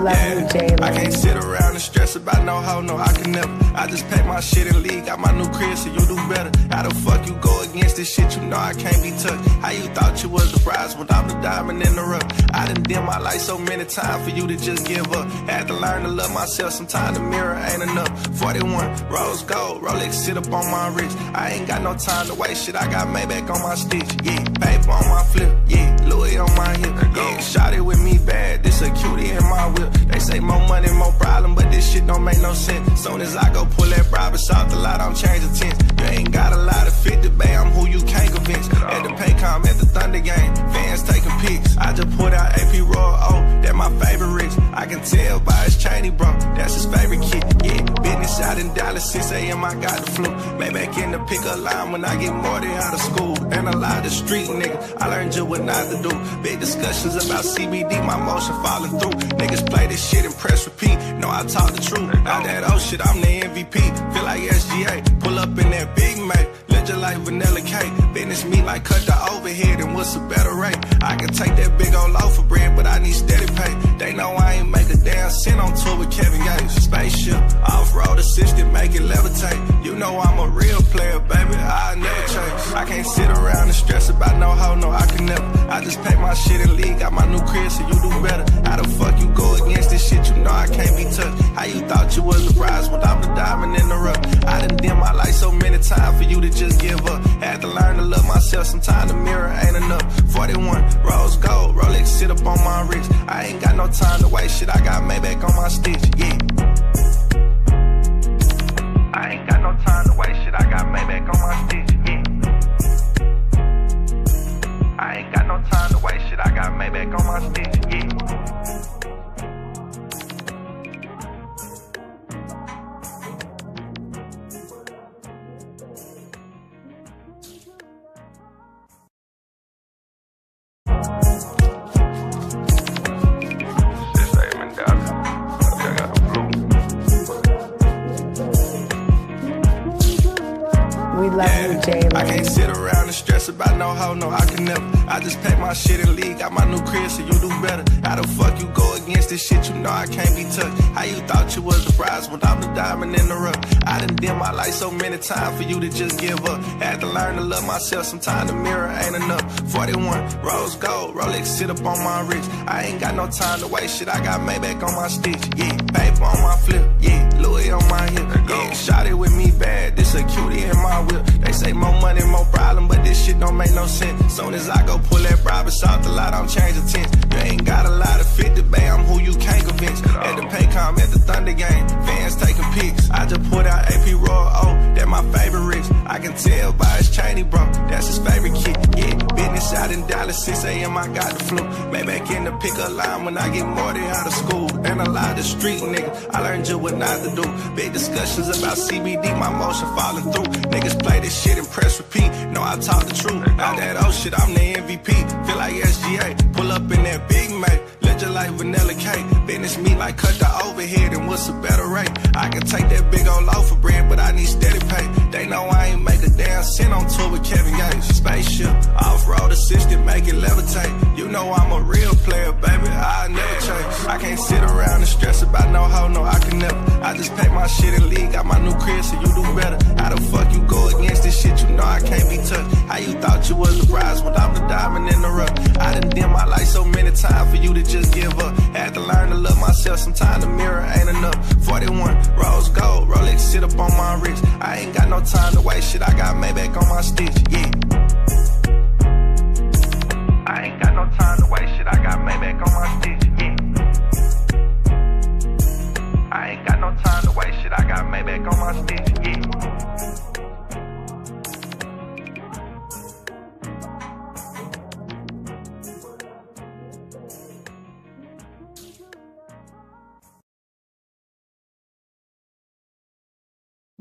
love you, Jalen. I can't sit around and stress about no hoe, no, I can never. I just pack my shit in league, got my new crib, so you do better. How the fuck you go against this shit, you know I can't be touched. How you thought you was the prize without the diamond in the rough? I done dim my light so many times for you to just give up. Had to learn to love myself, sometimes the mirror ain't enough. 41, rose gold, Rolex sit up on my wrist. I ain't got no time to waste shit, I got Maybach on my stitch. Yeah, paper on my flip, yeah, Louis on my hip. Yeah, shot it with me bad, this a cutie in my whip. They say more money, more problem, but this shit don't make no sense. Soon as I go pull that bribe, it's off the lot, I'm changing tense. You ain't got a lot of 50, babe, I'm who you can't convince. At the Paycom, at the Thunder game, fans taking pics. I just put out AP Royal O, that my favorite Rich. I can tell by his chainy, bro, that's his favorite kid. Yeah, business out in Dallas, 6 a.m. I got the flu. Maybach in the pick-up line when I get more than out of school. And a lot of street nigga, I learned just what not to do. Big discussions about CBD, my motion falling through. Niggas play this shit and press repeat. No, I talk the truth. Out that old shit, I'm the MVP. Feel like SGA. Pull up in that big Mac. Live just like vanilla cake. Business me like cut the overhead and what's a better rate? I can take that big old loaf of bread, but I need steady pay. They know I ain't make a damn cent on tour with Kevin Gates. Spaceship, off-road assistant, make it levitate. You know I'm a real player, baby. I never change. I can't sit around and stress about no hoe, no, I can never. I just pack my shit in league, got my new crib, so you do better. How the fuck you go against this shit? You know I can't be touched. How you thought you was the prize without the diamond in the rough? I done dim my light so many times for you to just give up. Had to learn to love myself, sometimes the mirror ain't enough. 41, rose gold, Rolex sit up on my wrist. I ain't got no time to waste shit, I got Maybach on my stitch, yeah. I ain't got no time to waste shit, I got Maybach on my stitch, yeah. I ain't got no time to waste shit, I got Maybach on my stitch, yeah. I can't sit around and stress about no hoe, no, I can never. I just pack my shit in league, got my new crib, so you do better. How the fuck you go against this shit? You know I can't be touched. How you thought you was the prize without the diamond in the rough? I done dim my light so many times for you to just give up. Had to learn to love myself, sometimes the mirror ain't enough. 41, rose gold, Rolex sit up on my wrist. I ain't got no time to waste shit, I got Maybach on my stitch, yeah. Paper on my flip, yeah, Louis on my hip. Yeah, shot it with me bad, this a cutie in my whip. They say more money, more problem, but this shit don't make no sense. Soon as I go pull that bribe, it's off the lot, I'm changing tense. You ain't got a lot of 50, babe, I'm who you can't convince. At the Paycom, at the Thunder game, fans taking pics. I just put out AP Royal O, that my favorite Rich. I can tell by his chainy, bro, that's his favorite kid. Yeah, business out in Dallas, 6 a.m. I got the flu. Maybach in the pick-up line when I get more than out of school. And a lot of street nigga, I learned just what not to do. Big discussions about CBD, my motion falling through. Niggas play this shit and press repeat. No, I talk the truth. Out that old shit, I'm the MVP. Feel like SGA. Pull up in that big Mac. Live just like vanilla cake. Business me like cut the overhead and what's a better rate? I can take that big old loaf of bread, but I need steady pay. They know I ain't make a damn cent on tour with Kevin Gates. Spaceship, off-road assistant, make it levitate. You know I'm a real player, baby. I never change. I can't sit around and stress about no hoe, no, I can never. I just pack my shit in league, got my new crib, so you do better. How the fuck you go against this shit? You know I can't be touched. How you thought you was the prize without the diamond in the rough? I done dim my light so many times for you to just give up. Had to learn to love myself, sometimes the mirror ain't enough. 41, rose gold, Rolex sit up on my wrist. I ain't got no time to waste shit, I got Maybach on my stitch, yeah. I ain't got no time to waste shit, I got Maybach on my stitch, yeah. I ain't got no time to waste shit, I got Maybach on my stitch, yeah.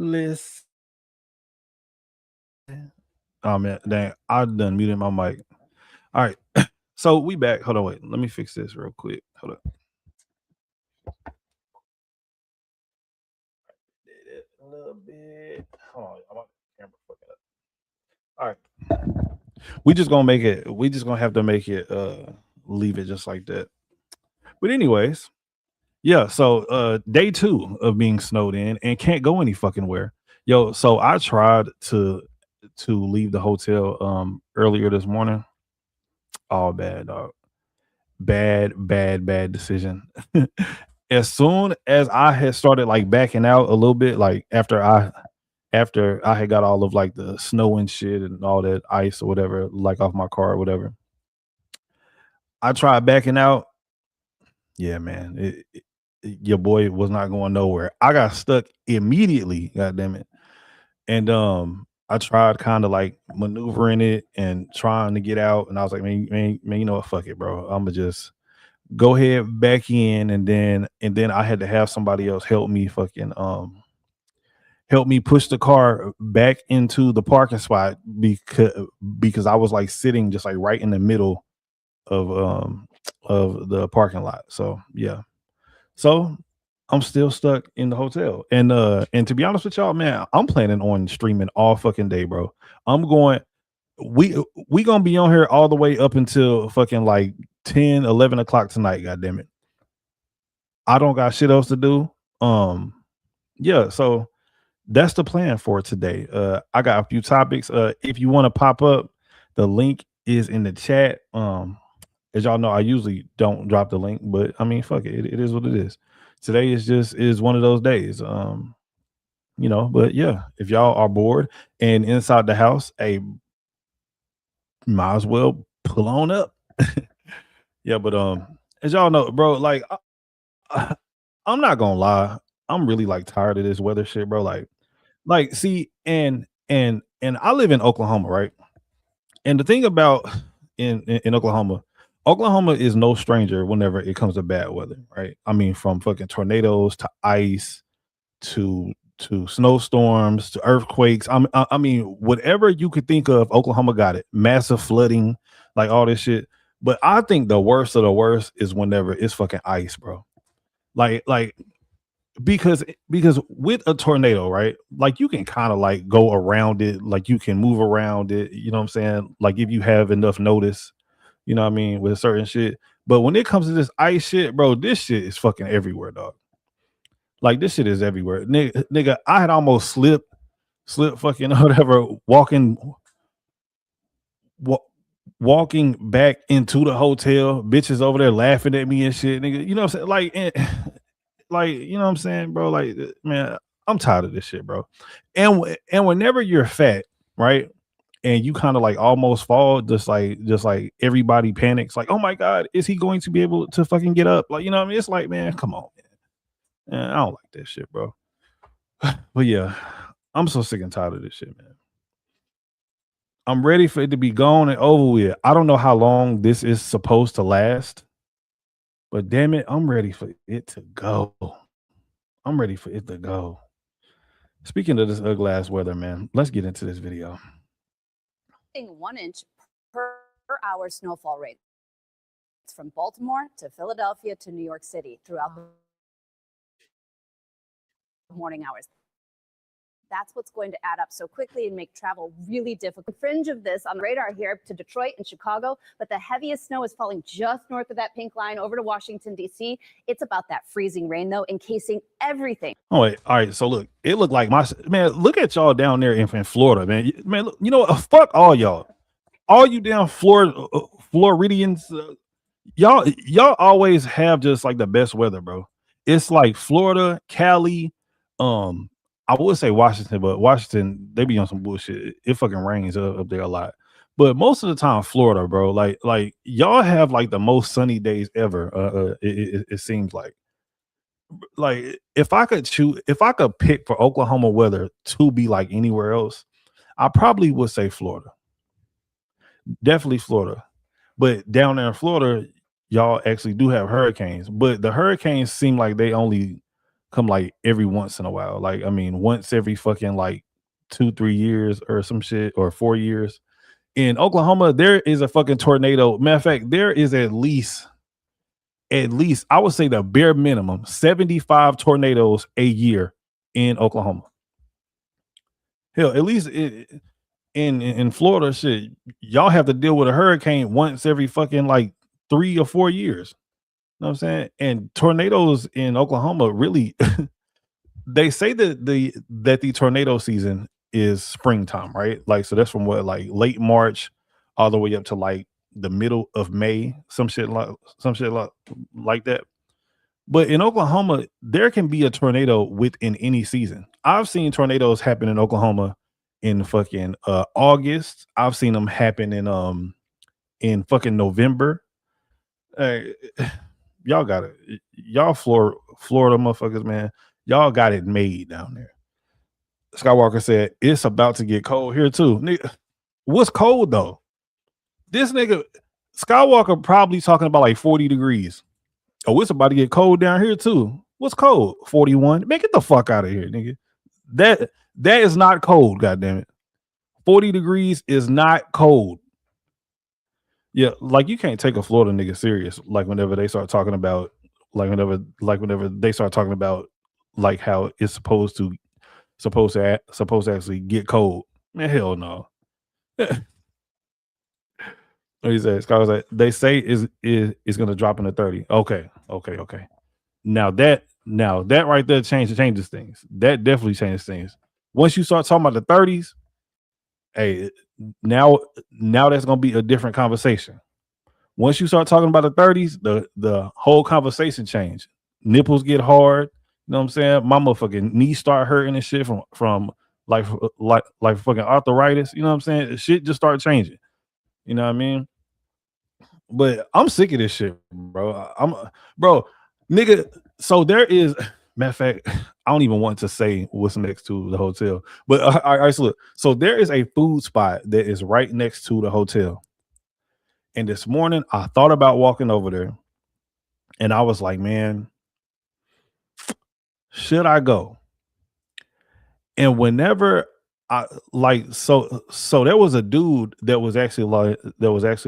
Listen. Oh man, dang, I done muted my mic. All right. So we back. Hold on, wait. Let me fix this real quick. Hold up. Did it a little bit. Hold on. I want the camera fucking up. All right. We just gonna make it. We just gonna have to make it leave it just like that. But anyways, Yeah, so day 2 of being snowed in and can't go any fucking where. Yo, so I tried to leave the hotel earlier this morning. All bad, dog. Bad, bad, bad decision. As soon as I had started like backing out a little bit, like after I had got all of like the snow and shit and all that ice or whatever, like off my car or whatever, I tried backing out. Yeah, man, your boy was not going nowhere. I got stuck immediately. God damn it! And I tried kind of like maneuvering it and trying to get out, and I was like, man, you know what? Fuck it, bro. I'm gonna just go ahead back in, and then I had to have somebody else help me push the car back into the parking spot because I was like sitting just like right in the middle of the parking lot. So yeah. So I'm still stuck in the hotel. And to be honest with y'all, man, I'm planning on streaming all fucking day, bro. I'm going we gonna be on here all the way up until fucking like 10, 11 o'clock tonight, god damn it. I don't got shit else to do. Yeah, so that's the plan for today. I got a few topics. If you want to pop up, the link is in the chat. As y'all know, I usually don't drop the link, but I mean, fuck it. It is what it is. Today is one of those days. But yeah, if y'all are bored and inside the house, hey, might as well pull on up. Yeah, but as y'all know, bro, like I'm not gonna lie, I'm really like tired of this weather shit, bro. Like, see, and I live in Oklahoma, right? And the thing about in Oklahoma, Oklahoma is no stranger whenever it comes to bad weather, right? I mean, from fucking tornadoes to ice to snowstorms to earthquakes. I mean, whatever you could think of, Oklahoma got it. Massive flooding, like all this shit. But I think the worst of the worst is whenever it's fucking ice, bro. Like because with a tornado, right? Like you can kind of like go around it, like you can move around it, you know what I'm saying? Like if you have enough notice, you know what I mean, with certain shit. But when it comes to this ice shit, bro, this shit is fucking everywhere, dog. Like this shit is everywhere. Nigga, I had almost slip fucking whatever wa- walking back into the hotel, bitches over there laughing at me and shit, nigga. You know what I'm saying? Like, you know what I'm saying, bro? Like, man, I'm tired of this shit, bro. And whenever you're fat, right? And you kind of like almost fall, just like everybody panics, like, oh my god, is he going to be able to fucking get up? Like, you know what I mean? It's like, man, come on, man. I don't like that shit, bro. But yeah, I'm so sick and tired of this shit, man. I'm ready for it to be gone and over with. I don't know how long this is supposed to last, but damn it, I'm ready for it to go. I'm ready for it to go. Speaking of this ugly ass weather, man, let's get into this video. 1 inch per hour snowfall rates from Baltimore to Philadelphia to New York City throughout the morning hours. That's what's going to add up so quickly and make travel really difficult. Fringe of this on the radar here to Detroit and Chicago, but the heaviest snow is falling just north of that pink line over to Washington, D.C. It's about that freezing rain, though, encasing everything. Oh, wait. All right. So look, it looked like man. Look at y'all down there in Florida, man. Man, look, you know what? Fuck all y'all. All you down Floridians, y'all always have just like the best weather, bro. It's like Florida, Cali, I would say Washington, but Washington they be on some bullshit. It fucking rains up there a lot. But most of the time, Florida, bro, like y'all have like the most sunny days ever. It seems like if I could pick for Oklahoma weather to be like anywhere else, I probably would say Florida. Definitely Florida. But down there in Florida, y'all actually do have hurricanes, but the hurricanes seem like they only come like every once in a while. Like, I mean, once every fucking like 2, 3 years or some shit, or 4 years. In Oklahoma, there is a fucking tornado. Matter of fact, there is at least I would say the bare minimum 75 tornadoes a year in Oklahoma. Hell, at least in Florida, shit, y'all have to deal with a hurricane once every fucking like 3 or 4 years. know what I'm saying? And tornadoes in Oklahoma really they say that the tornado season is springtime, right? Like, so that's from what, like late March all the way up to like the middle of May, some shit like that. But in Oklahoma, there can be a tornado within any season. I've seen tornadoes happen in Oklahoma in fucking August. I've seen them happen in fucking November. Hey, y'all got it. Y'all Florida motherfuckers, man. Y'all got it made down there. Skywalker said it's about to get cold here too. Nigga, what's cold though? This nigga Skywalker probably talking about like 40 degrees. Oh, it's about to get cold down here too. What's cold? 41. Man, get the fuck out of here, nigga. That is not cold, goddamn it. 40 degrees is not cold. Yeah, like you can't take a Florida nigga serious. Like whenever they start talking about, whenever they start talking about, like how it's supposed to actually get cold. Man, hell no. What he said, Scott was like, they say is gonna drop in the 30. Okay. Now that right there changes things. That definitely changes things. Once you start talking about the 30s, hey, now that's gonna be a different conversation. Once you start talking about the 30s, the whole conversation change. Nipples get hard. You know what I'm saying? My motherfucking knees start hurting and shit from like fucking arthritis. You know what I'm saying? Shit just start changing. You know what I mean? But I'm sick of this shit, bro. Bro, nigga. So there is, matter of fact, I don't even want to say what's next to the hotel. But all right, so look. So there is a food spot that is right next to the hotel. And this morning I thought about walking over there, and I was like, man, should I go? And whenever I so there was a dude that was actually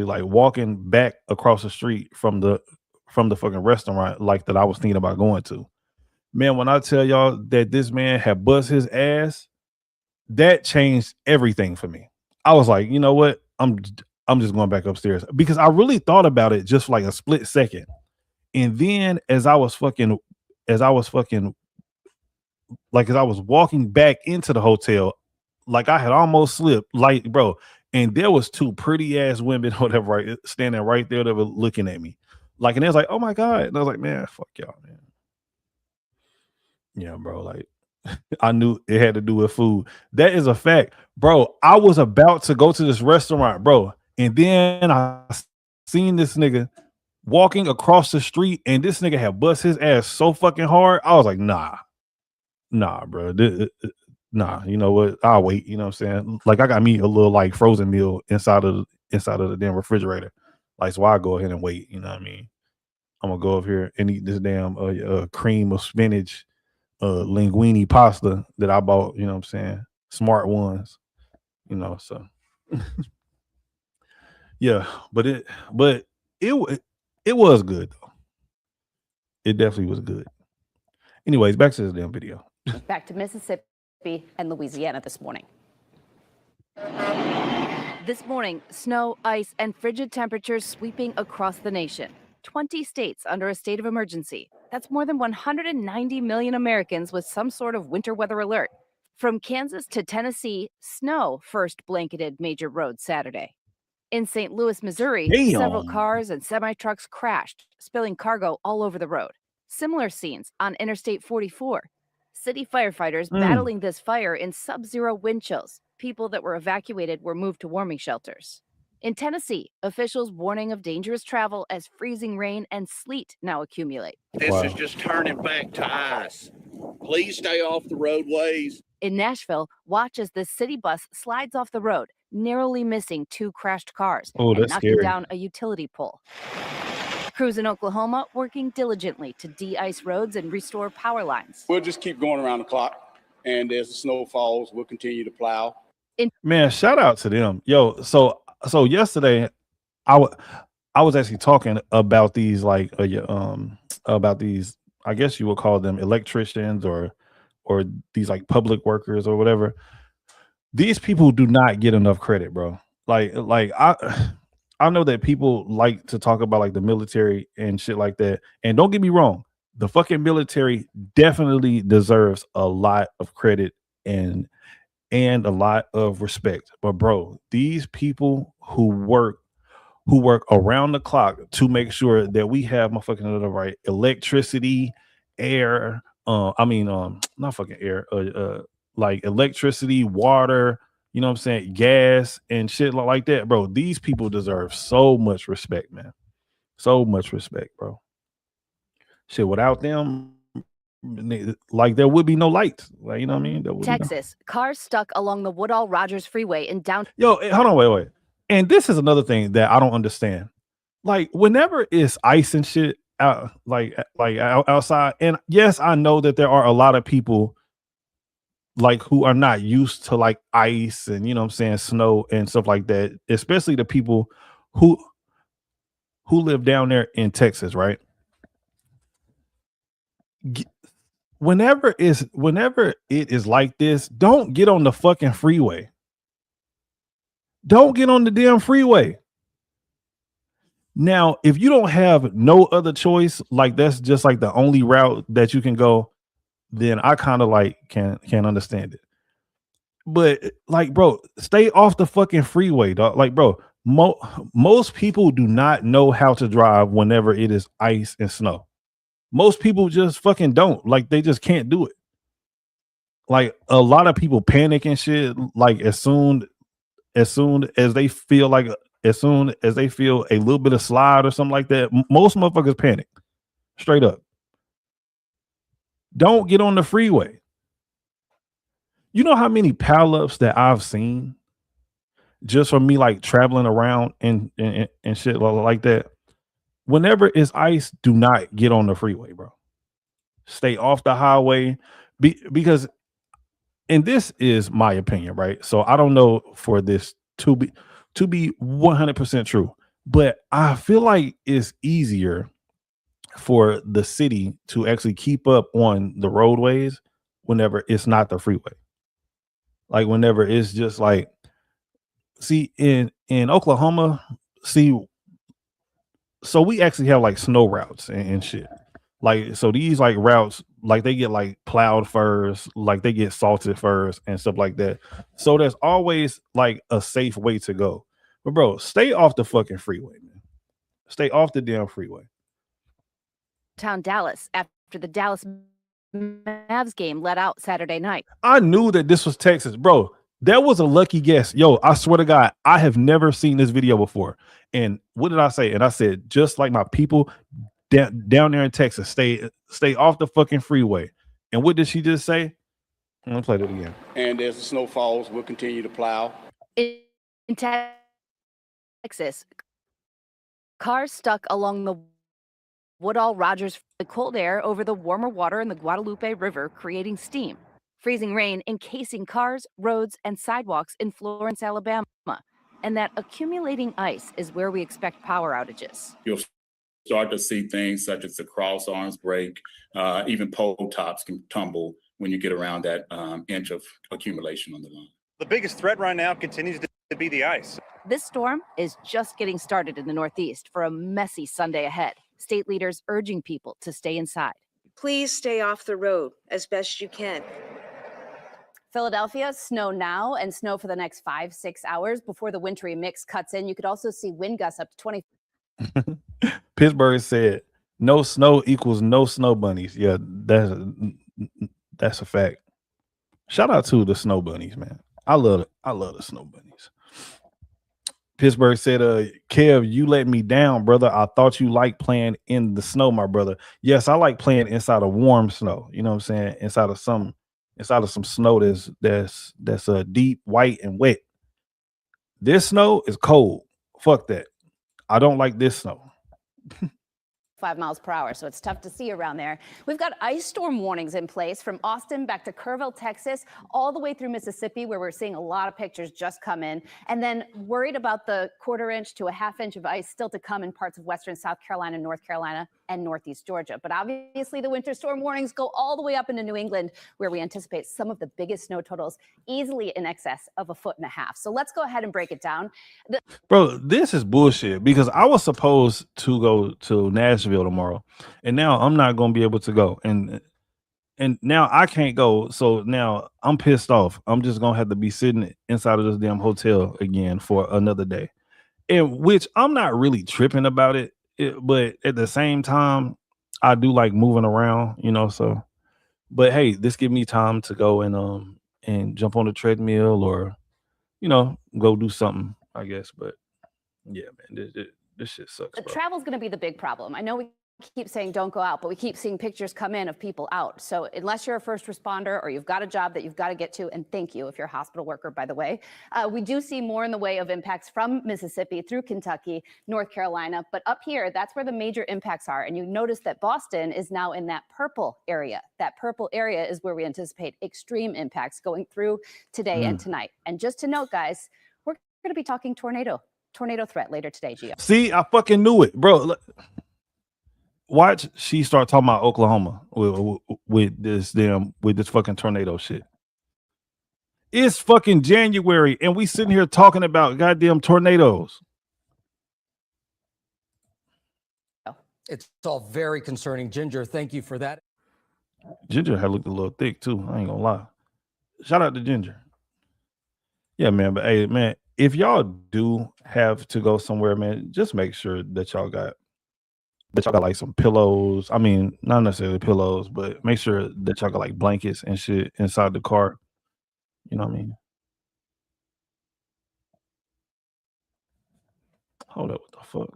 like walking back across the street from the fucking restaurant like that I was thinking about going to. Man, when I tell y'all that this man had bust his ass, that changed everything for me. I was like, you know what? I'm just going back upstairs because I really thought about it just for like a split second. And then as I was walking back into the hotel, like I had almost slipped, like, bro, and there was two pretty ass women or whatever, right, standing right there that were looking at me. Like, and they was like, oh my God. And I was like, man, fuck y'all, man. Yeah, bro. Like, I knew it had to do with food. That is a fact. Bro, I was about to go to this restaurant, bro. And then I seen this nigga walking across the street, and this nigga had bust his ass so fucking hard. I was like, nah, bro. Nah, you know what? I'll wait. You know what I'm saying? Like, I got me a little like frozen meal inside of the damn refrigerator. Like, so I go ahead and wait. You know what I mean? I'm gonna go up here and eat this damn cream of spinach linguine pasta that I bought. You know what I'm saying? Smart ones. You know, so yeah, but it was good though. It definitely was good. Anyways, back to this damn video. Back to Mississippi and Louisiana this morning. This morning, snow, ice, and frigid temperatures sweeping across the nation. 20 states under a state of emergency. That's more than 190 million Americans with some sort of winter weather alert. From Kansas to Tennessee, snow first blanketed major roads Saturday. In St. Louis, Missouri, several cars and semi-trucks crashed, spilling cargo all over the road. Similar scenes on Interstate 44. City firefighters battling this fire in sub-zero wind chills. People that were evacuated were moved to warming shelters. In Tennessee, officials warning of dangerous travel as freezing rain and sleet now accumulate. This is just turning back to ice. Please stay off the roadways. In Nashville, watch as the city bus slides off the road, narrowly missing two crashed cars and knocking down a utility pole. Crews in Oklahoma working diligently to de-ice roads and restore power lines. We'll just keep going around the clock, and as the snow falls, we'll continue to plow. Man, shout out to them. Yo, so yesterday I was actually talking about these about these, I guess you would call them electricians or these like public workers or whatever. These people do not get enough credit, bro. Like I I know that people like to talk about like the military and shit like that. And don't get me wrong, the fucking military definitely deserves a lot of credit and a lot of respect. But bro, these people who work around the clock to make sure that we have motherfucking the right electricity, air, not fucking air, like electricity, water, you know what I'm saying, gas and shit like that, bro. These people deserve so much respect, man. So much respect, bro. Shit, without them, like there would be no lights. Like, you know what I mean? There would be no- Texas, cars stuck along the Woodall Rogers Freeway in downtown. Yo, hold on, wait. And this is another thing that I don't understand. Like, whenever it's ice and shit out, outside, and yes, I know that there are a lot of people like who are not used to like ice and you know what I'm saying, snow and stuff like that, especially the people who live down there in Texas, right? Whenever it is like this, don't get on the fucking freeway. Don't get on the damn freeway. Now, if you don't have no other choice, like that's just like the only route that you can go, then I kind of like can understand it. But like, bro, stay off the fucking freeway, dog. Like, bro, most people do not know how to drive whenever it is ice and snow. Most people just fucking don't. Like, they just can't do it. Like, a lot of people panic and shit. Like, as soon as they feel like, as soon as they feel a little bit of slide or something like that, most motherfuckers panic. Straight up. Don't get on the freeway. You know how many pileups that I've seen just from me like traveling around and shit like that? Whenever it's ice, do not get on the freeway, bro. Stay off the highway because, and this is my opinion, right? So I don't know for this to be 100% true, but I feel like it's easier for the city to actually keep up on the roadways whenever it's not the freeway. Like whenever it's just like, see in Oklahoma, see, so we actually have like snow routes and shit. Like, so these like routes, like they get like plowed first, like they get salted first and stuff like that. So there's always like a safe way to go. But bro, stay off the fucking freeway, man. Stay off the damn freeway. Dallas after the Dallas Mavs game let out Saturday night. I knew that this was Texas, bro. That was a lucky guess. Yo, I swear to God, I have never seen this video before. And what did I say? And I said, just like my people down there in Texas, stay off the fucking freeway. And what did she just say? I'm gonna play it again. And as the snow falls, we'll continue to plow. In Texas, cars stuck along the Woodall Rogers, the cold air over the warmer water in the Guadalupe River, creating steam. Freezing rain encasing cars, roads, and sidewalks in Florence, Alabama. And that accumulating ice is where we expect power outages. You'll start to see things such as the cross arms break, even pole tops can tumble when you get around that inch of accumulation on the line. The biggest threat right now continues to be the ice. This storm is just getting started in the Northeast for a messy Sunday ahead. State leaders urging people to stay inside. Please stay off the road as best you can. Philadelphia, snow now and snow for the next 5-6 hours before the wintry mix cuts in. You could also see wind gusts up to 20. Pittsburgh said no snow equals no snow bunnies. Yeah, that's a fact. Shout out to the snow bunnies, man. I love the snow bunnies. Pittsburgh said, Kev, you let me down, brother. I thought you liked playing in the snow, my brother. Yes, I like playing inside of warm snow. You know what I'm saying? Inside of some snow that's deep, white, and wet. This snow is cold. Fuck that. I don't like this snow. 5 miles per hour, so it's tough to see around there. We've got ice storm warnings in place from Austin back to Kerrville, Texas, all the way through Mississippi, where we're seeing a lot of pictures just come in. And then worried about the 1/4 inch to a 1/2 inch of ice still to come in parts of western South Carolina, North Carolina, and northeast Georgia. But obviously, the winter storm warnings go all the way up into New England, where we anticipate some of the biggest snow totals, easily in excess of 1.5 feet. So let's go ahead and break it down. Bro, this is bullshit because I was supposed to go to Nashville tomorrow, and now I'm not gonna be able to go, and now I can't go. So now I'm pissed off. I'm just gonna have to be sitting inside of this damn hotel again for another day, and which I'm not really tripping about but at the same time, I do like moving around, you know. So, but hey, this give me time to go and jump on the treadmill or go do something, I guess. But yeah, man, this shit sucks, bro. Travel's going to be the big problem. I know we keep saying don't go out, but we keep seeing pictures come in of people out. So unless you're a first responder or you've got a job that you've got to get to, and thank you if you're a hospital worker, by the way, we do see more in the way of impacts from Mississippi through Kentucky, North Carolina. But up here, that's where the major impacts are. And you notice that Boston is now in that purple area. That purple area is where we anticipate extreme impacts going through today and tonight. And just to note, guys, we're going to be talking tornado threat later today, Gio. See, I fucking knew it, bro. Look, watch she start talking about Oklahoma with this fucking tornado shit. It's fucking January and we sitting here talking about goddamn tornadoes. It's all very concerning. Ginger, thank you for that. Ginger had looked a little thick too. I ain't gonna lie. Shout out to Ginger. Yeah, man. But hey, man, if y'all do have to go somewhere, man, just make sure that y'all got like some pillows. I mean, not necessarily pillows, but make sure that y'all got like blankets and shit inside the car. You know what I mean? Hold up, what the fuck?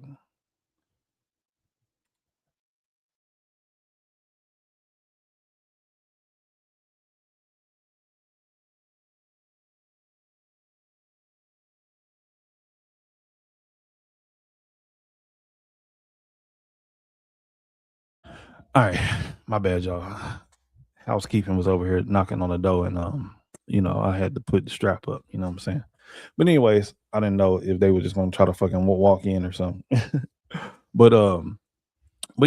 All right, my bad, y'all. Housekeeping was over here knocking on the door, and I had to put the strap up. You know what I'm saying? But anyways, I didn't know if they were just gonna try to fucking walk in or something. but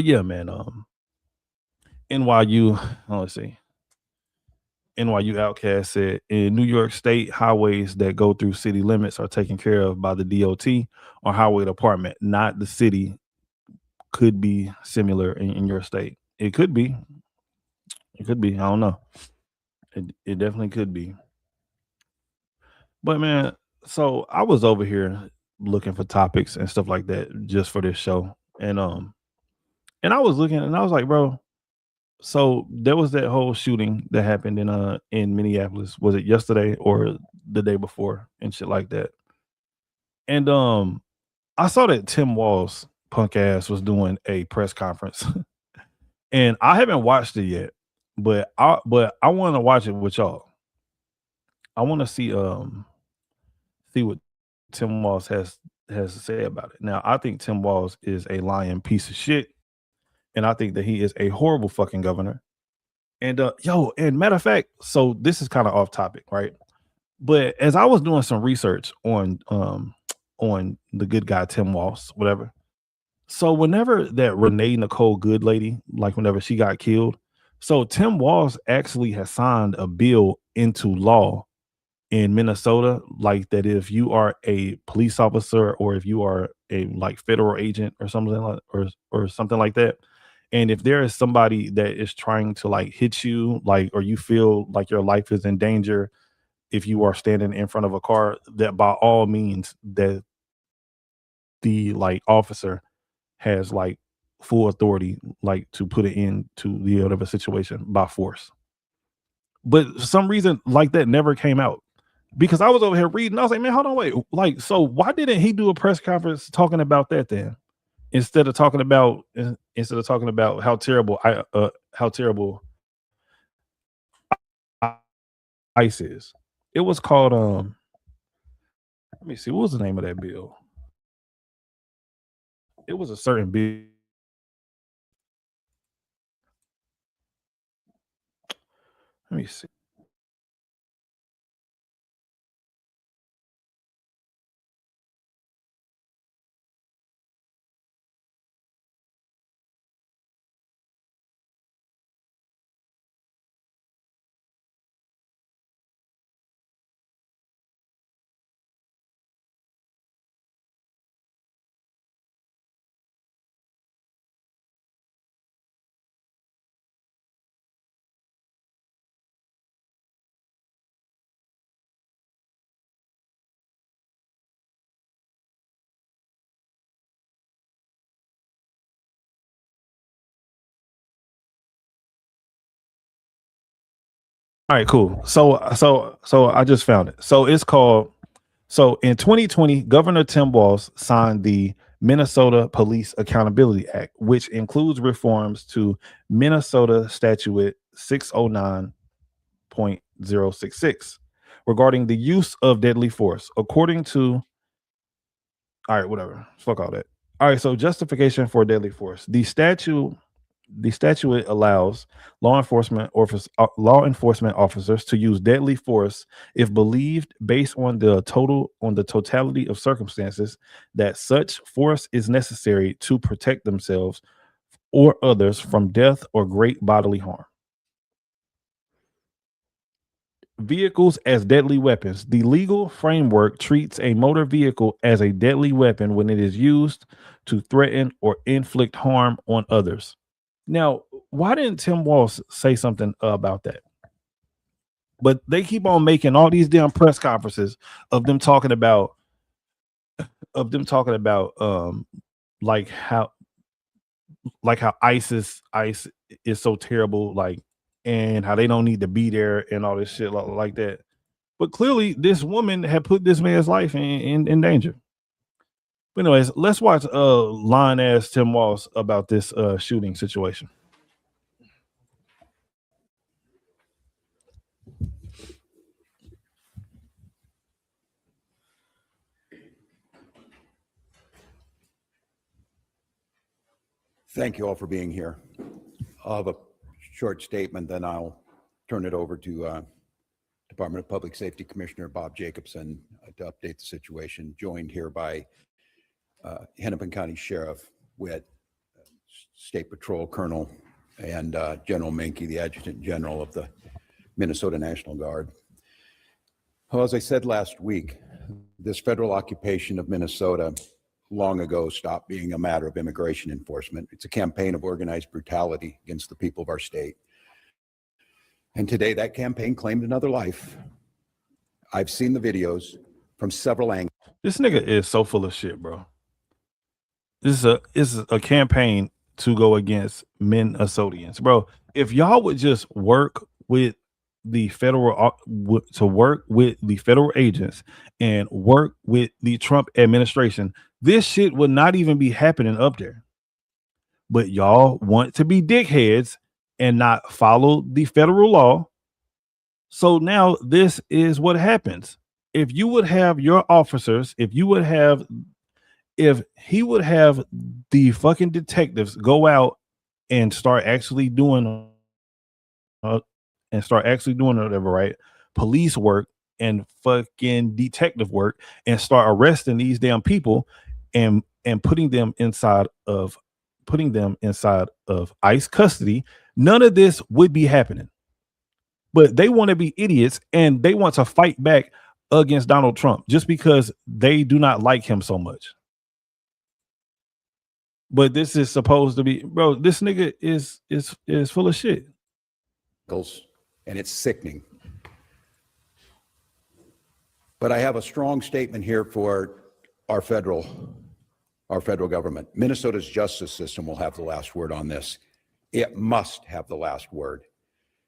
yeah, man. NYU. Let's see. NYU Outcast said in New York State, highways that go through city limits are taken care of by the DOT or highway department, not the city. Could be similar in your state. It could be. It could be. I don't know. It definitely could be. But man, so I was over here looking for topics and stuff like that just for this show. And I was looking and I was like, bro, so there was that whole shooting that happened in Minneapolis. Was it yesterday or the day before and shit like that? And I saw that Tim Walz punk ass was doing a press conference. And I haven't watched it yet, but I want to watch it with y'all. I want to see what Tim Walz has to say about it. Now, I think Tim Walz is a lying piece of shit, and I think that he is a horrible fucking governor. And and matter of fact, so this is kind of off topic, right? But as I was doing some research on the good guy Tim Walz, whatever. So whenever that Renee Nicole Good lady, like whenever she got killed, so Tim Walz actually has signed a bill into law in Minnesota, like that if you are a police officer or if you are a like federal agent or something like or something like that, and if there is somebody that is trying to like hit you, like or you feel like your life is in danger, if you are standing in front of a car, that by all means that the like officer has like full authority like to put it into the whatever situation by force. But for some reason like that never came out. Because I was over here reading, I was like, man, hold on, wait. Like, so why didn't he do a press conference talking about that then? Instead of talking about how terrible ICE is. It was called let me see, what was the name of that bill? It was a certain bill. Let me see. All right, cool. So I just found it. So it's called. So in 2020, Governor Tim Walz signed the Minnesota Police Accountability Act, which includes reforms to Minnesota Statute 609.066 regarding the use of deadly force. According to, all right, whatever, fuck all that. All right, so justification for deadly force. The statute allows law enforcement officers to use deadly force if believed, based on the totality of circumstances, that such force is necessary to protect themselves or others from death or great bodily harm. Vehicles as deadly weapons. The legal framework treats a motor vehicle as a deadly weapon when it is used to threaten or inflict harm on others. Now, why didn't Tim Walz say something about that? But they keep on making all these damn press conferences of them talking about like how ICE is so terrible, like, and how they don't need to be there and all this shit like that. But clearly this woman had put this man's life in danger. But anyways, let's watch lying ass Tim Walz about this shooting situation. Thank you all for being here. I'll have a short statement, then I'll turn it over to Department of Public Safety Commissioner Bob Jacobson to update the situation, joined here by Hennepin County Sheriff Witt, State Patrol Colonel, and General Minke, the Adjutant General of the Minnesota National Guard. Well, as I said last week, this federal occupation of Minnesota long ago stopped being a matter of immigration enforcement. It's a campaign of organized brutality against the people of our state. And today that campaign claimed another life. I've seen the videos from several angles. This nigga is so full of shit, bro. This is a campaign to go against Minnesotans, bro. If y'all would just work with the federal agents and work with the Trump administration, this shit would not even be happening up there. But y'all want to be dickheads and not follow the federal law. So now this is what happens. If you would have your officers, if he would have the fucking detectives go out and start actually doing whatever, right? Police work and fucking detective work, and start arresting these damn people and putting them inside of ICE custody, none of this would be happening. But they want to be idiots and they want to fight back against Donald Trump just because they do not like him so much. But this is supposed to be, bro, this nigga is full of shit. And it's sickening. But I have a strong statement here for our federal government. Minnesota's justice system will have the last word on this. It must have the last word.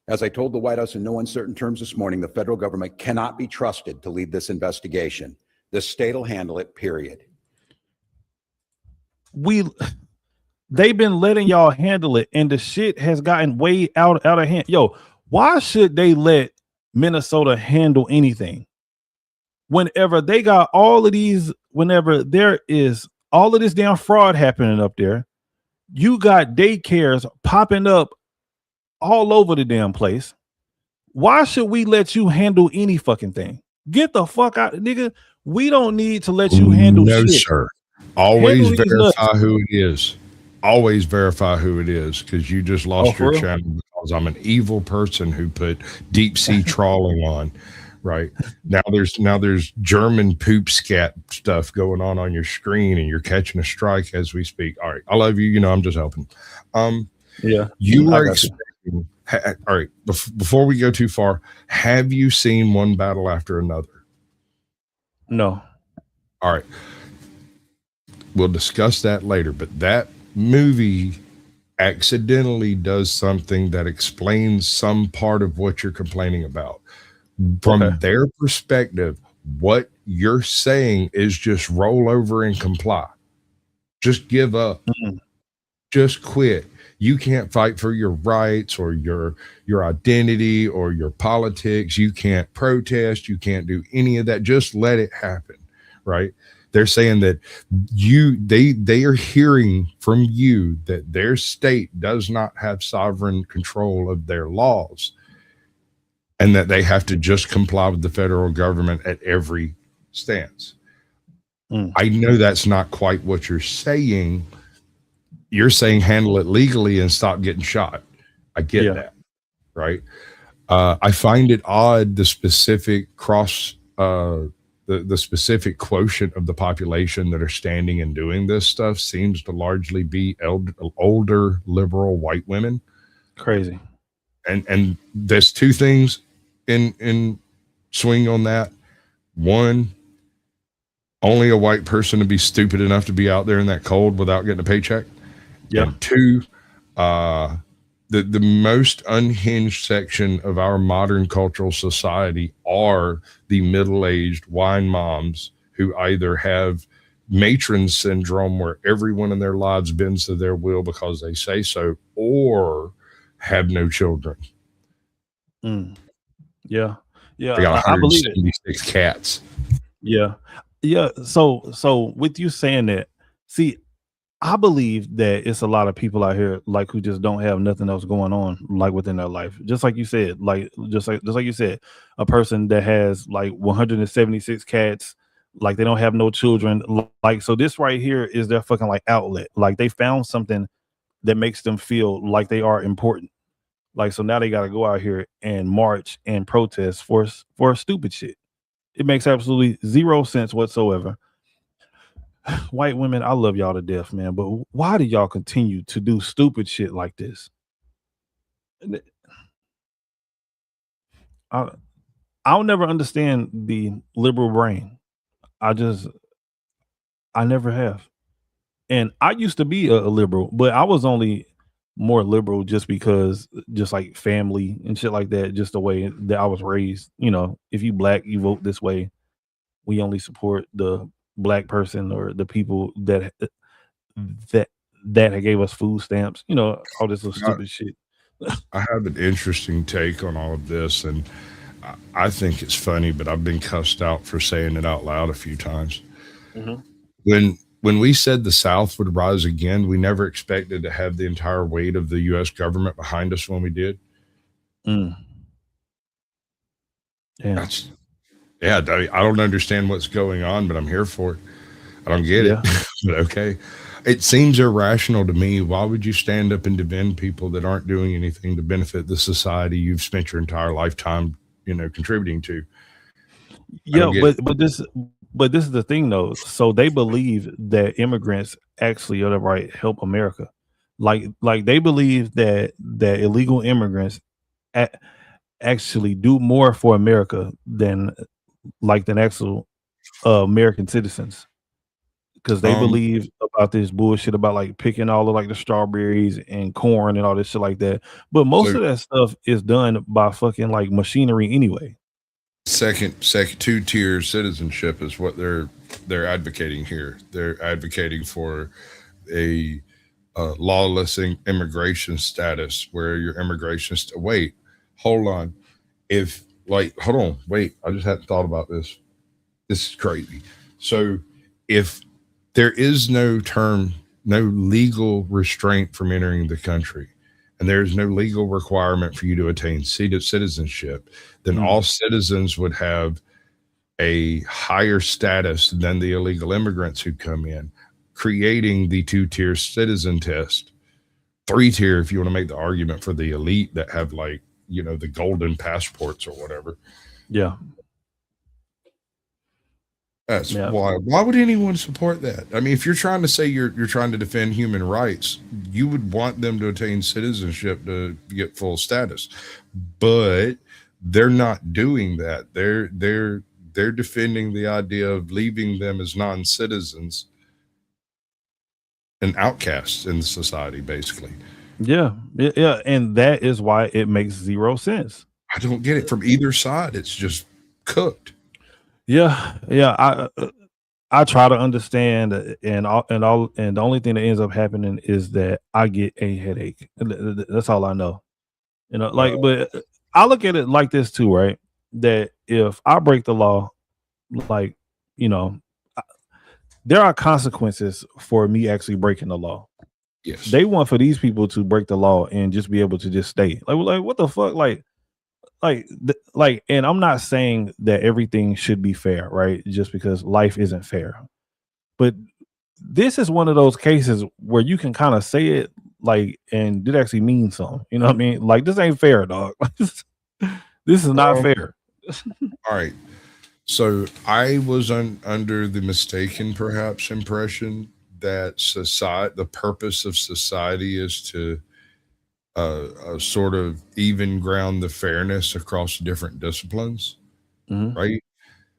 As I told the White House in no uncertain terms this morning, the federal government cannot be trusted to lead this investigation. The state will handle it, period. They've been letting y'all handle it, and the shit has gotten way out of hand. Yo, why should they let Minnesota handle anything? Whenever they got all of these, whenever there is all of this damn fraud happening up there, you got daycares popping up all over the damn place. Why should we let you handle any fucking thing? Get the fuck out, nigga. We don't need to let you handle no, shit. Sir. Always verify who it is. Always verify who it is, because you just lost your channel because I'm an evil person who put deep sea trawling on. Right now there's German poop scat stuff going on your screen, and you're catching a strike as we speak. All right, I love you. You know, I'm just helping. Yeah, you are expecting. All right, before we go too far, have you seen One Battle After Another? No. All right, we'll discuss that later. But that movie accidentally does something that explains some part of what you're complaining about. From their perspective, what you're saying is just roll over and comply. Just give up. Just quit. You can't fight for your rights or your identity or your politics. You can't protest. You can't do any of that. Just let it happen, right? They're saying that they are hearing from you that their state does not have sovereign control of their laws and that they have to just comply with the federal government at every stance. I know that's not quite what you're saying. You're saying handle it legally and stop getting shot. I get that, right? I find it odd the specific the specific quotient of the population that are standing and doing this stuff seems to largely be older liberal white women. Crazy. And there's two things in swing on that. One, only a white person to be stupid enough to be out there in that cold without getting a paycheck. Yeah. And two, the most unhinged section of our modern cultural society are the middle-aged wine moms who either have matron syndrome where everyone in their lives bends to their will because they say so, or have no children. Yeah. They got 176 cats. Yeah. So with you saying that, see, I believe that it's a lot of people out here like who just don't have nothing else going on like within their life. Just like you said, just like you said, a person that has like 176 cats, like they don't have no children. Like, so this right here is their fucking like outlet. Like they found something that makes them feel like they are important. Like, so now they got to go out here and march and protest for stupid shit. It makes absolutely zero sense whatsoever. White women, I love y'all to death, man. But why do y'all continue to do stupid shit like this? I'll never understand the liberal brain. I never have. And I used to be a liberal, but I was only more liberal just because just like family and shit like that, just the way that I was raised. You know, if you black, you vote this way. We only support the black person or the people that gave us food stamps, you know, all this little stupid shit. I have an interesting take on all of this, and I think it's funny, but I've been cussed out for saying it out loud a few times. When we said the South would rise again, we never expected to have the entire weight of the U.S. government behind us when we did. Yeah, I don't understand what's going on, but I'm here for it. I don't get it, but okay. It seems irrational to me. Why would you stand up and defend people that aren't doing anything to benefit the society you've spent your entire lifetime, you know, contributing to? Yeah, but this is the thing though. So they believe that immigrants actually are the right help America. Like they believe that illegal immigrants actually do more for America than actual American citizens, because they believe about this bullshit about like picking all of like the strawberries and corn and all this shit like that. But most of that stuff is done by fucking like machinery anyway. Second two-tier citizenship is what they're advocating here. They're advocating for a lawless immigration status where your immigration wait, hold on. Wait, I just hadn't thought about this. This is crazy. So if there is no legal restraint from entering the country, and there's no legal requirement for you to attain citizenship, then all citizens would have a higher status than the illegal immigrants who come in, creating the two-tier citizen test. 3-tier, if you want to make the argument for the elite that have like, you know, the golden passports or whatever. Yeah. That's why. Why would anyone support that? I mean, if you're trying to say you're trying to defend human rights, you would want them to attain citizenship to get full status, but they're not doing that. They're defending the idea of leaving them as non-citizens and outcasts in society, basically. Yeah, yeah, and that is why it makes zero sense. I don't get it from either side. It's just cooked. Yeah, yeah. I try to understand, and the only thing that ends up happening is that I get a headache. That's all I know. Like, but I look at it like this too, right? That if I break the law, like, you know, there are consequences for me actually breaking the law. Yes. They want for these people to break the law and just be able to just stay. Like what the fuck? Like, and I'm not saying that everything should be fair, right? Just because life isn't fair. But this is one of those cases where you can kind of say it like, and it actually means something. You know what I mean? Like, this ain't fair, dog. This is not fair. All right. So I was under the mistaken, perhaps, impression that the purpose of society is to sort of even ground the fairness across different disciplines, right?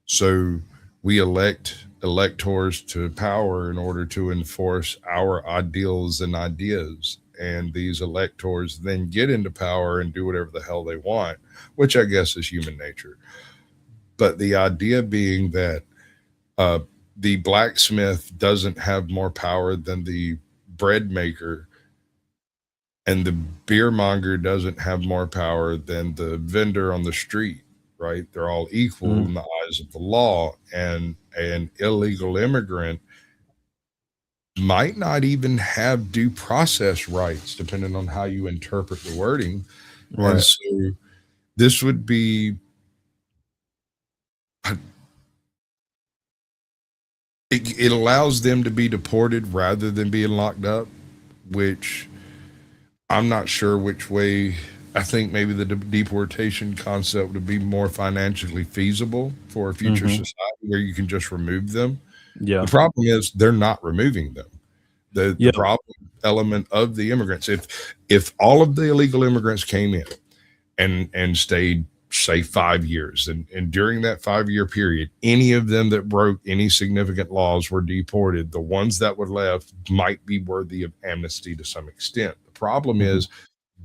So we elect electors to power in order to enforce our ideals and ideas. And these electors then get into power and do whatever the hell they want, which I guess is human nature. But the idea being that the blacksmith doesn't have more power than the bread maker, and the beer monger doesn't have more power than the vendor on the street, right? They're all equal in the eyes of the law, and an illegal immigrant might not even have due process rights, depending on how you interpret the wording. Right. And so this would be it allows them to be deported rather than being locked up, which I'm not sure which way. I think maybe the deportation concept would be more financially feasible for a future society where you can just remove them. Yeah. The problem is they're not removing them. The problem element of the immigrants, if all of the illegal immigrants came in and stayed, say, 5 years, and during that 5-year period, any of them that broke any significant laws were deported, the ones that were left might be worthy of amnesty to some extent. The problem is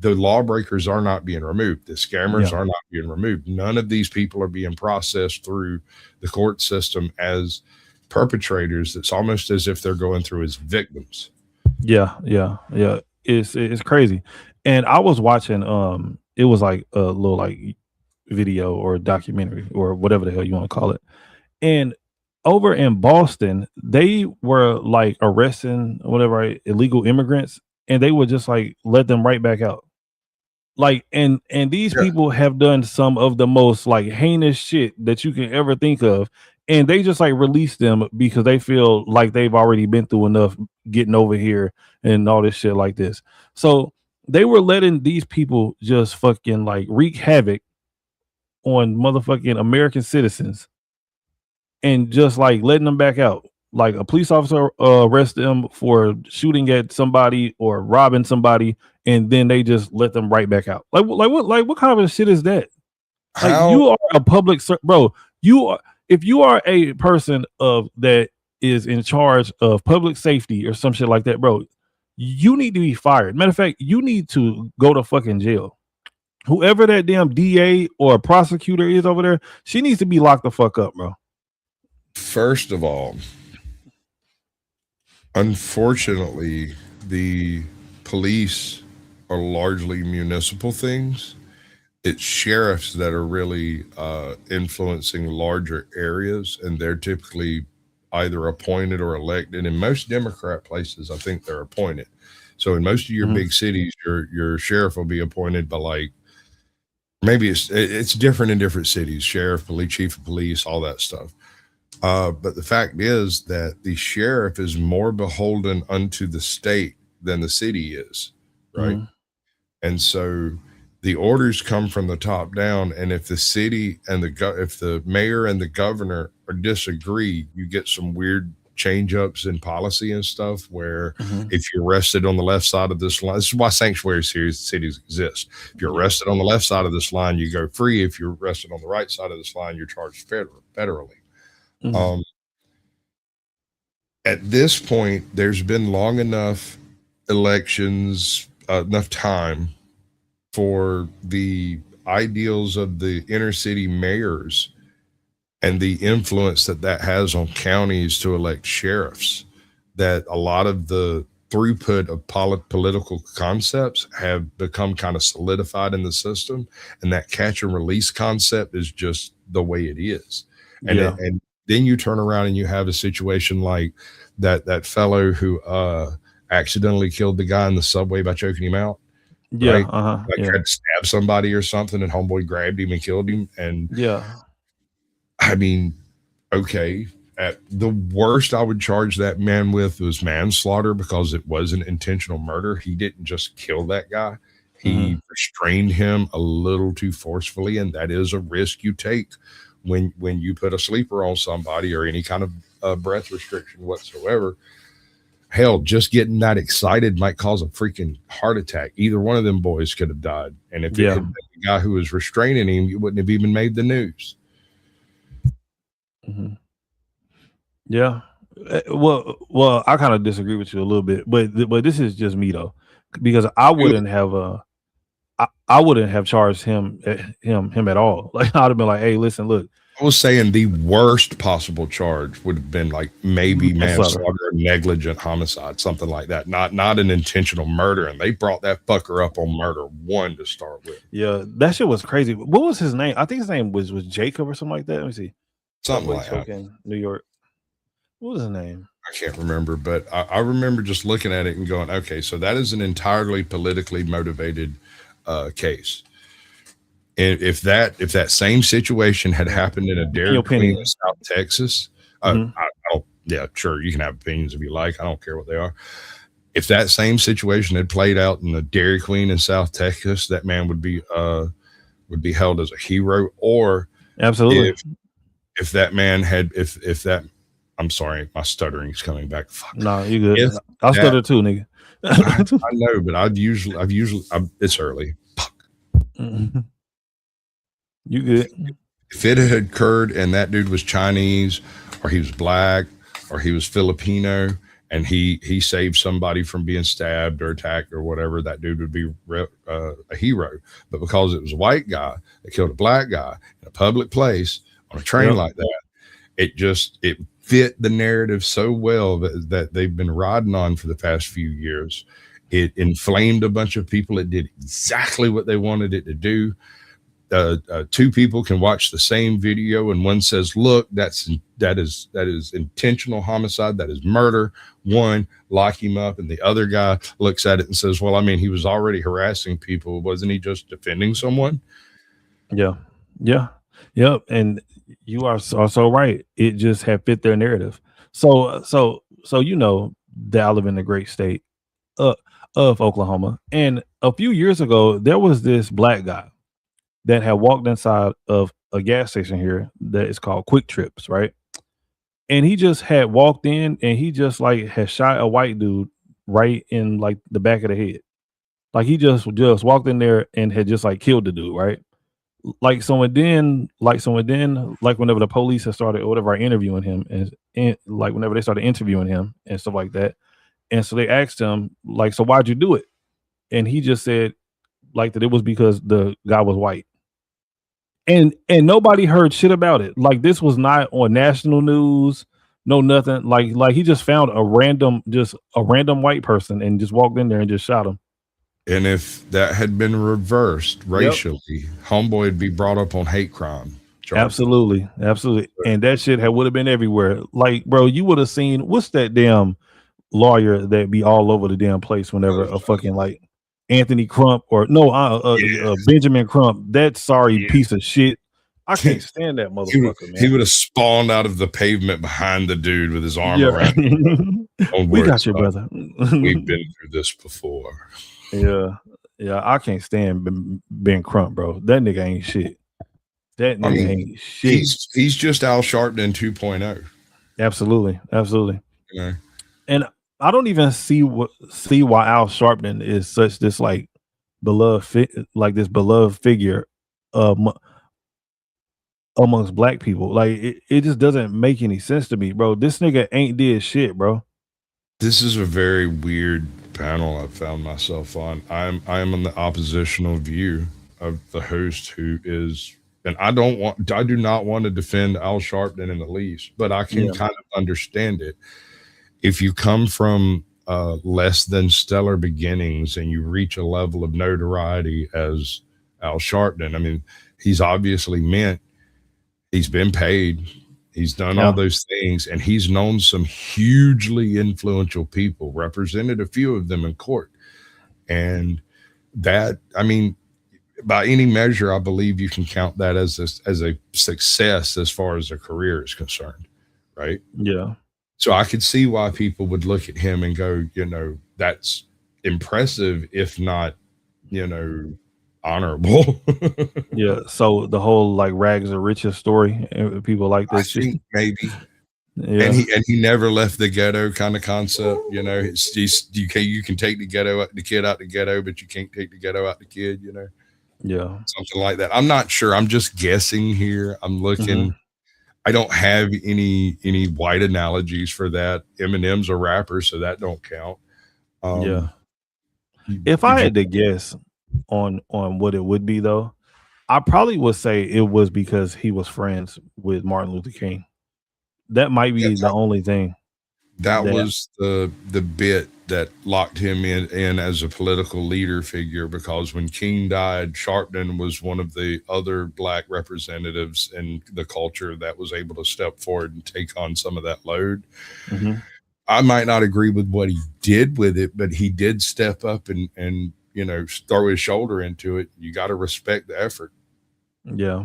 the lawbreakers are not being removed. The scammers are not being removed. None of these people are being processed through the court system as perpetrators. It's almost as if they're going through as victims. Yeah. It's crazy. And I was watching it was like a little like video or documentary or whatever the hell you want to call it. And over in Boston, they were like arresting whatever illegal immigrants, and they would just like let them right back out. Like, and these people have done some of the most like heinous shit that you can ever think of, and they just like release them because they feel like they've already been through enough getting over here and all this shit like this. So they were letting these people just fucking like wreak havoc on motherfucking American citizens and just like letting them back out. Like a police officer arrest them for shooting at somebody or robbing somebody, and then they just let them right back out. Like what kind of a shit is that? Like, you are a public bro. You are, if you are a person of that is in charge of public safety or some shit like that, bro, you need to be fired. Matter of fact, you need to go to fucking jail. Whoever that damn DA or prosecutor is over there, she needs to be locked the fuck up, bro. First of all, unfortunately, the police are largely municipal things. It's sheriffs that are really influencing larger areas, and they're typically either appointed or elected. In most Democrat places, I think they're appointed. So in most of your big cities, your sheriff will be appointed by, like, maybe it's different in different cities, sheriff, police, chief of police, all that stuff. But the fact is that the sheriff is more beholden unto the state than the city is, right? And so the orders come from the top down, and if the city and if the mayor and the governor disagree, you get some weird change-ups in policy and stuff where if you're arrested on the left side of this line, this is why sanctuary cities exist. If you're arrested on the left side of this line, you go free. If you're arrested on the right side of this line, you're charged federally. At this point, there's been long enough elections, enough time for the ideals of the inner city mayors and the influence that that has on counties to elect sheriffs, that a lot of the throughput of political concepts have become kind of solidified in the system, and that catch and release concept is just the way it is. And, and then you turn around and you have a situation like that fellow who accidentally killed the guy in the subway by choking him out. Yeah, right? Tried to stab somebody or something, and homeboy grabbed him and killed him. And I mean, okay, at the worst I would charge that man with was manslaughter, because it wasn't intentional murder. He didn't just kill that guy. He restrained him a little too forcefully, and that is a risk you take when you put a sleeper on somebody or any kind of breath restriction whatsoever. Hell, just getting that excited might cause a freaking heart attack. Either one of them boys could have died. And if it had been the guy who was restraining him, you wouldn't have even made the news. Yeah. Well, I kind of disagree with you a little bit, but this is just me though, because I wouldn't have I wouldn't have charged him at all. Like I'd have been like, hey, listen, look. I was saying the worst possible charge would have been like maybe manslaughter or negligent homicide, something like that. Not an intentional murder. And they brought that fucker up on murder 1 to start with. Yeah, that shit was crazy. What was his name? I think his name was Jacob or something like that. Let me see. Something like that. In New York. What was his name? I can't remember, but I remember just looking at it and going, okay, so that is an entirely politically motivated case. And if that same situation had happened in a Dairy Queen in South Texas, I don't, yeah, sure, you can have opinions if you like. I don't care what they are. If that same situation had played out in the Dairy Queen in South Texas, that man would be held as a hero. Or absolutely, if that man had, if that, I'm sorry, my stuttering's coming back. Fuck. No, you good. I'll stutter too, nigga. I know, but it's early. You good. If it had occurred and that dude was Chinese, or he was black, or he was Filipino, and he saved somebody from being stabbed or attacked or whatever, that dude would be a hero. But because it was a white guy that killed a black guy in a public place on a train like that, it fit the narrative so well that they've been riding on for the past few years. It inflamed a bunch of people. It did exactly what they wanted it to do. 2 people can watch the same video, and one says, look, that is intentional homicide, that is murder. One, lock him up, and the other guy looks at it and says, well, I mean, he was already harassing people. Wasn't he just defending someone? Yep. And you are so right. It just had fit their narrative. So you know that I live in the great state of Oklahoma, and a few years ago there was this black guy that had walked inside of a gas station here that is called Quick Trips, right? And he just had walked in and he just like had shot a white dude right in like the back of the head. Like he just walked in there and had just like killed the dude, right? Like whenever the police had started or whatever interviewing him, and like whenever they started interviewing him and stuff like that, and so they asked him like, so why'd you do it? And he just said like that it was because the guy was white. And nobody heard shit about it. Like this was not on national news, no nothing. Like he just found a random white person and just walked in there and just shot him. And if that had been reversed racially, homeboy would be brought up on hate crime charges. Absolutely. And that shit would have been everywhere. Like, bro, you would have seen what's that damn lawyer that be all over the damn place whenever a fucking like Anthony Crump or Benjamin Crump, that sorry piece of shit. I can't stand that motherfucker, man. He would have spawned out of the pavement behind the dude with his arm around him. We got you, brother. We've been through this before. Yeah, I can't stand Ben Crump, bro. That nigga ain't shit. Ain't shit. He's just Al Sharpton 2.0. Absolutely. Yeah. And I don't even see why Al Sharpton is such this like beloved figure amongst black people. Like it just doesn't make any sense to me, bro. This nigga ain't did shit, bro. This is a very weird panel I found myself on. I am on the oppositional view of the host, who is, and I do not want to defend Al Sharpton in the least, but I can kind of understand it. If you come from less than stellar beginnings and you reach a level of notoriety as Al Sharpton, I mean, he's obviously he's been paid, he's done all those things, and he's known some hugely influential people, represented a few of them in court. And that, I mean, by any measure, I believe you can count that as a success as far as a career is concerned, right? Yeah. So I could see why people would look at him and go, that's impressive, if not, honorable. Yeah. So the whole like rags to riches story, people like I this shit. think maybe. Yeah. And he never left the ghetto kind of concept. You can take the kid out the ghetto, but you can't take the ghetto out the kid. Yeah. Something like that. I'm not sure. I'm just guessing here. I'm looking. I don't have any white analogies for that. Eminem's a rapper, so that don't count. Yeah. If I had to guess on what it would be, though, I probably would say it was because he was friends with Martin Luther King. That might be the only thing. That was the bit that locked him in as a political leader figure, because when King died, Sharpton was one of the other black representatives in the culture that was able to step forward and take on some of that load. I might not agree with what he did with it, but he did step up and throw his shoulder into it. You got to respect the effort. Yeah.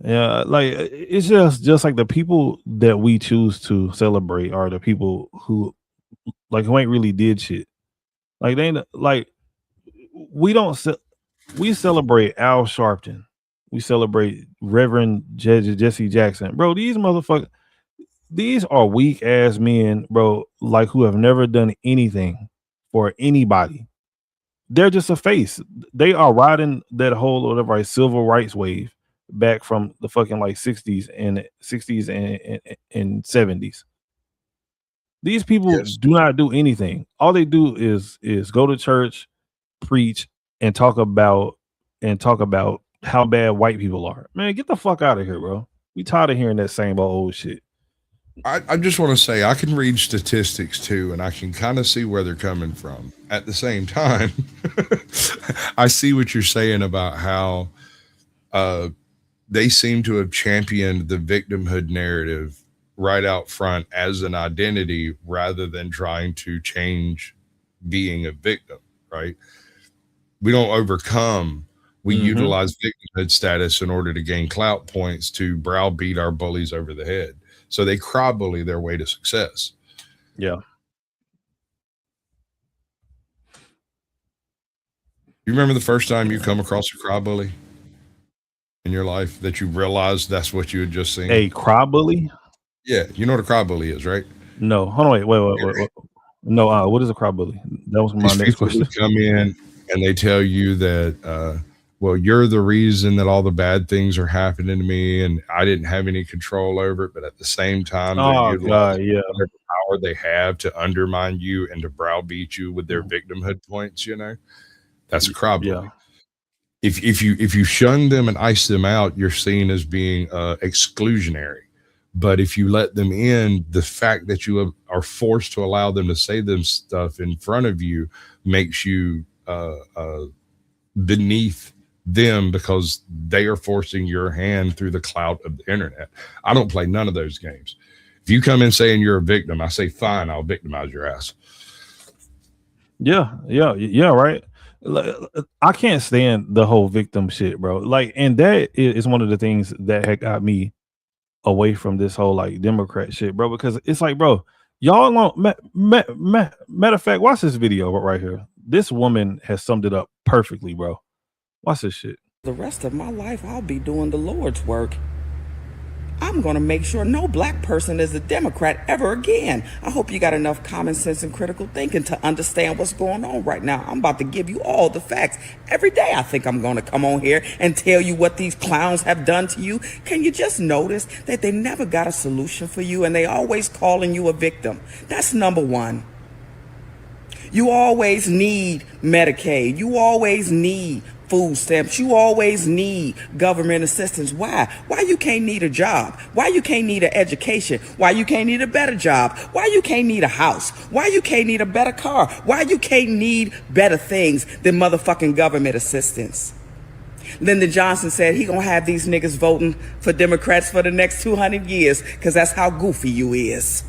Like it's just like the people that we choose to celebrate are the people who ain't really did shit. Like they ain't like we celebrate Al Sharpton, we celebrate Reverend Jesse Jackson, bro. These motherfuckers, these are weak ass men, bro. Like who have never done anything for anybody. They're just a face. They are riding that whole whatever civil rights wave back from the fucking like 60s and 70s. These people do not do anything. All they do is go to church, preach, and talk about how bad white people are. Man, get the fuck out of here, bro. We tired of hearing that same old shit. I just want to say I can read statistics too, and I can kind of see where they're coming from. At the same time, I see what you're saying about how they seem to have championed the victimhood narrative right out front as an identity rather than trying to change being a victim, right? We don't overcome. We utilize victimhood status in order to gain clout points to browbeat our bullies over the head. So they cry bully their way to success. Yeah. You remember the first time you come across a cry bully in your life that you realized that's what you had just seen? A cry bully? Yeah. You know what a cry bully is, right? No. Hold on. Wait. No. What is a cry bully? That was my next question. Come in and they tell you that, well, you're the reason that all the bad things are happening to me, and I didn't have any control over it. But at the same time, whatever power they have to undermine you and to browbeat you with their victimhood points, that's a cry bully. Yeah. If you shun them and ice them out, you're seen as being exclusionary. But if you let them in, the fact that you are forced to allow them to say them stuff in front of you makes you beneath them, because they are forcing your hand through the clout of the internet. I don't play none of those games. If you come in saying you're a victim, I say, fine, I'll victimize your ass. Yeah, right. I can't stand the whole victim shit, bro. Like, and that is one of the things that had got me away from this whole like Democrat shit, bro, because it's like, bro, y'all don't matter of fact, watch this video right here. This woman has summed it up perfectly, bro. Watch this shit. The rest of my life, I'll be doing the Lord's work. I'm going to make sure no black person is a Democrat ever again. I hope you got enough common sense and critical thinking to understand what's going on right now. I'm about to give you all the facts. Every day I think I'm going to come on here and tell you what these clowns have done to you. Can you just notice that they never got a solution for you and they always calling you a victim? That's number one. You always need Medicaid. You always need food stamps. You always need government assistance. Why? Why you can't need a job? Why you can't need an education? Why you can't need a better job? Why you can't need a house? Why you can't need a better car? Why you can't need better things than motherfucking government assistance? Lyndon Johnson said he gonna have these niggas voting for Democrats for the next 200 years because that's how goofy you is.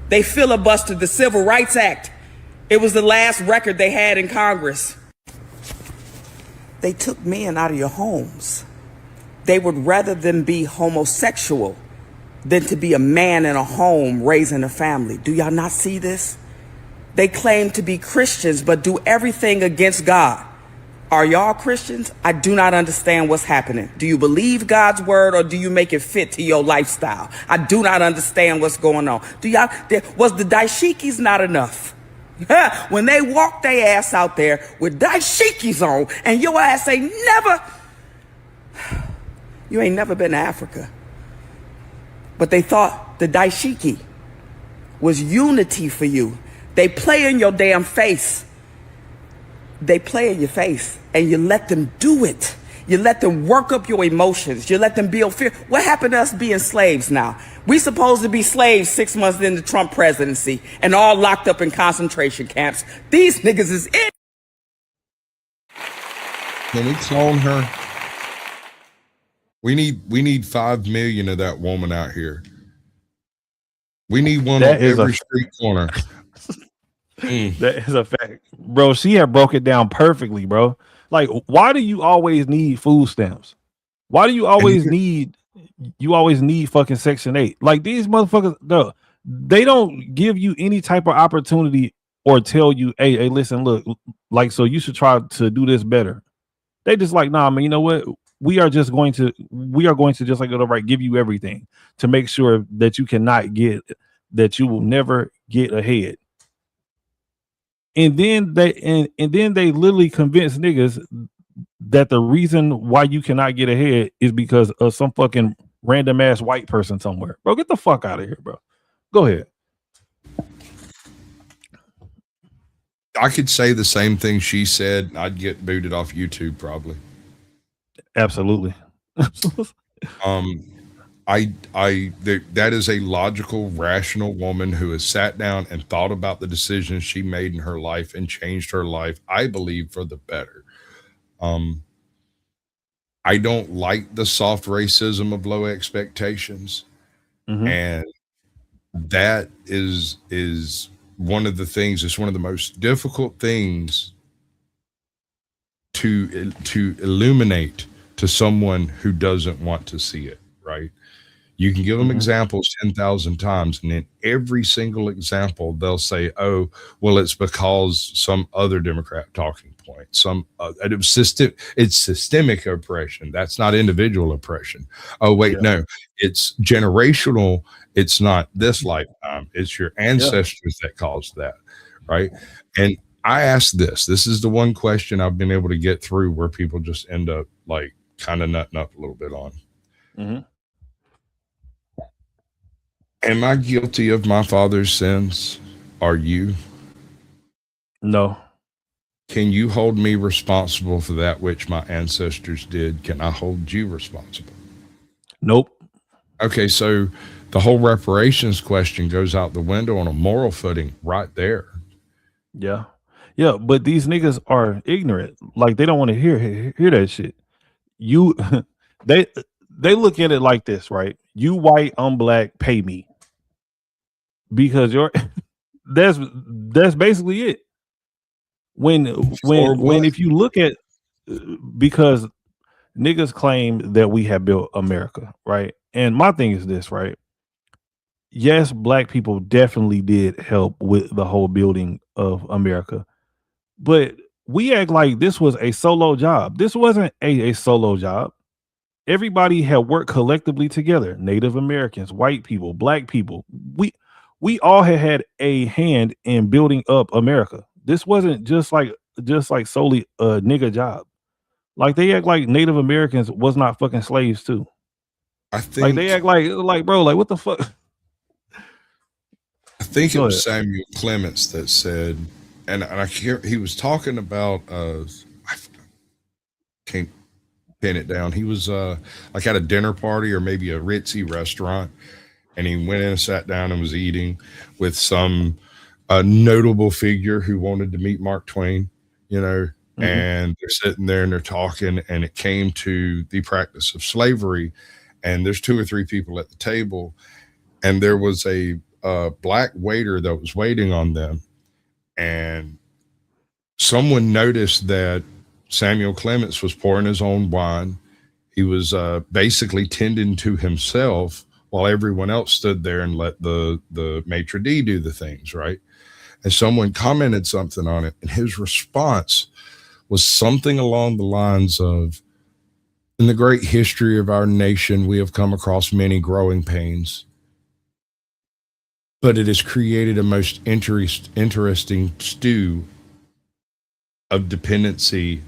They filibustered the Civil Rights Act. It was the last record they had in Congress. They took men out of your homes. They would rather them be homosexual than to be a man in a home raising a family. Do y'all not see this? They claim to be Christians but do everything against God. Are y'all Christians? I do not understand what's happening. Do you believe God's word or do you make it fit to your lifestyle? I do not understand what's going on. Was the dashikis not enough? When they walk their ass out there with dashikis on and your ass ain't never been to Africa. But they thought the dashiki was unity for you. They play in your damn face. They play in your face and you let them do it. You let them work up your emotions. You let them build fear. What happened to us being slaves now? We supposed to be slaves 6 months into the Trump presidency and all locked up in concentration camps. These niggas is in. Can we clone her? We need 5 million of that woman out here. We need one on every street corner. That is a fact, bro. She had broke it down perfectly, bro. Like, why do you always need food stamps? Why do you always need fucking Section 8? Like, these motherfuckers, no, they don't give you any type of opportunity or tell you, hey, listen, look, like, so you should try to do this better. They just like, nah, man, you know what? We are going to just like, all right, give you everything to make sure that you will never get ahead. And then they literally convince niggas that the reason why you cannot get ahead is because of some fucking random ass white person somewhere. Bro, get the fuck out of here, bro. Go ahead. I could say the same thing she said. I'd get booted off YouTube probably. Absolutely. That is a logical, rational woman who has sat down and thought about the decisions she made in her life and changed her life, I believe, for the better. I don't like the soft racism of low expectations. Mm-hmm. And that is one of the things, it's one of the most difficult things to illuminate to someone who doesn't want to see it, right? You can give them examples 10,000 times, and in every single example, they'll say, oh, well, it's because some other Democrat talking point, it's systemic oppression. That's not individual oppression. Oh, wait, no, it's generational. It's not this lifetime. It's your ancestors that caused that, right? And I ask this is the one question I've been able to get through where people just end up like kind of nutting up a little bit on. Mm-hmm. Am I guilty of my father's sins? Are you? No. Can you hold me responsible for that which my ancestors did? Can I hold you responsible? Nope. Okay, so the whole reparations question goes out the window on a moral footing right there. Yeah. Yeah, but these niggas are ignorant. Like, they don't want to hear that shit. They look at it like this, right? You white, I'm black, pay me. Because that's basically it. When if you look at, because niggas claim that we have built America, right? And my thing is this, right? Yes, black people definitely did help with the whole building of America, but we act like this was a solo job. This wasn't a solo job. Everybody had worked collectively together. Native Americans, white people, black people. We all had a hand in building up America. This wasn't just like solely a nigga job. Like, they act like Native Americans was not fucking slaves too. I think like they act like bro, like what the fuck? I think it was Samuel Clements that said, and I hear he was talking about I can't pin it down. He was like at a dinner party or maybe a ritzy restaurant, and he went in and sat down and was eating with some notable figure who wanted to meet Mark Twain, you know, and they're sitting there and they're talking, and it came to the practice of slavery, and there's 2 or 3 people at the table, and there was a black waiter that was waiting on them, and someone noticed that Samuel Clemens was pouring his own wine. He was basically tending to himself while everyone else stood there and let the maitre d' do the things, right? And someone commented something on it, and his response was something along the lines of, in the great history of our nation, we have come across many growing pains, but it has created a most interesting stew of dependency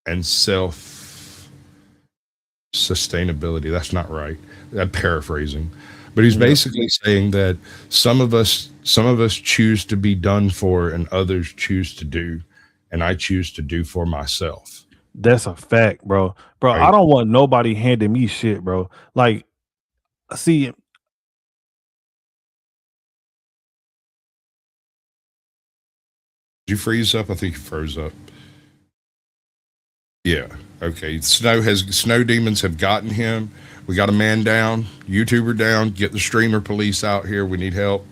and self-sustainability. That's not right. I'm paraphrasing. But he's basically saying that some of us choose to be done for and others choose to do, and I choose to do for myself. That's a fact, bro. Bro, Right. I don't want nobody handing me shit, bro. Like, see, Did you freeze up? I think you froze up. Yeah. Okay. Snow demons have gotten him. We got a man down, YouTuber down. Get the streamer police out here. We need help.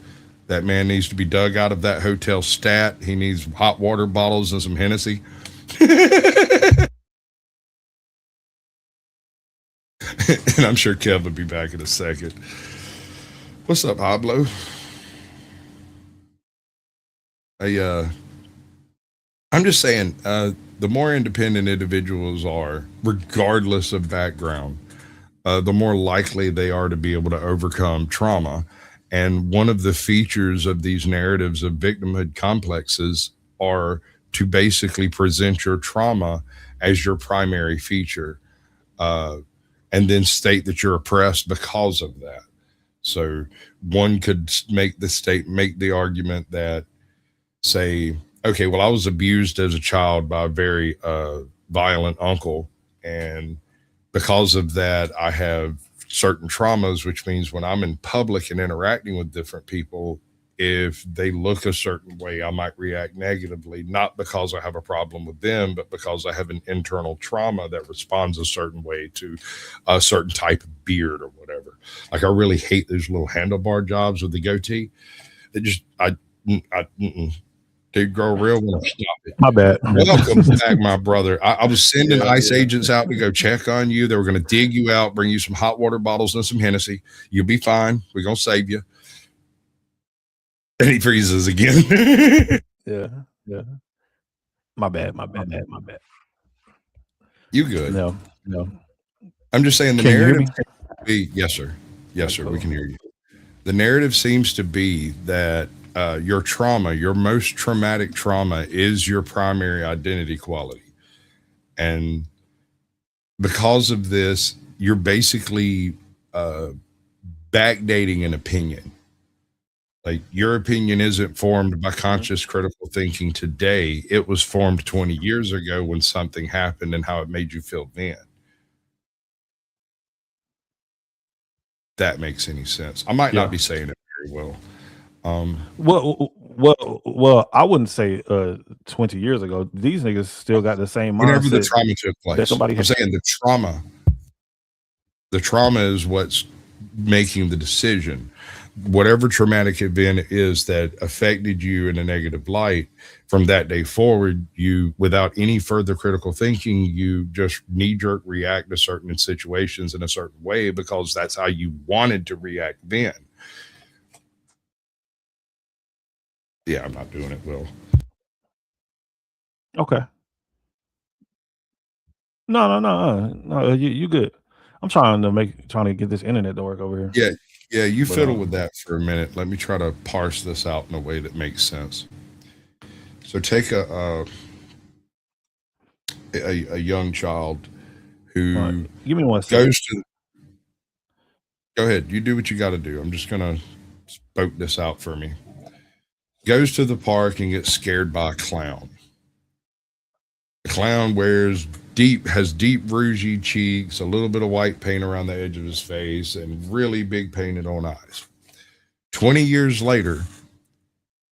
That man needs to be dug out of that hotel stat. He needs hot water bottles and some Hennessy. And I'm sure Kev will be back in a second. What's up, Pablo? I'm just saying, the more independent individuals are, regardless of background, the more likely they are to be able to overcome trauma. And one of the features of these narratives of victimhood complexes are to basically present your trauma as your primary feature, and then state that you're oppressed because of that. So one could make the argument that, say, okay, well, I was abused as a child by a very violent uncle, and because of that, I have certain traumas, which means when I'm in public and interacting with different people, if they look a certain way, I might react negatively, not because I have a problem with them, but because I have an internal trauma that responds a certain way to a certain type of beard or whatever. Like, I really hate those little handlebar jobs with the goatee. It just, dude, grow real when I stop it. My bad. Welcome back, my brother. I was sending ICE agents out to go check on you. They were going to dig you out, bring you some hot water bottles and some Hennessy. You'll be fine. We're going to save you. And he freezes again. Yeah. My bad. You good? No. I'm just saying the Can you hear narrative. Yes, sir. Yes, sir. We can hear you. The narrative seems to be that your trauma, your most traumatic trauma, is your primary identity quality. And because of this, you're basically backdating an opinion. Like, your opinion isn't formed by conscious critical thinking today. It was formed 20 years ago when something happened and how it made you feel then. That makes any sense. I might not be saying it very well. Well, I wouldn't say 20 years ago. These niggas still got the same mindset. Whenever the trauma took place, somebody I'm saying the trauma is what's making the decision. Whatever traumatic event is that affected you in a negative light, from that day forward, you, without any further critical thinking, you just knee-jerk react to certain situations in a certain way because that's how you wanted to react then. Yeah, I'm not doing it, Will. Okay. No. You good. I'm trying to get this internet to work over here. Yeah. You fiddle with that for a minute. Let me try to parse this out in a way that makes sense. So take a young child who give me one goes to. Go ahead. You do what you got to do. I'm just gonna spoke this out for me. goes to the park and gets scared by a clown. The clown has deep rougey cheeks, a little bit of white paint around the edge of his face, and really big painted on eyes. 20 years later,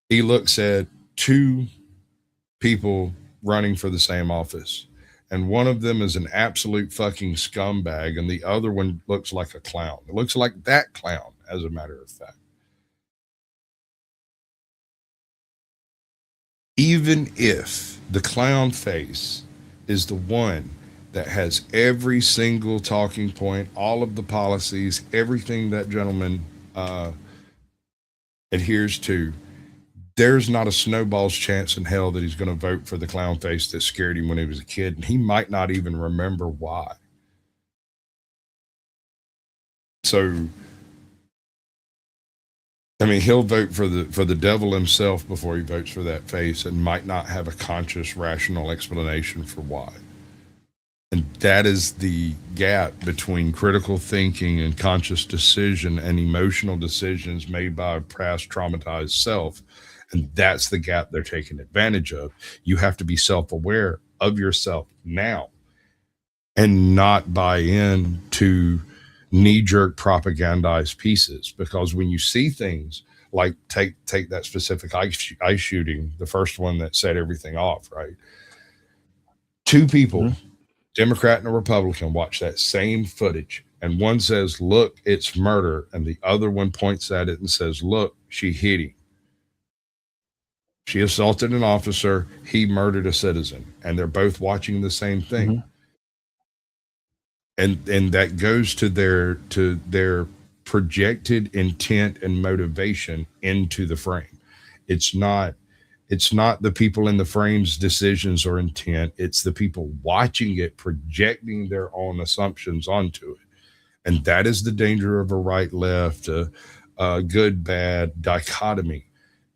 he looks at two people running for the same office. And one of them is an absolute fucking scumbag, and the other one looks like a clown. It looks like that clown, as a matter of fact. Even if the clown face is the one that has every single talking point, all of the policies, everything that gentleman adheres to, there's not a snowball's chance in hell that he's going to vote for the clown face that scared him when he was a kid, and he might not even remember why. So, I mean, he'll vote for the devil himself before he votes for that face, and might not have a conscious, rational explanation for why. And that is the gap between critical thinking and conscious decision and emotional decisions made by a past traumatized self. And that's the gap they're taking advantage of. You have to be self-aware of yourself now and not buy in to knee-jerk propagandized pieces. Because when you see things like take that specific ice shooting, the first one that set everything off, right? Two people, Democrat and a Republican, watch that same footage. And one says, look, it's murder. And the other one points at it and says, look, she hit him. She assaulted an officer. He murdered a citizen, and they're both watching the same thing. And that goes to their projected intent and motivation into the frame. It's not the people in the frame's decisions or intent. It's the people watching it projecting their own assumptions onto it. And that is the danger of a right-left, a good-bad dichotomy,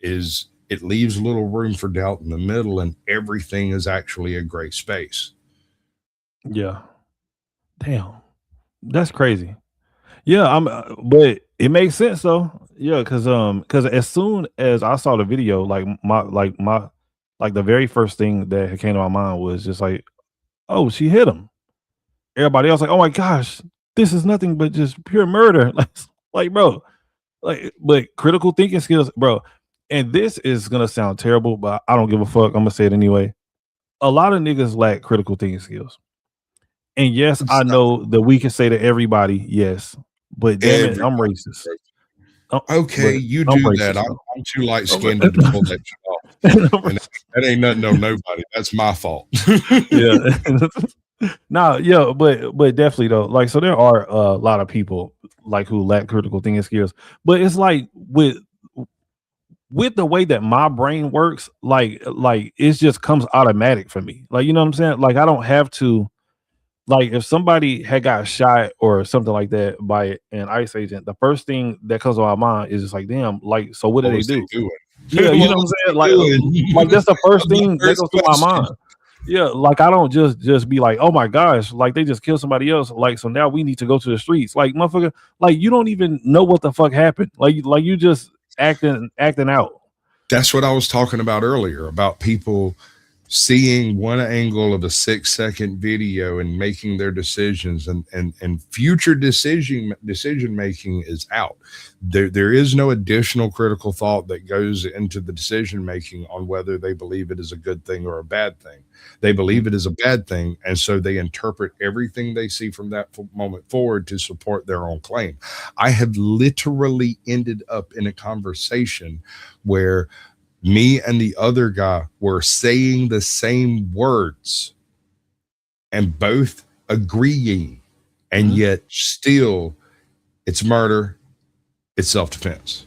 is it leaves little room for doubt in the middle, and everything is actually a gray space. Yeah. Damn. That's crazy. Yeah, but it makes sense though. Yeah, because as soon as I saw the video, like the very first thing that came to my mind was just like, oh, she hit him. Everybody else like, oh my gosh, this is nothing but just pure murder. Like bro, but critical thinking skills, bro. And this is gonna sound terrible, but I don't give a fuck. I'm gonna say it anyway. A lot of niggas lack critical thinking skills. And yes, I know that we can say to everybody, yes, but damn it, I'm racist. Okay, you do that. I'm too light skinned to pull that shit off. And that ain't nothing on nobody. That's my fault. Yeah. No, yeah, but definitely though, like, so there are a lot of people like who lack critical thinking skills, but it's like with the way that my brain works, like it just comes automatic for me. Like, you know what I'm saying? Like, I don't have to, like, if somebody had got shot or something like that by an ICE agent, the first thing that comes to my mind is just like, damn, like, so what did they do? Yeah, you know what I'm saying? Like that's the first thing that goes through my mind. Yeah, like I don't just be like, oh my gosh, like they just killed somebody else. Like, so now we need to go to the streets. Like, motherfucker, like you don't even know what the fuck happened. Like you just acting out. That's what I was talking about earlier, about people seeing one angle of a 6-second video and making their decisions, and future decision making is out. There is no additional critical thought that goes into the decision making on whether they believe it is a good thing or a bad thing. They believe it is a bad thing, and so they interpret everything they see from that moment forward to support their own claim. I have literally ended up in a conversation where me and the other guy were saying the same words and both agreeing, and yet still it's murder, it's self-defense.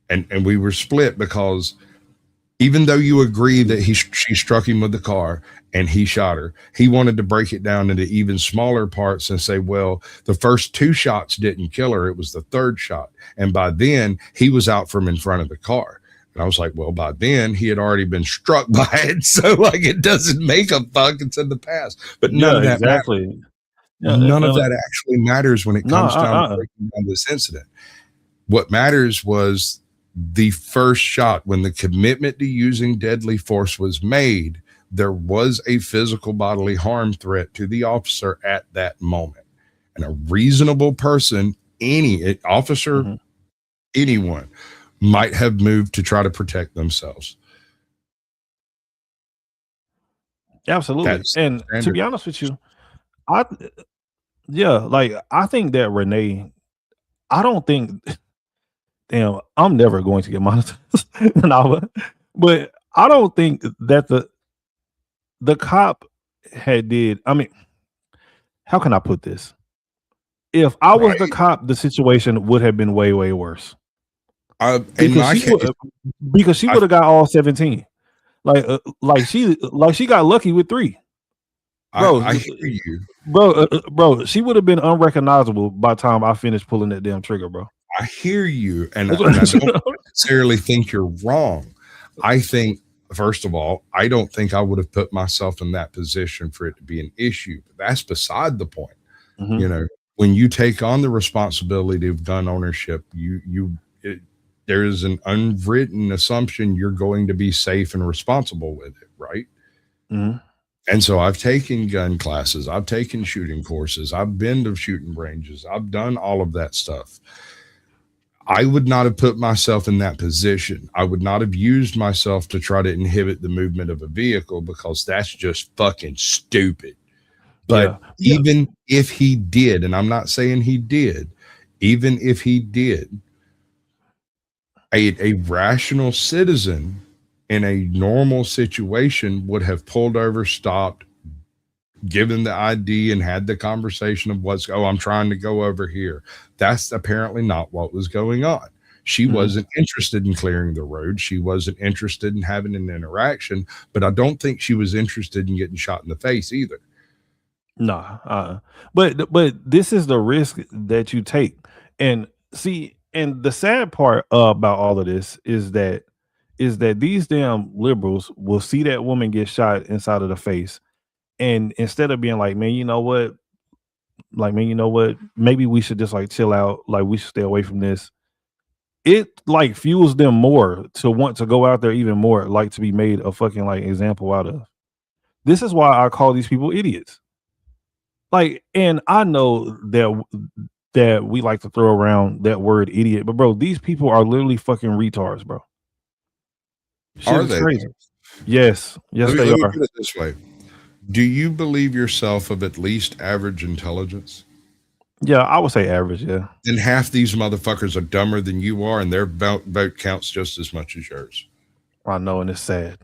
And we were split because even though you agree that she struck him with the car and he shot her, he wanted to break it down into even smaller parts and say, well, the first 2 shots didn't kill her, it was the 3rd shot. And by then he was out from in front of the car. And I was like, well, by then he had already been struck by it. So like, it doesn't make a fuck. It's in the past. But none of that exactly. None of that actually matters when it comes down to breaking down this incident. What matters was the first shot, when the commitment to using deadly force was made, there was a physical bodily harm threat to the officer at that moment. And a reasonable person, any officer, anyone, might have moved to try to protect themselves. Absolutely. That's And standard. to be honest with you, I think that Renee, I don't think, damn, I'm never going to get monetized. No, but I don't think that the cop had did. I mean, how can I put this? If I was the cop, the situation would have been way, way worse. Because she would have got all 17. Like she got lucky with 3. Bro, I hear you. Bro, she would have been unrecognizable by the time I finished pulling that damn trigger, bro. I hear you, and I don't necessarily think you're wrong. I think, first of all, I don't think I would have put myself in that position for it to be an issue. But that's beside the point. You know, when you take on the responsibility of gun ownership, there is an unwritten assumption you're going to be safe and responsible with it, right? And so I've taken gun classes, I've taken shooting courses, I've been to shooting ranges, I've done all of that stuff. I would not have put myself in that position. I would not have used myself to try to inhibit the movement of a vehicle, because that's just fucking stupid. But even if he did, and I'm not saying he did, even if he did, a rational citizen in a normal situation would have pulled over, stopped, given the ID, and had the conversation of I'm trying to go over here. That's apparently not what was going on. She wasn't interested in clearing the road. She wasn't interested in having an interaction, but I don't think she was interested in getting shot in the face either. Nah, but this is the risk that you take. And see, and the sad part about all of this is that these damn liberals will see that woman get shot inside of the face, and instead of being like, man, you know what, maybe we should just like chill out, like we should stay away from this. It like fuels them more to want to go out there even more, like to be made a fucking like example out of. This is why I call these people idiots. Like, and I know that we like to throw around that word idiot, but bro, these people are literally fucking retards, bro. Are they? Crazy. Yes, let they me are. put it this way. Do you believe yourself of at least average intelligence? Yeah, I would say average, yeah. Then half these motherfuckers are dumber than you are, and their vote counts just as much as yours. I know, and it's sad.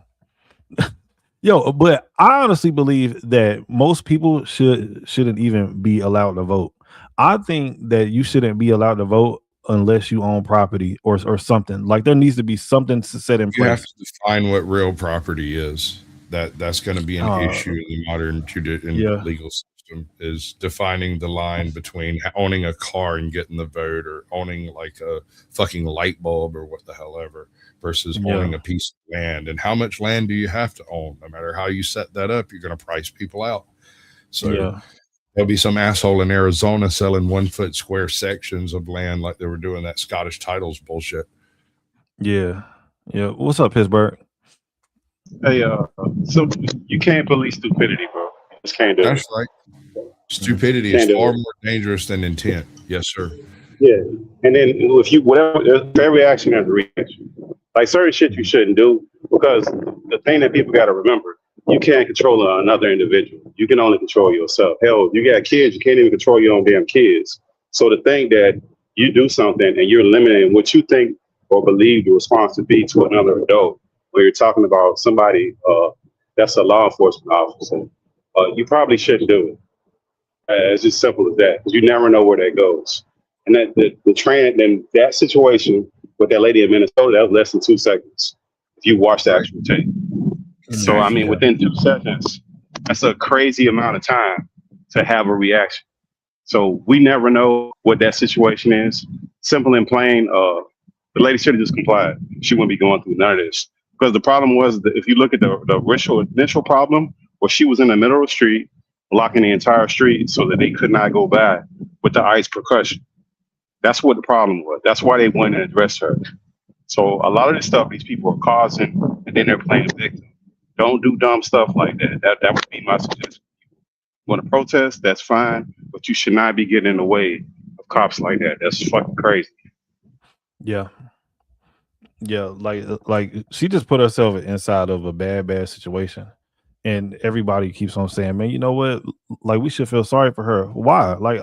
Yo, but I honestly believe that most people shouldn't even be allowed to vote. I think that you shouldn't be allowed to vote unless you own property or something. Like there needs to be something set in place. You have to define what real property is. That's going to be an issue in the modern legal system, is defining the line between owning a car and getting the vote, or owning like a fucking light bulb or what the hell ever, versus owning a piece of land. And how much land do you have to own? No matter how you set that up, you're going to price people out. So there'll be some asshole in Arizona selling 1 foot square sections of land like they were doing that Scottish titles bullshit. Yeah. What's up, Pittsburgh? Hey, so you can't police stupidity, bro. You just can't do it. That's right. Stupidity is far more dangerous than intent. Yes, sir. Yeah, and then for every action there's a reaction. Like certain shit you shouldn't do, because the thing that people got to remember, you can't control another individual. You can only control yourself. Hell, you got kids, you can't even control your own damn kids. So to think that you do something and you're limiting what you think or believe the response to be to another adult, when you're talking about somebody that's a law enforcement officer, you probably shouldn't do it. It's just simple as that, because you never know where that goes. And that situation with that lady in Minnesota, that was less than 2 seconds if you watch the actual tape. So I mean, within 2 seconds, that's a crazy amount of time to have a reaction. So we never know what that situation is. Simple and plain, the lady should have just complied. She wouldn't be going through none of this. Because the problem was that if you look at the initial problem, where she was in the middle of the street, blocking the entire street so that they could not go by with the ICE percussion. That's what the problem was. That's why they went and addressed her. So a lot of this stuff these people are causing, and then they're playing victim. Don't do dumb stuff like that. That would be my suggestion. You want to protest? That's fine, but you should not be getting in the way of cops like that. That's fucking crazy. Yeah. Yeah, like she just put herself inside of a bad situation, and everybody keeps on saying, "Man, you know what? Like we should feel sorry for her." Why? Like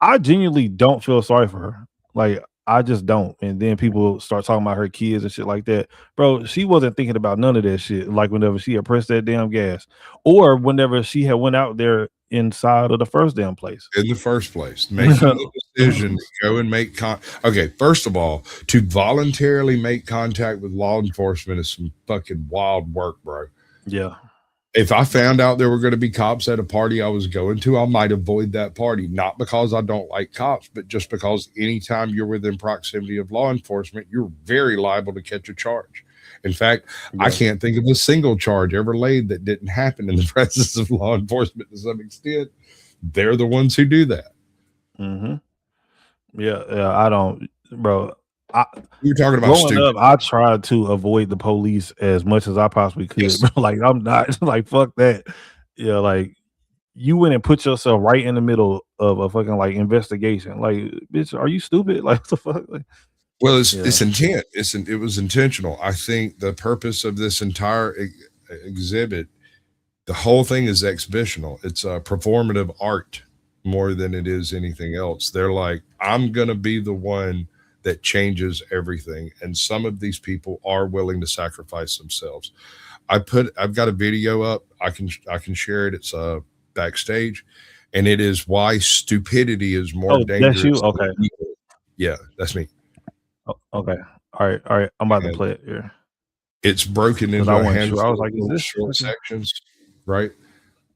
I genuinely don't feel sorry for her. Like I just don't. And then people start talking about her kids and shit like that. Bro, she wasn't thinking about none of that shit. Like whenever she had pressed that damn gas, or whenever she had went out there inside of the first damn place. In the first place, making the decision to go and make okay, first of all, to voluntarily make contact with law enforcement is some fucking wild work, bro. Yeah. If I found out there were going to be cops at a party I was going to, I might avoid that party, not because I don't like cops, but just because anytime you're within proximity of law enforcement, you're very liable to catch a charge. In fact, I can't think of a single charge ever laid that didn't happen in the presence of law enforcement to some extent. They're the ones who do that. Mm-hmm. Yeah, I don't, bro. You're talking about growing up, I tried to avoid the police as much as I possibly could. Yes. Like I'm not like fuck that. Yeah, like you went and put yourself right in the middle of a fucking like investigation. Like, bitch, are you stupid? Like what the fuck? Like, well, it's intent. It was intentional. I think the purpose of this entire exhibit, the whole thing is exhibitional. It's a performative art more than it is anything else. They're like, I'm gonna be the one that changes everything, and some of these people are willing to sacrifice themselves. I've got a video up. I can share it. It's backstage, and it is why stupidity is more dangerous. That's you? Okay. Than evil. Yeah, that's me. Oh, okay. All right. I'm about to play it here. It's broken into I a wasn't handful sure. I was like, is of this short sections, right?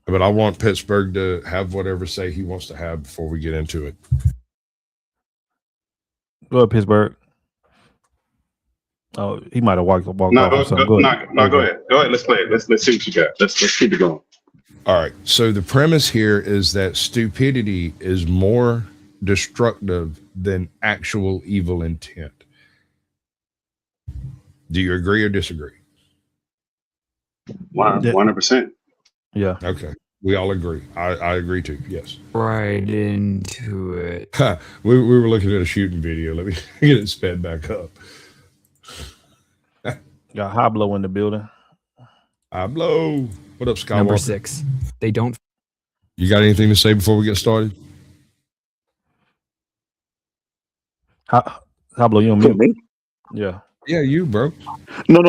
But I want Pittsburgh to have whatever say he wants to have before we get into it. Go ahead, Pittsburgh. Oh, he might have walked off. Go ahead. Go ahead. Let's play it. Let's see what you got. Let's keep it going. All right. So the premise here is that stupidity is more destructive than actual evil intent. Do you agree or disagree? 100%. Yeah. Okay. We all agree. I agree too. Yes. Right into it. We were looking at a shooting video. Let me get it sped back up. Got Hablo in the building. Hablo. What up, Skywalker? Number 6. They don't. You got anything to say before we get started? Hablo, you on mute? Me? Yeah. Yeah, you, bro. No.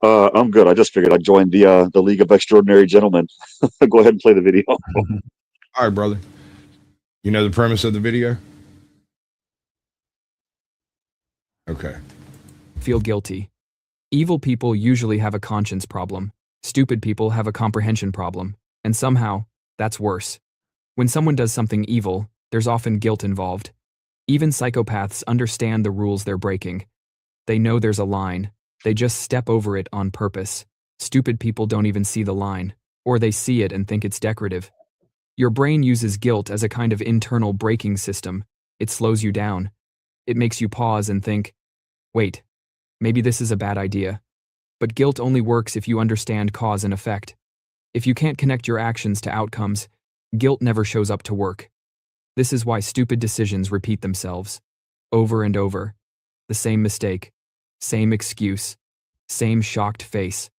I'm good. I just figured I'd join the League of Extraordinary Gentlemen. Go ahead and play the video. All right, brother. You know the premise of the video? Okay. Feel guilty. Evil people usually have a conscience problem. Stupid people have a comprehension problem. And somehow, that's worse. When someone does something evil, there's often guilt involved. Even psychopaths understand the rules they're breaking. They know there's a line. They just step over it on purpose. Stupid people don't even see the line, or they see it and think it's decorative. Your brain uses guilt as a kind of internal braking system. It slows you down. It makes you pause and think, wait, maybe this is a bad idea. But guilt only works if you understand cause and effect. If you can't connect your actions to outcomes, guilt never shows up to work. This is why stupid decisions repeat themselves, over and over. The same mistake, same excuse, same shocked face.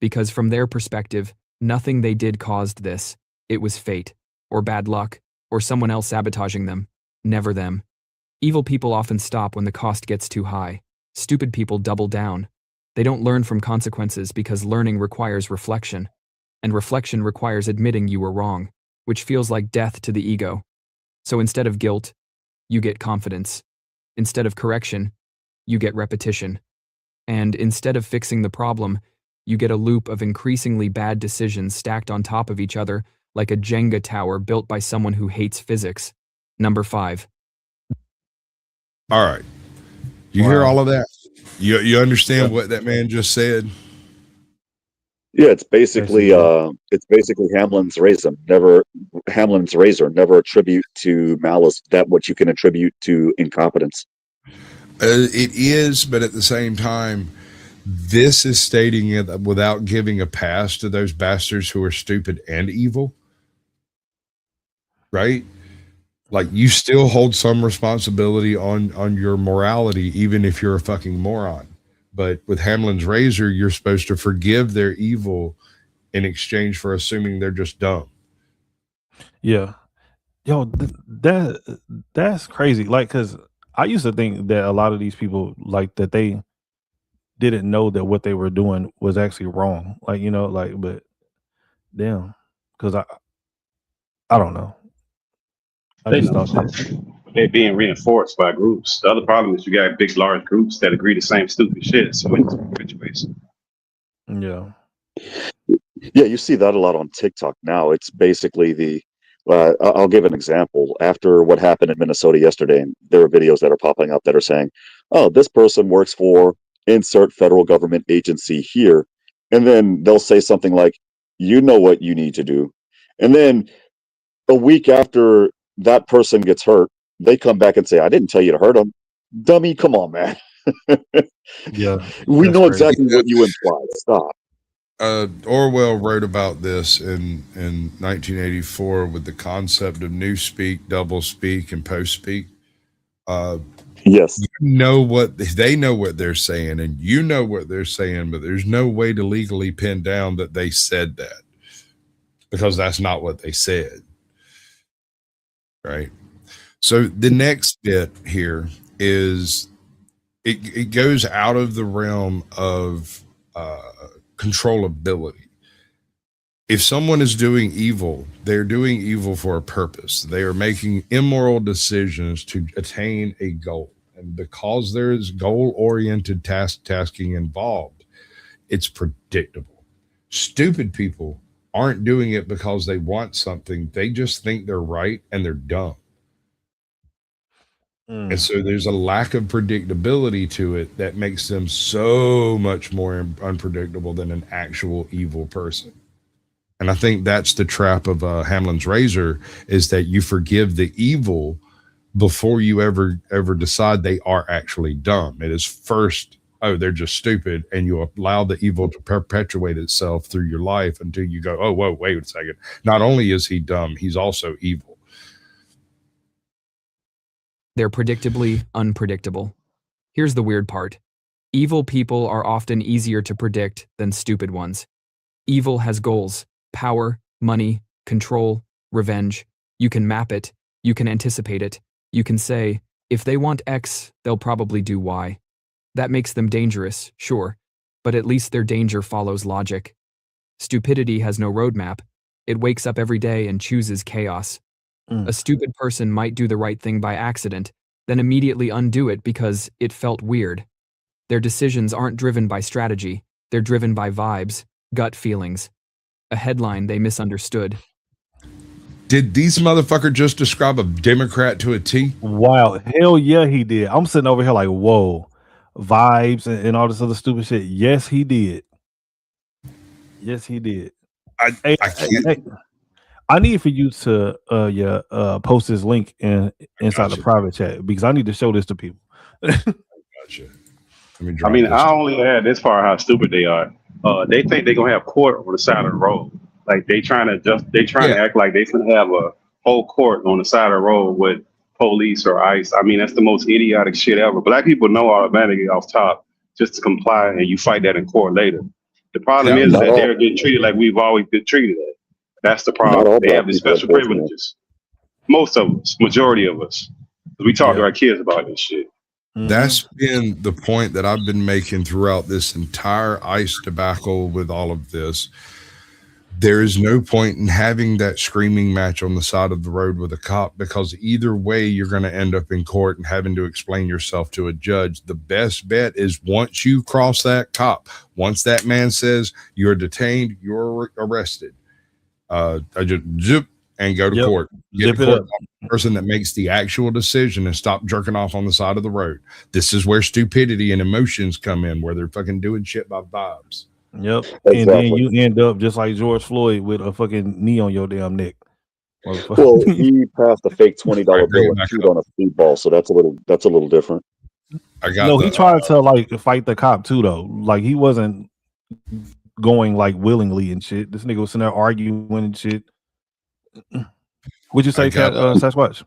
Because from their perspective, nothing they did caused this. It was fate, or bad luck, or someone else sabotaging them, never them. Evil people often stop when the cost gets too high. Stupid people double down. They don't learn from consequences because learning requires reflection, and reflection requires admitting you were wrong, which feels like death to the ego. So instead of guilt, you get confidence. Instead of correction, you get repetition. And instead of fixing the problem, you get a loop of increasingly bad decisions stacked on top of each other like a Jenga tower built by someone who hates physics. Number 5. All right. You hear all of that? You understand what that man just said? Yeah, it's basically Hamlin's razor. Never attribute to malice that what you can attribute to incompetence. It is, but at the same time, this is stating it without giving a pass to those bastards who are stupid and evil, right? Like, you still hold some responsibility on your morality, even if you're a fucking moron. But with Hamlin's razor, you're supposed to forgive their evil in exchange for assuming they're just dumb. Yeah. Yo, that's crazy. Like, because I used to think that a lot of these people, like, that they didn't know that what they were doing was actually wrong. Like, you know, like, but damn, because I don't know. I They just know. thought that. They're being reinforced by groups. The other problem is you got big, large groups that agree the same stupid shit. So it's situation. Yeah. Yeah, you see that a lot on TikTok now. It's basically I'll give an example. After what happened in Minnesota yesterday, and there are videos that are popping up that are saying, oh, this person works for insert federal government agency here. And then they'll say something like, you know what you need to do. And then a week after that person gets hurt, they come back and say, I didn't tell you to hurt him. Dummy, come on, man. Yeah. We know exactly what you implied. Stop. Orwell wrote about this in 1984 with the concept of newspeak, doublespeak, and postspeak. Yes. They know what they're saying, and you know what they're saying, but there's no way to legally pin down that they said that, because that's not what they said. Right. So the next bit here is it goes out of the realm of controllability. If someone is doing evil, they're doing evil for a purpose. They are making immoral decisions to attain a goal. And because there is goal-oriented tasking involved, it's predictable. Stupid people aren't doing it because they want something. They just think they're right, and they're dumb. And so there's a lack of predictability to it that makes them so much more unpredictable than an actual evil person. And I think that's the trap of Hamlin's razor, is that you forgive the evil before you ever decide they are actually dumb. It is first, oh, they're just stupid, and you allow the evil to perpetuate itself through your life until you go, oh, whoa, wait a second. Not only is he dumb, he's also evil. They're predictably unpredictable. Here's the weird part. Evil people are often easier to predict than stupid ones. Evil has goals, power, money, control, revenge. You can map it. You can anticipate it. You can say, if they want X, they'll probably do Y. That makes them dangerous, sure, but at least their danger follows logic. Stupidity has no roadmap. It wakes up every day and chooses chaos. A stupid person might do the right thing by accident, then immediately undo it because it felt weird. Their decisions aren't driven by strategy. They're driven by vibes, gut feelings. A headline they misunderstood. Did these motherfuckers just describe a Democrat to a T? Wow. Hell yeah, he did. I'm sitting over here like, whoa. Vibes and all this other stupid shit. Yes, he did. Yes, he did. I can't. I need for you to post this link inside the private chat, because I need to show this to people. Gotcha. I mean, I only had this far how stupid they are. They think they're gonna have court on the side of the road. Like they trying to act like they can have a whole court on the side of the road with police or ICE. I mean, that's the most idiotic shit ever. Black people know automatically off top just to comply, and you fight that in court later. The problem is that they're getting treated like we've always been treated. That's the problem. They have these special privileges. Most of us, majority of us. We talk to our kids about this shit. That's been the point that I've been making throughout this entire ICE debacle with all of this. There is no point in having that screaming match on the side of the road with a cop, because either way you're going to end up in court and having to explain yourself to a judge. The best bet is once you cross that cop, once that man says you're detained, you're arrested. I just zip and go to court. Get the court person that makes the actual decision and stop jerking off on the side of the road. This is where stupidity and emotions come in, where they're fucking doing shit by vibes. Yep. And then you end up just like George Floyd with a fucking knee on your damn neck. Well, he passed a fake $20 bill and chewed on a speedball, so that's a little different. No, he tried to like fight the cop too, though. Like he wasn't going like willingly and shit. This nigga was sitting there arguing and shit. Would you say, Sasquatch?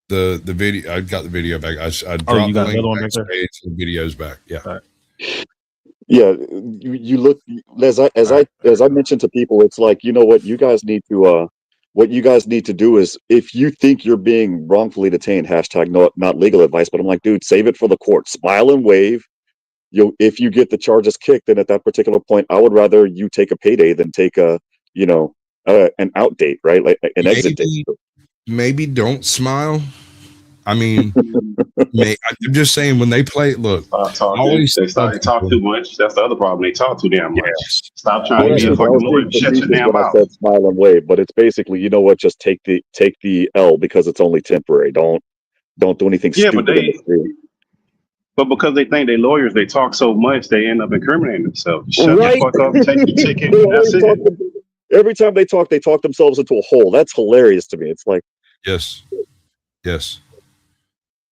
The video. I got the video back. I dropped you got the another one link back there? backstage. The video's back. Yeah. All right. Yeah, you look as I mentioned to people, it's like, you know what you guys need to do is, if you think you're being wrongfully detained, hashtag not legal advice, but I'm like, dude, save it for the court. Smile and wave. If you get the charges kicked, then at that particular point, I would rather you take a payday than take an out date, right? Like an exit date. Maybe don't smile. I mean, I'm just saying, when they play, look, they talk too much. That's the other problem. They talk too damn much. Stop trying to be a fucking lawyer. Shut your damn mouth. I said smile and wave, but it's basically, you know what? Just take the L, because it's only temporary. Don't do anything stupid. But because they think they're lawyers, they talk so much they end up incriminating themselves. Shut Right. the fuck up, take your ticket. That's it. Every time they talk themselves into a hole. That's hilarious to me. It's like, yes.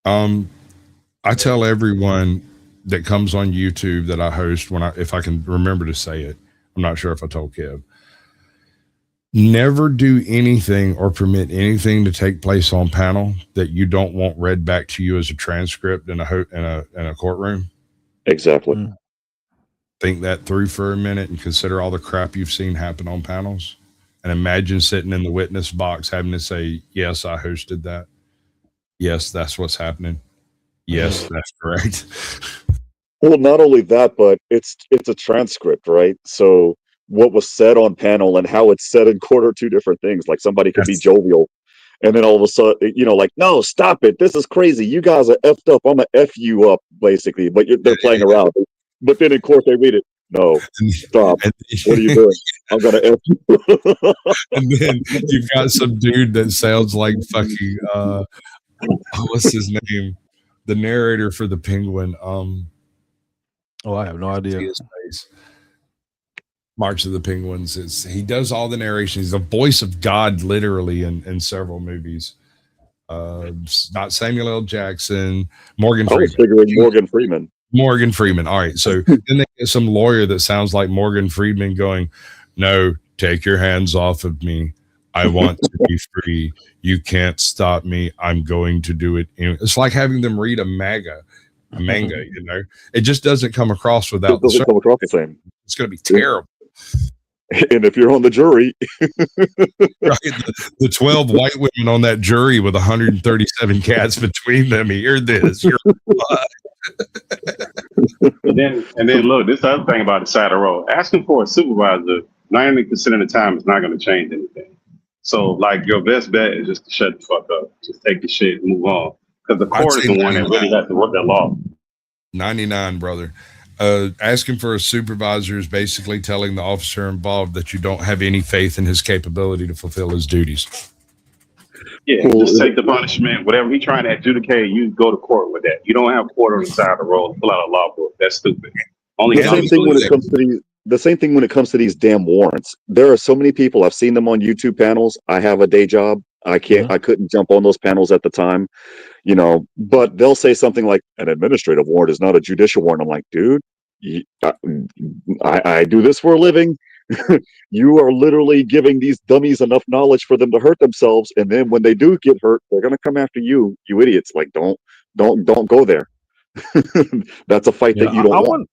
I tell everyone that comes on YouTube that I host, if I can remember to say it, I'm not sure if I told Kev, never do anything or permit anything to take place on panel that you don't want read back to you as a transcript in a courtroom. Exactly. Think that through for a minute and consider all the crap you've seen happen on panels, and imagine sitting in the witness box having to say, yes, I hosted that. Yes, that's what's happening. Yes, that's correct. well, not only that, but it's a transcript, right? So what was said on panel and how it's said in court are two different things. Like, somebody could be jovial, and then all of a sudden, like, no, stop it. This is crazy. You guys are effed up. I'm gonna F you up, basically. But they're playing around. But then in court they read it. No, stop. What are you doing? I'm gonna F you. And then you've got some dude that sounds like fucking what's his name? The narrator for the Penguin. I have no idea. His face. March of the Penguins. He does all the narration. He's the voice of God, literally, in several movies. Not Samuel L. Jackson. Morgan Freeman. I was figuring Morgan Freeman. Morgan Freeman. All right. So then they get some lawyer that sounds like Morgan Freeman going, "No, take your hands off of me. I want to be free. You can't stop me. I'm going to do it." It's like having them read a manga. It just doesn't come across without. It doesn't come across the same. It's going to be terrible. And if you're on the jury, right, the 12 white women on that jury with 137 cats between them, hear this. You're and then look, this other thing about the side of the road. Asking for a supervisor 90% of the time is not going to change anything. So, like, your best bet is just to shut the fuck up. Just take the shit and move on. Because the court is the one that really has to work that law. 99, brother. Asking for a supervisor is basically telling the officer involved that you don't have any faith in his capability to fulfill his duties. Yeah, just take the punishment. Whatever he's trying to adjudicate, you go to court with that. You don't have court on the side of the road. Pull out a law book. That's stupid. The same thing when it comes to these damn warrants. There are so many people. I've seen them on YouTube panels. I have a day job. I couldn't jump on those panels at the time, but they'll say something like, an administrative warrant is not a judicial warrant. I'm like, dude, I do this for a living. You are literally giving these dummies enough knowledge for them to hurt themselves. And then when they do get hurt, they're going to come after you, you idiots. Like, don't go there. That's a fight that you don't want.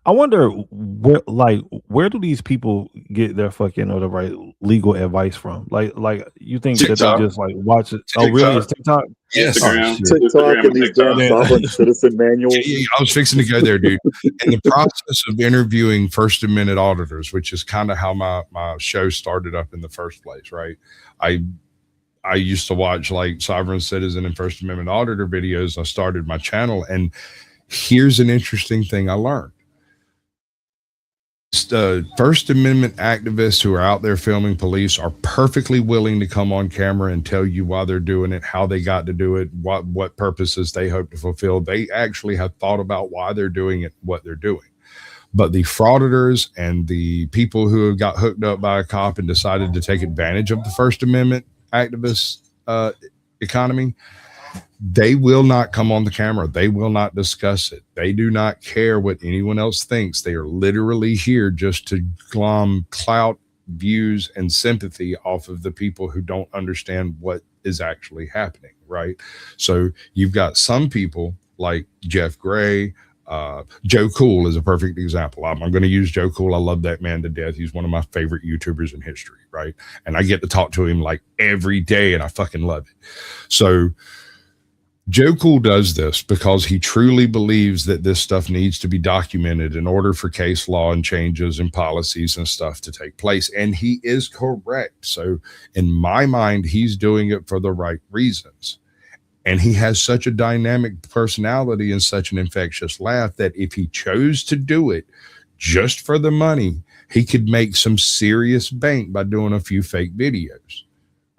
I wonder where do these people get their fucking legal advice from? Like you think TikTok. that they just like watch it? Oh, really? It's TikTok? Yes. TikTok and these damn sovereign citizen manuals. Yeah, I was fixing to go there, dude. In the process of interviewing First Amendment auditors, which is kind of how my show started up in the first place, right? I used to watch like sovereign citizen and First Amendment auditor videos. I started my channel, and here's an interesting thing I learned. First Amendment activists who are out there filming police are perfectly willing to come on camera and tell you why they're doing it, how they got to do it, what purposes they hope to fulfill. They actually have thought about why they're doing it, what they're doing. But the frauditors and the people who got hooked up by a cop and decided to take advantage of the First Amendment activist economy, They will not come on the camera. They will not discuss it. They do not care what anyone else thinks. They are literally here just to glom clout, views, and sympathy off of the people who don't understand what is actually happening, right? So you've got some people like Jeff Gray, Joe Cool is a perfect example. I'm going to use Joe Cool. I love that man to death. He's one of my favorite YouTubers in history, right? And I get to talk to him like every day, and I fucking love it. So Joe Cool does this because he truly believes that this stuff needs to be documented in order for case law and changes and policies and stuff to take place. And he is correct. So in my mind, he's doing it for the right reasons. And he has such a dynamic personality and such an infectious laugh that if he chose to do it just for the money, he could make some serious bank by doing a few fake videos.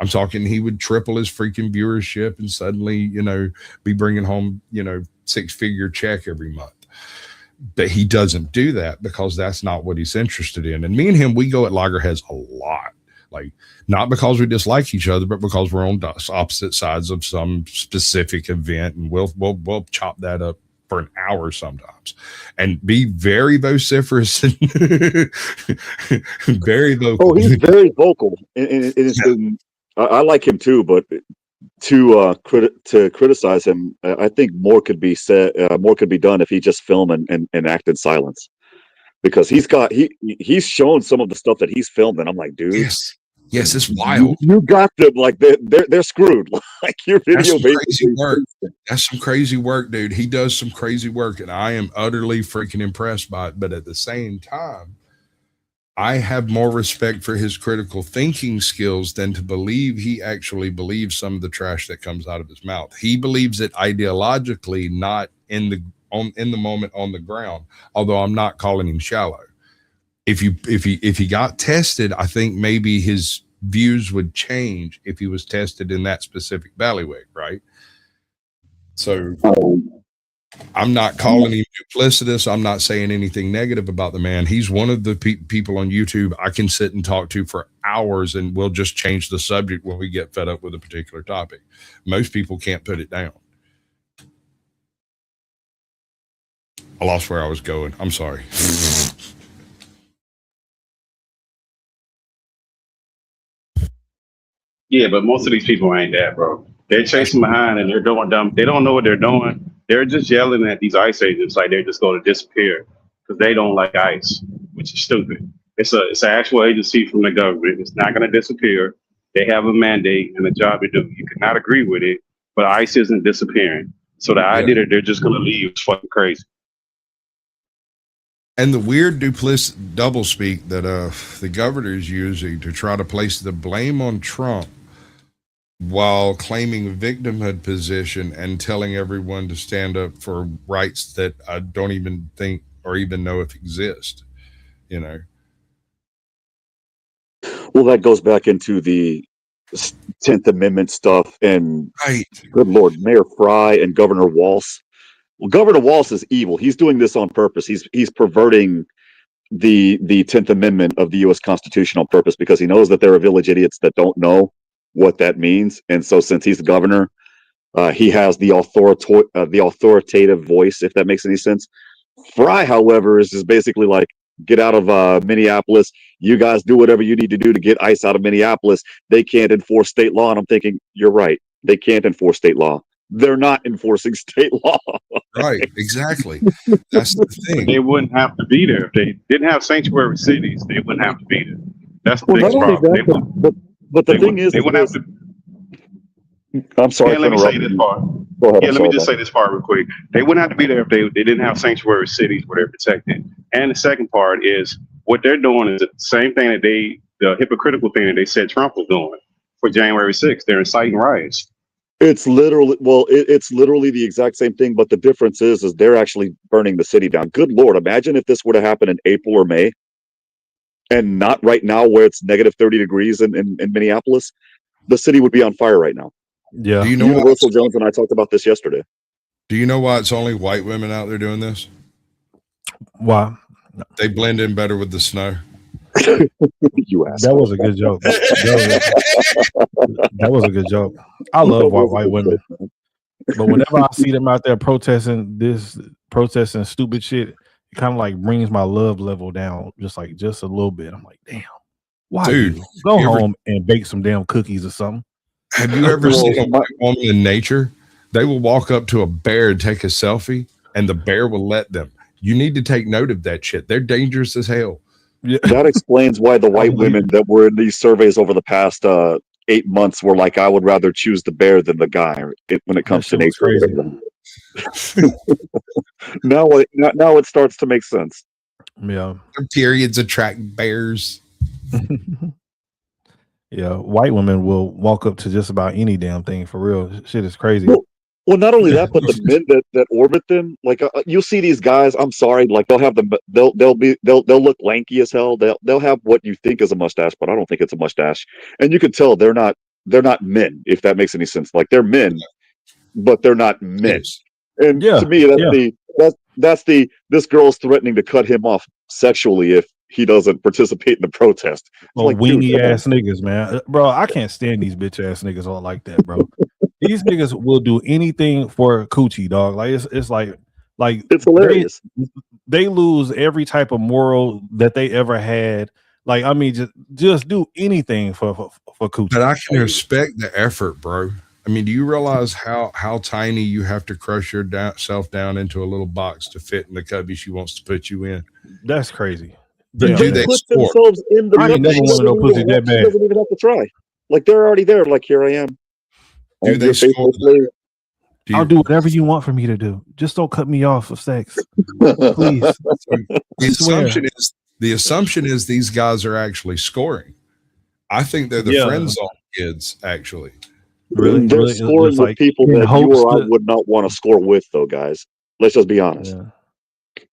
I'm talking, he would triple his freaking viewership and suddenly, you know, be bringing home, you know, 6-figure check every month. But he doesn't do that because that's not what he's interested in. And me and him, we go at loggerheads a lot. Like, not because we dislike each other, but because we're on opposite sides of some specific event, and we'll chop that up for an hour sometimes, and be very vociferous and very vocal. Oh, he's very vocal. I like him too, but to criticize him, I think more could be said. More could be done if he just filmed and act in silence, because he's shown some of the stuff that he's filmed, and I'm like, dude. Yes, it's wild. You got them like they're screwed. Like your video, that's some crazy work. That's some crazy work, dude. He does some crazy work, and I am utterly freaking impressed by it. But at the same time, I have more respect for his critical thinking skills than to believe he actually believes some of the trash that comes out of his mouth. He believes it ideologically, not in the moment on the ground. Although I'm not calling him shallow. If he got tested, I think maybe his views would change if he was tested in that specific bailiwick, right? So I'm not calling him duplicitous. I'm not saying anything negative about the man. He's one of the people on YouTube I can sit and talk to for hours, and we'll just change the subject when we get fed up with a particular topic. Most people can't put it down. I lost where I was going. I'm sorry. Yeah, but most of these people ain't that, bro. They're chasing behind and they're doing dumb. They don't know what they're doing. They're just yelling at these ICE agents like they're just going to disappear because they don't like ICE, which is stupid. It's an actual agency from the government. It's not going to disappear. They have a mandate and a job to do. You cannot agree with it, but ICE isn't disappearing. So the idea that they're just going to leave is fucking crazy. And the weird double speak that the governor is using to try to place the blame on Trump while claiming a victimhood position and telling everyone to stand up for rights that I don't even think or even know if exist, you know. Well, that goes back into the 10th Amendment stuff, and good Lord, Mayor Fry and Governor Walz. Well, Governor Walz is evil. He's doing this on purpose. He's perverting the 10th Amendment of the U.S. Constitution on purpose because he knows that there are village idiots that don't know what that means. And so since he's the governor, he has the authoritative voice, if that makes any sense. Fry, however, is just basically like, get out of Minneapolis. You guys do whatever you need to do to get ICE out of Minneapolis. They can't enforce state law. And I'm thinking, you're right. They can't enforce state law. They're not enforcing state law. Right, exactly. That's the thing. They wouldn't have to be there. If they didn't have sanctuary cities, they wouldn't have to be there. That's the biggest problem. But the thing is, they wouldn't have to. I'm sorry. Let me say this part. Let me just say this part real quick. They wouldn't have to be there if they didn't have sanctuary cities where they're protected. And the second part is what they're doing is the same thing that the hypocritical thing that they said Trump was doing for January 6th. They're inciting riots. It's literally, it's literally the exact same thing, but the difference is they're actually burning the city down. Good Lord, imagine if this would have happened in April or May and not right now where it's negative 30 degrees in Minneapolis. The city would be on fire right now. Yeah. Do you know Russell Jones and I talked about this yesterday. Do you know why it's only white women out there doing this? Why? They blend in better with the snow. You asshole. That was a good joke. That was a good joke. I love white women. But whenever I see them out there protesting stupid shit, it kind of like brings my love level down just a little bit. I'm like, damn, why, Dude, dude? Go home and bake some damn cookies or something. Have you ever seen a white woman in nature? They will walk up to a bear and take a selfie, and the bear will let them. You need to take note of that shit. They're dangerous as hell. Yeah. That explains why the white women that were in these surveys over the past 8 months were like, I would rather choose the bear than the guy when it comes to nature. Now it starts to make sense. Yeah. Their periods attract bears. Yeah, white women will walk up to just about any damn thing for real. Shit is crazy. Well, not only that, but the men that orbit them, like you'll see these guys. I'm sorry, like they'll have they'll look lanky as hell. They'll have what you think is a mustache, but I don't think it's a mustache. And you can tell they're not men, if that makes any sense. Like they're men, but they're not men. And to me, that's this girl's threatening to cut him off sexually if he doesn't participate in the protest. Well, like, weenie ass niggas, man, bro. I can't stand these bitch ass niggas all like that, bro. These niggas will do anything for coochie, dog. Like it's like it's hilarious. They lose every type of moral that they ever had. Like, I mean, just do anything for coochie. But I can respect the effort, bro. I mean, do you realize how tiny you have to crush yourself down into a little box to fit in the cubby she wants to put you in? That's crazy. They put themselves in the I ain't never wanted no pussy that bad. She doesn't even have to try. Like they're already there. Like, here I am. I'll do whatever you want for me to do. Just don't cut me off of sex, please. The assumption is these guys are actually scoring. I think they're the friend zone kids, actually. Really, they're scoring with people that you or I would not want to score with, though, guys. Let's just be honest. Yeah.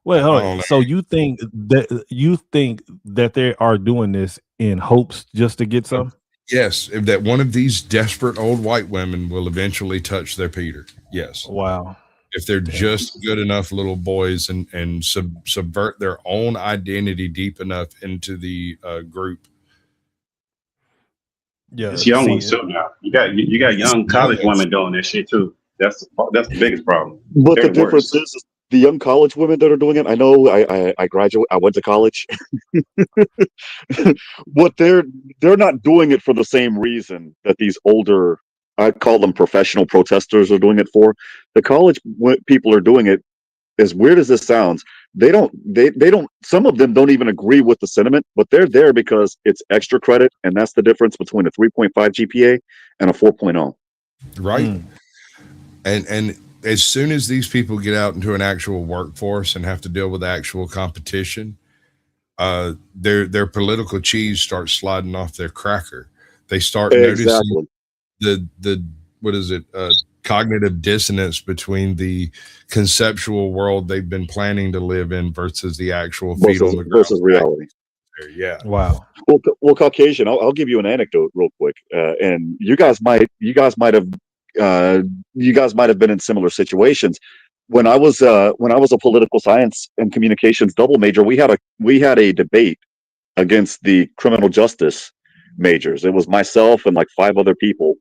Wait, hold on. So you think that they are doing this in hopes just to get some? Yes, if that one of these desperate old white women will eventually touch their Peter. Yes. Wow. If they're just good enough little boys and subvert their own identity deep enough into the group. Yeah, it's young ones too now. You got young college women doing this shit too. That's the biggest problem. But They're the difference is the young college women that are doing it. I know I graduated. I went to college, but they're not doing it for the same reason that these older, I call them professional protesters, are doing it for. The college people are doing it. As weird as this sounds, they don't. Some of them don't even agree with the sentiment, but they're there because it's extra credit, and that's the difference between a 3.5 GPA and a 4.0. Right. And as soon as these people get out into an actual workforce and have to deal with actual competition, their political cheese starts sliding off their cracker. They start noticing the what is it? Cognitive dissonance between the conceptual world they've been planning to live in versus the actual feet on the ground versus reality. Yeah. Wow. Well, Caucasian. I'll give you an anecdote real quick, and you guys might have been in similar situations. When I was a political science and communications double major, we had a debate against the criminal justice majors. It was myself and like 5 other people,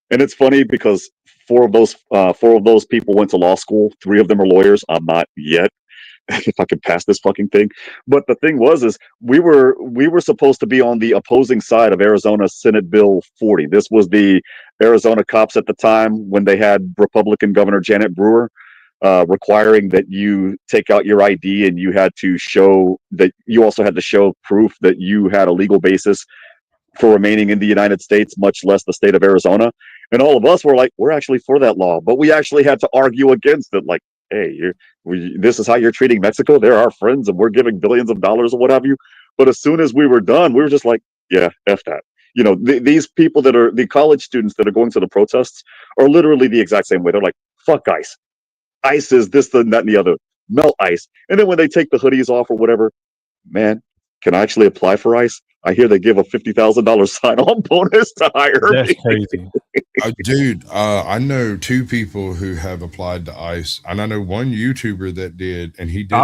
and it's funny because 4 of those people went to law school. 3 of them are lawyers. I'm not yet. If I could pass this fucking thing. But the thing is we were supposed to be on the opposing side of Arizona Senate Bill 40. This was the Arizona cops at the time when they had Republican Governor Janet Brewer requiring that you take out your ID, and you had to show that you also had to show proof that you had a legal basis for remaining in the United States, much less the state of Arizona. And all of us were like, we're actually for that law, but we actually had to argue against it. Like, hey, this is how you're treating Mexico. They're our friends, and we're giving billions of dollars or what have you. But as soon as we were done, we were just like, yeah, F that. You know, these people that are the college students that are going to the protests are literally the exact same way. They're like, fuck ICE. ICE is this, that, and the other. Melt ICE. And then when they take the hoodies off or whatever, man, can I actually apply for ICE? I hear they give a $50,000 sign-on bonus to hire me. That's crazy. Dude, I know 2 people who have applied to ICE, and I know one YouTuber that did, and he did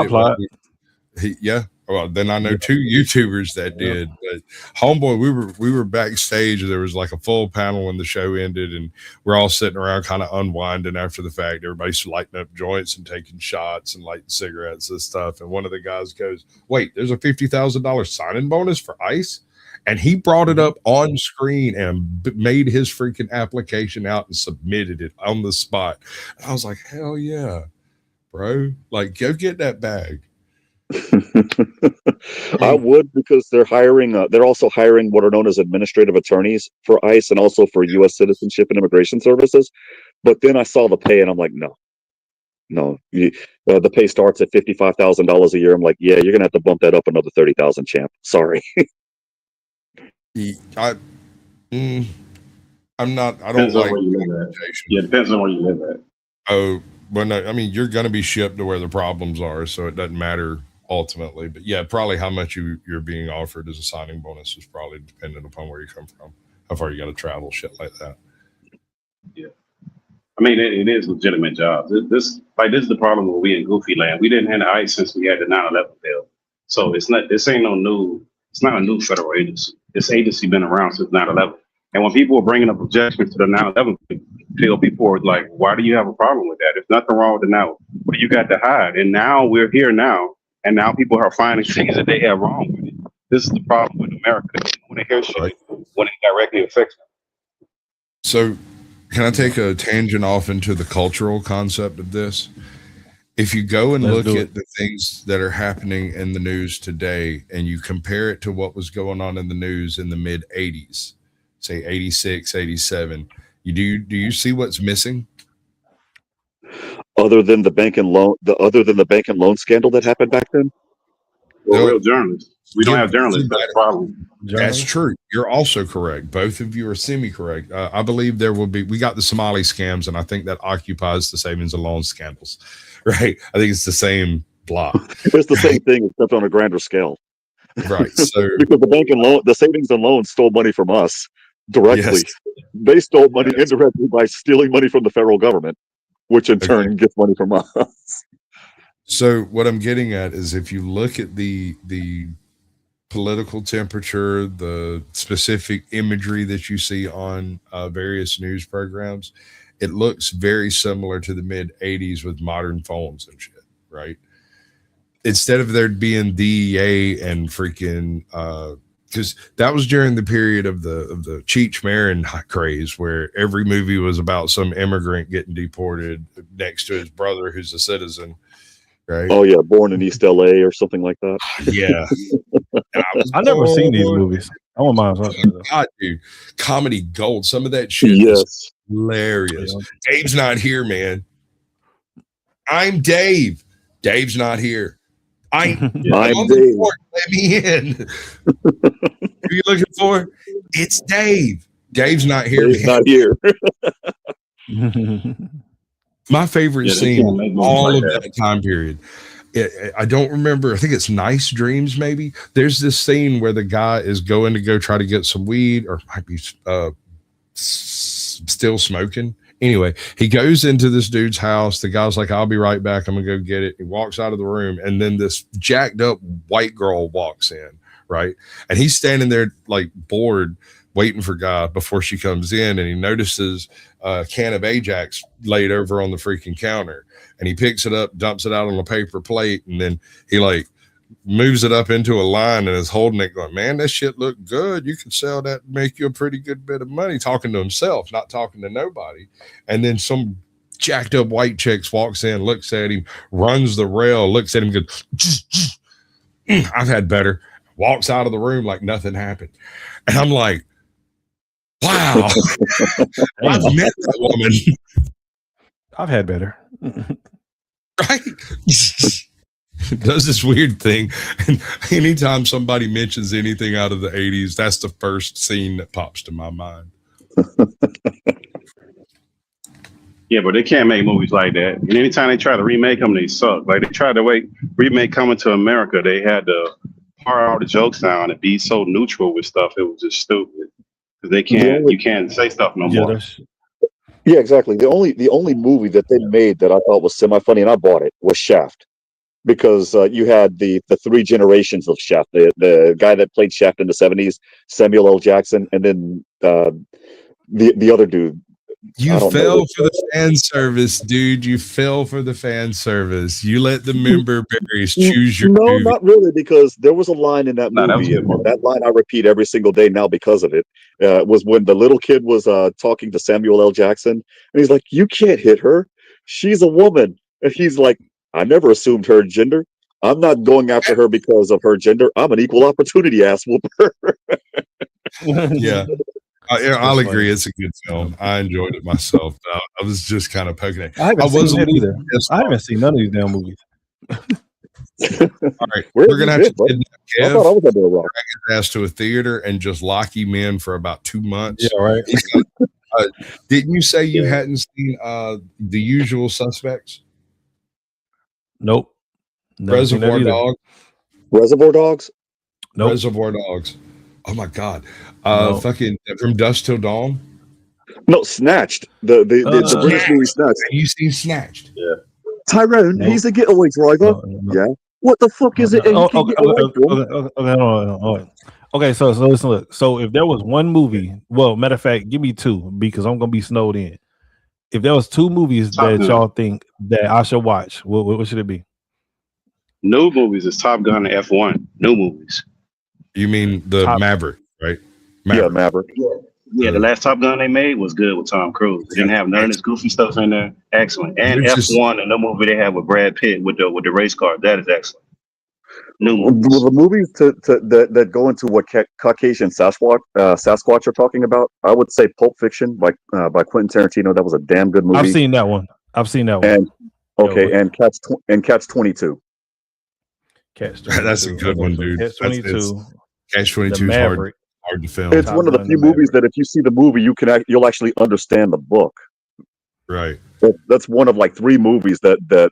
Well, then I know 2 YouTubers that did. But homeboy, we were backstage. There was like a full panel when the show ended, and we're all sitting around kind of unwinding after the fact. Everybody's lighting up joints and taking shots and lighting cigarettes and stuff. And one of the guys goes, "Wait, there's a $50,000 signing bonus for ICE?" And he brought it up on screen and made his freaking application out and submitted it on the spot. And I was like, hell yeah, bro. Like, go get that bag. I would, because they're hiring. They're also hiring what are known as administrative attorneys for ICE and also for U.S. Citizenship and Immigration Services. But then I saw the pay, and I'm like, no. The pay starts at $55,000 a year. I'm like, yeah, you're gonna have to bump that up another 30,000, champ. Sorry. I'm not. I don't Depends on like. where you live at. Yeah, it depends on where you live at. Oh, well, no, I mean, you're going to be shipped to where the problems are, so it doesn't matter ultimately. But yeah, probably how much you're being offered as a signing bonus is probably dependent upon where you come from, how far you got to travel, shit like that. Yeah, I mean, it is legitimate jobs. This is the problem with we in Goofy Land. We didn't have the ICE since we had the 9/11 bill, so it's not. This ain't no new. It's not a new federal agency. This agency been around since 9/11. And when people were bringing up objections to the 9/11 bill, people were like, "Why do you have a problem with that? There's nothing wrong with it now. What do you got to hide?" And now we're here now, and now people are finding things that they have wrong with it. This is the problem with America. When they hear shit, when it directly affects them. So, can I take a tangent off into the cultural concept of this? If you go and look at the things that are happening in the news today and you compare it to what was going on in the news in the mid 80s, say 86, 87, do you see what's missing? Other than the bank and loan scandal that happened back then? We're real journalists. We don't have journalists. That's the problem. That's true. You're also correct. Both of you are semi-correct. I believe we got the Somali scams, and I think that occupies the savings and loan scandals, right? I think it's the same block. It's the same thing, except on a grander scale. Right. So because the savings and loans stole money from us directly. Yes. They stole money indirectly by stealing money from the federal government, which in turn gets money from us. So what I'm getting at is if you look at the political temperature, the specific imagery that you see on various news programs, it looks very similar to the mid 80s with modern phones and shit, right? Instead of there being DEA and freaking because that was during the period of the Cheech Marin craze, where every movie was about some immigrant getting deported next to his brother who's a citizen. Right. Oh yeah, Born in East LA or something like that. Yeah. I've never seen these movies. I want mine. God, dude, comedy gold. Some of that shit is hilarious. Yeah. Dave's not here, man. I'm Dave. Dave's not here. I'm Dave. Let me in. Who are you looking for? It's Dave. Dave's not here. Dave's not here. My favorite scene, all of that time period. I don't remember. I think it's Nice Dreams, maybe. There's this scene where the guy is going to go try to get some weed, or might be still smoking. Anyway, he goes into this dude's house. The guy's like, "I'll be right back. I'm going to go get it." He walks out of the room, and then this jacked up white girl walks in, right? And he's standing there like bored, waiting for God before she comes in, and he notices a can of Ajax laid over on the freaking counter, and he picks it up, dumps it out on a paper plate, and then he like moves it up into a line and is holding it going, "Man, that shit look good. You can sell that and make you a pretty good bit of money," talking to himself, not talking to nobody. And then some jacked up white chicks walks in, looks at him, runs the rail, looks at him, goes, "I've had better," walks out of the room like nothing happened. And I'm like, wow, I've met that woman. I've had better. Right? Does this weird thing. And anytime somebody mentions anything out of the 80s, that's the first scene that pops to my mind. Yeah, but they can't make movies like that. And anytime they try to remake them, they suck. Like they tried to remake Coming to America. They had to par all the jokes down and be so neutral with stuff. It was just stupid. They can't. You can't say stuff no more. Yeah, exactly. The only movie that they made that I thought was semi funny, and I bought it, was Shaft. because you had the three generations of Shaft. The guy that played Shaft in the 70s, Samuel L. Jackson, and then the other dude. You fell for the fan service, dude. You fell for the fan service. You let the member berries choose your No, movie. not really, because there was a line in that Nah, that was movie, good, and that line I repeat every single day now because of it. Was when the little kid was talking to Samuel L. Jackson, and he's like, "You can't hit her. She's a woman." And he's like, "I never assumed her gender. I'm not going after her because of her gender. I'm an equal opportunity ass whooper." Yeah. I'll agree. It's a good film. I enjoyed it myself. I was just kind of poking it. I haven't was seen a that little either. pissed I haven't off. seen none of these damn movies. All right, Where we're gonna have to bud? kidnap I thought I Kev, was under a rock. drag his ass to a theater, and just lock him in for about 2 months. Yeah, right. He's gonna- didn't you say you hadn't seen The Usual Suspects? Nope. Never seen that Reservoir either. Dogs? Reservoir Dogs? Nope. Reservoir Dogs. Oh my God. No. Fucking From Dusk Till Dawn. No, Snatched. The British movie Snatched. Have you seen Snatched? Yeah. Tyrone, Nope. he's a getaway driver. Yeah. What the fuck is it? Oh, You can okay, get away from? hold on. Okay, so listen, look. So if there was one movie, well, matter of fact, give me two because I'm gonna be snowed in. If there was two movies Top that Gun. y'all think that I should watch, what should it be? New movies is Top Gun and F1. New movies. You mean the Top- Maverick, right? Yeah, Maverick. Yeah, the last Top Gun they made was good with Tom Cruise. It didn't have none of this goofy stuff in there. Excellent. And It's just- F1 and the movie they have with Brad Pitt with the race car. That is excellent. New movies. Well, the movies that go into what Caucasian Sasquatch are talking about, I would say Pulp Fiction by Quentin Tarantino. That was a damn good movie. I've seen that one. And Catch 22. Catch 22. That's a good one, dude. Catch 22. Catch 22 The is hard Maverick. to film. It's Top one of the Gun, few The movies that if you see the movie, you'll actually understand the book. Right. That's one of like three movies that does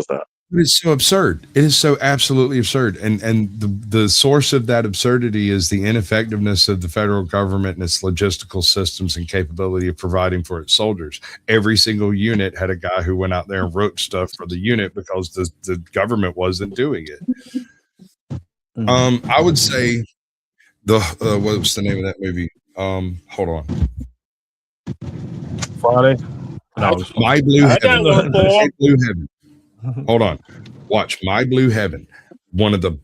that. But it's so absurd. It is so absolutely absurd. And the source of that absurdity is the ineffectiveness of the federal government and its logistical systems and capability of providing for its soldiers. Every single unit had a guy who went out there and wrote stuff for the unit because the government wasn't doing it. I would say what was the name of that movie? Hold on. Friday. No, My Blue I got Heaven. one for My him. Blue Heaven. Hold on. Watch My Blue Heaven. One of the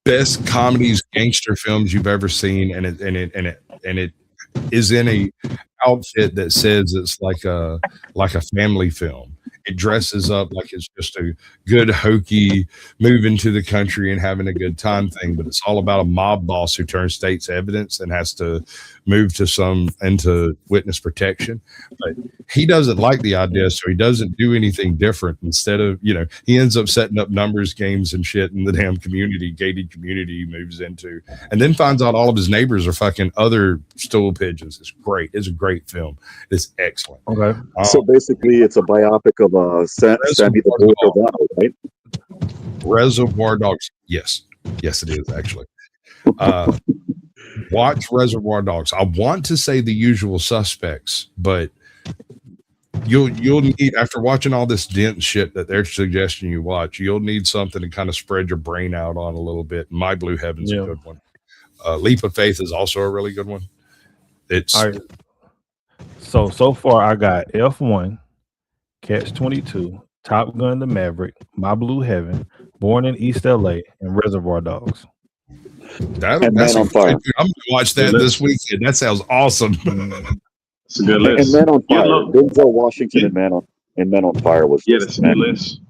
best comedies, gangster films you've ever seen, and it is in a outfit that says it's like a family film. It dresses up like it's just a good hokey moving to the country and having a good time thing, but it's all about a mob boss who turns state's evidence and has to move into witness protection. But he doesn't like the idea, so he doesn't do anything different. Instead of, he ends up setting up numbers games and shit in the damn gated community he moves into, and then finds out all of his neighbors are fucking other stool pigeons. It's great. It's a great film. It's excellent. Okay. So basically, it's a biopic of Sammy the Bull Gravano, right? Reservoir Dogs. Yes, it is actually. Watch Reservoir Dogs. I want to say The Usual Suspects, but you'll need, after watching all this dense shit that they're suggesting you watch, you'll need something to kind of spread your brain out on a little bit. My Blue Heaven's a good one. Leap of Faith is also a really good one. It's all right. So far I got F1, Catch 22, Top Gun, The Maverick, My Blue Heaven, Born in East LA, and Reservoir Dogs. And that's Man on Fire. I'm gonna watch that this weekend. That sounds awesome. It's a good list. And Man on Fire. Denzel Washington and Man on Fire was that's a good list.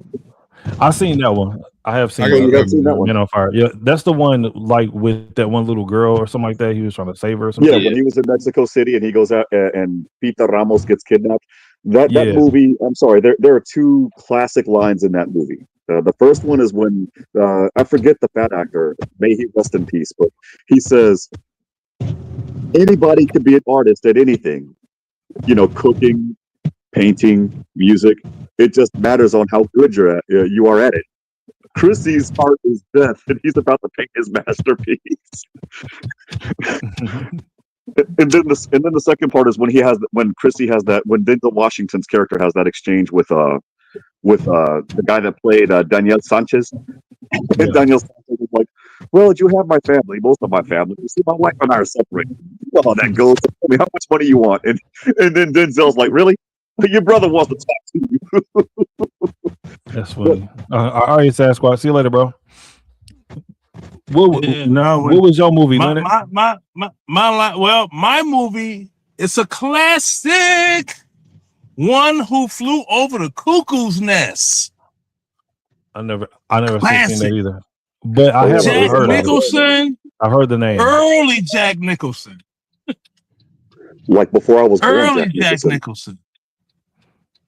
I've seen that one. I have seen, you have seen that one? Men on Fire. Yeah, that's the one like with that one little girl or something like that. He was trying to save her or something. Yeah, when he was in Mexico City and he goes out and Pita Ramos gets kidnapped. That Yeah. movie, I'm sorry, there are two classic lines in that movie. The first one is when I forget the fat actor, may he rest in peace, but he says anybody can be an artist at anything, cooking, painting, music. It just matters on how good you are at it. Chrissy's art is death, and he's about to paint his masterpiece. And then the second part is when Chrissy has that, when Denzel Washington's character has that exchange with with the guy that played Daniel Sanchez. And Daniel Sanchez was like, "Well, you have my family, most of my family. You see, my wife and I are separated. Well, how that goes. Tell me how much money you want." And then Denzel's like, "Really? Your brother wants to talk to you." That's funny. All right, Sasquatch. See you later, bro. What was your movie, Leonard? My movie, it's a classic. One Who Flew Over the Cuckoo's Nest. I never seen that either. But I haven't Jack heard Nicholson. I've heard the name. Early Jack Nicholson. Like before I was born, Early Jack Nicholson.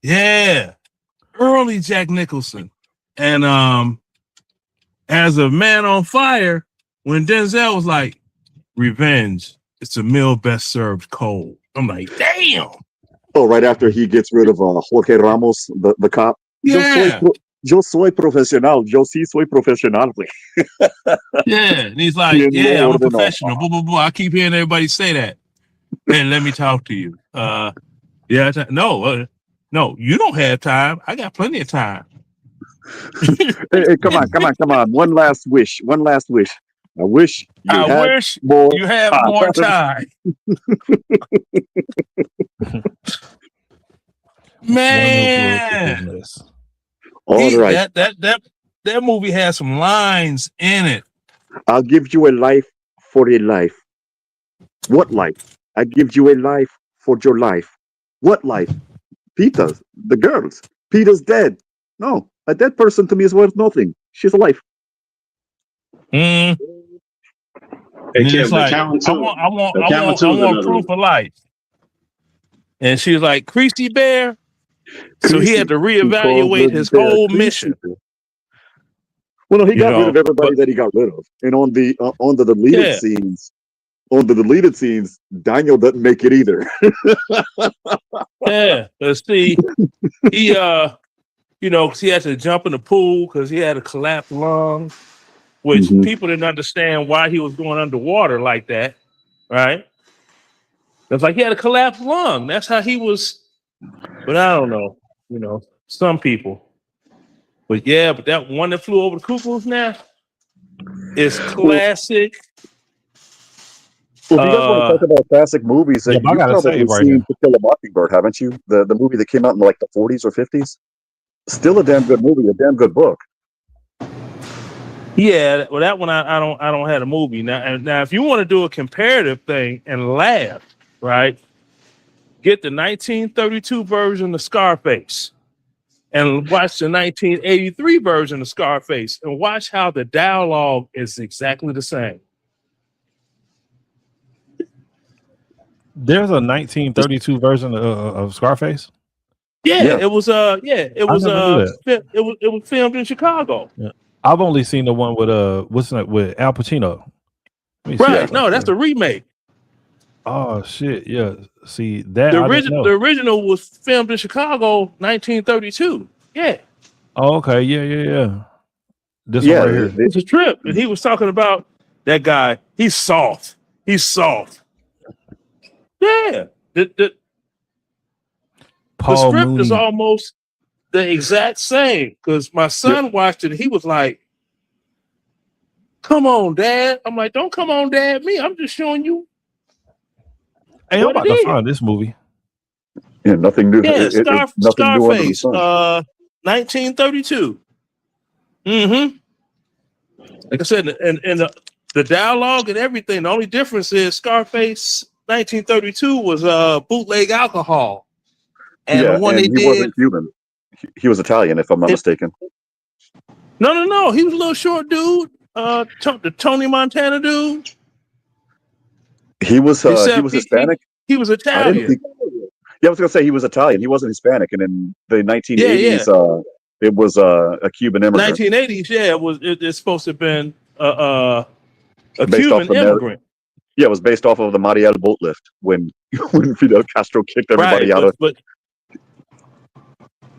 Yeah. Early Jack Nicholson. And as a Man on Fire, when Denzel was like, "Revenge, it's a meal best served cold." I'm like, damn. Oh, right after he gets rid of Jorge Ramos, the cop. Yeah. Yo soy profesional. Yo sí soy profesional. Yeah. And he's like, "Yeah, I'm a professional. Blah, blah, blah." I keep hearing everybody say that. "Man, let me talk to you." No, you don't have time. I got plenty of time. Hey, come on. One last wish. I wish you had more time. Man. All right. That movie has some lines in it. "I'll give you a life for a life." What life? "I give you a life for your life." What life? Peter's, the girls. Peter's dead. No, a dead person to me is worth nothing. She's alive. And it's like, I want proof of life. And she was like, "Creasy Bear." So he had to reevaluate his whole mission. Well, no, he got rid of everybody that he got rid of. And on the deleted scenes, Daniel doesn't make it either. Yeah, but see, he 'cause he had to jump in the pool because he had a collapsed lung, which people didn't understand why he was going underwater like that, right? It's like he had a collapsed lung. That's how he was. But I don't know, some people. But yeah, but that One That Flew Over the Cuckoo's Nest is classic. Well, if you guys want to talk about classic movies, you've probably seen To Kill a Mockingbird, haven't you? The movie that came out in like the 40s or 50s. Still a damn good movie, a damn good book. Yeah, well, that one I don't have a movie now. If you want to do a comparative thing and laugh, right? Get the 1932 version of Scarface and watch the 1983 version of Scarface and watch how the dialogue is exactly the same. There's a 1932 version of Scarface. Yeah, it was it was filmed in Chicago. Yeah. I've only seen the one with with Al Pacino. Right. No, that's the remake. Oh shit, yeah. See that the original was filmed in Chicago, 1932. Yeah. Oh, okay. Yeah. This one right here. It's a trip. And he was talking about that guy. He's soft. Yeah. The script is almost the exact same because my son watched it and he was like, "Come on, Dad." I'm like, "Don't come on, Dad, me. I'm just showing you." Hey, I'm about to find this movie. Yeah, nothing new. Yeah, Scarface, 1932. Like I said, and the dialogue and everything. The only difference is Scarface 1932 was bootleg alcohol, and the one they did. He wasn't Cuban. He was Italian, if I'm not mistaken. No. He was a little short dude. The Tony Montana dude. He was Hispanic. He was Italian. I was gonna say he was Italian. He wasn't Hispanic. And in the 1980s, it was a Cuban immigrant. 1980s, it's supposed to have been a Cuban immigrant. Yeah, it was based off of the Mariel boat lift when Fidel Castro kicked everybody out of. But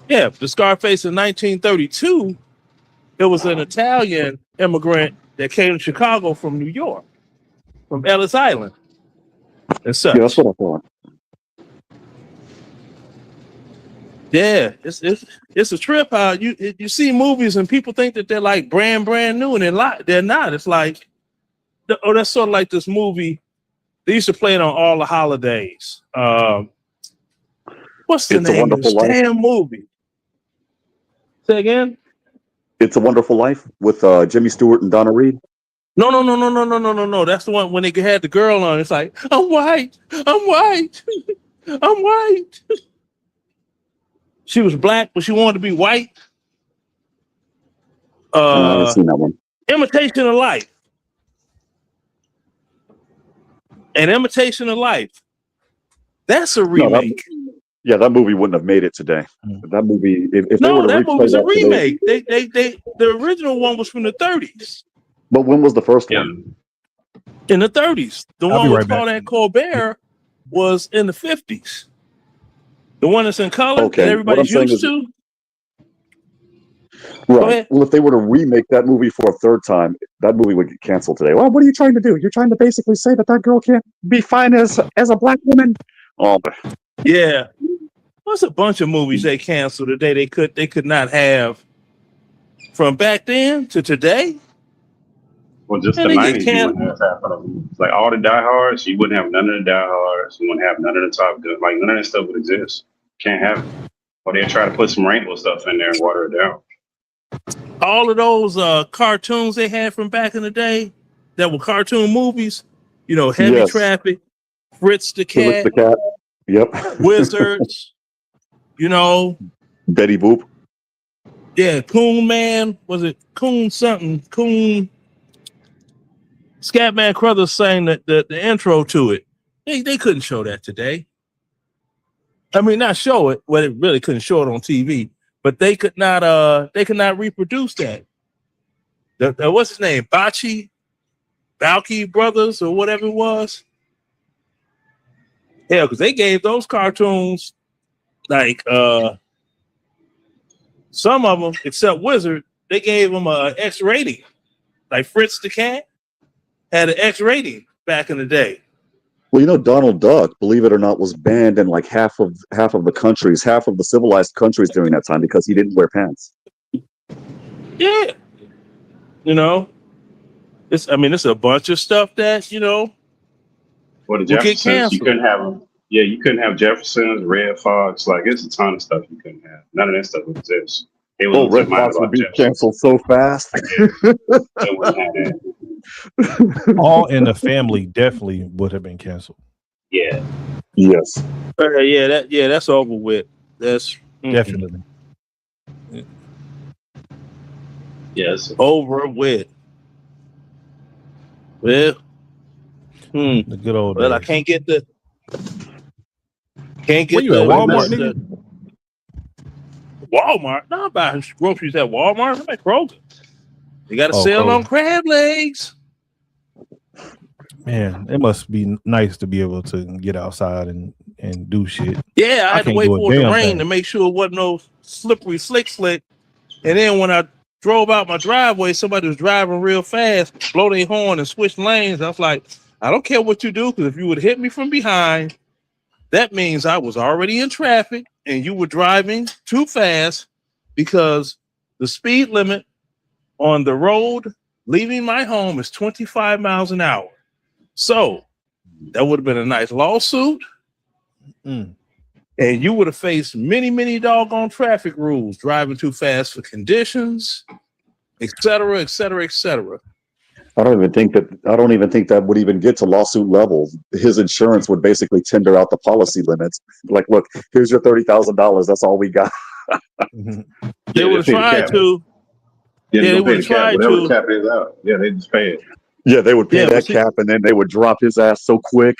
yeah, the Scarface in 1932, it was an Italian immigrant that came to Chicago from New York, from Ellis Island, and such. Yeah, that's what I thought. Yeah, it's a trip how you see movies and people think that they're like brand new, and they're not. It's like, that's sort of like this movie. They used to play it on all the holidays. What's the It's a name of this Wonderful Life. damn movie? Say again? It's a Wonderful Life with Jimmy Stewart and Donna Reed. No. That's the one when they had the girl on. It's like, I'm white. I'm white. She was black, but she wanted to be white. I haven't seen that one. Imitation of Life. An Imitation of Life. That's a remake. That movie wouldn't have made it today. That movie, if they were to that replay movie's a that today- remake. The original one was from the 30s. But when was the first one? In the 30s. The I'll one be with right back. Paulette Colbert was in the 50s. The one that's in color Okay, that what everybody's I'm saying used is- to. Right. ahead. Well, if they were to remake that movie for a third time, that movie would get canceled today. Well, what are you trying to do? You're trying to basically say that girl can't be fine as a black woman? Oh, Yeah. There's a bunch of movies they canceled today they could not have from back then to today. Well, just And the they get 90s, you wouldn't have half of them. Like all the diehards, you wouldn't have none of the diehards. You wouldn't have none of the Top Gun. Like none of that stuff would exist. Can't have it. Or they'd try to put some rainbow stuff in there and water it down. All of those cartoons they had from back in the day that were cartoon movies, Heavy Yes. Traffic, Fritz the Fritz Cat, the Cat. Yep. Wizards, Betty Boop. Yeah, Coon Man, was it Coon something? Coon Scatman Crothers sang the intro to it. They couldn't show that today. I mean, not show it. Well, they really couldn't show it on TV, but they could not reproduce that. What's his name? Balky Brothers or whatever it was. Yeah, because they gave those cartoons like some of them, except Wizard, they gave them a X rating. Like Fritz the Cat had an X rating back in the day. Well, Donald Duck, believe it or not, was banned in like half of the countries, half of the civilized countries during that time because he didn't wear pants. Yeah. It's a bunch of stuff that, Well, the will get Jeffersons, you canceled. couldn't have them. Yeah, you couldn't have Jeffersons, Red Fox. Like, it's a ton of stuff you couldn't have. None of that stuff would exist. They Oh, wouldn't Red mind Fox would about be Jefferson. canceled so fast. They wouldn't have that. All in the Family definitely would have been canceled. Yeah. Yes. That's over with. That's Definitely. Yes. over with. Well, The good old well, I days. can't get Where the you at, Walmart, nigga? Walmart. No, I'm buying groceries at Walmart. I'm at Kroger. They got a Oh, sale Kroger. on crab legs. Man, it must be nice to be able to get outside and do shit. Yeah, I had to can't wait do a for it to damn rain thing. to make sure it wasn't no slippery slick. And then when I drove out my driveway, somebody was driving real fast, blow their horn and switch lanes. I was like, I don't care what you do, because if you would hit me from behind, that means I was already in traffic and you were driving too fast, because the speed limit on the road leaving my home is 25 miles an hour. So that would have been a nice lawsuit. And you would have faced many, many doggone traffic rules, driving too fast for conditions, et cetera, et cetera, et cetera. I don't even think that would even get to lawsuit levels. His insurance would basically tender out the policy limits. Like, look, here's your $30,000. That's all we got. They would have tried to. Yeah, they they would have tried Whatever the to. cap is out. Yeah, they just pay it. Yeah, they would pay Yeah, but that see- cap, and then they would drop his ass so quick.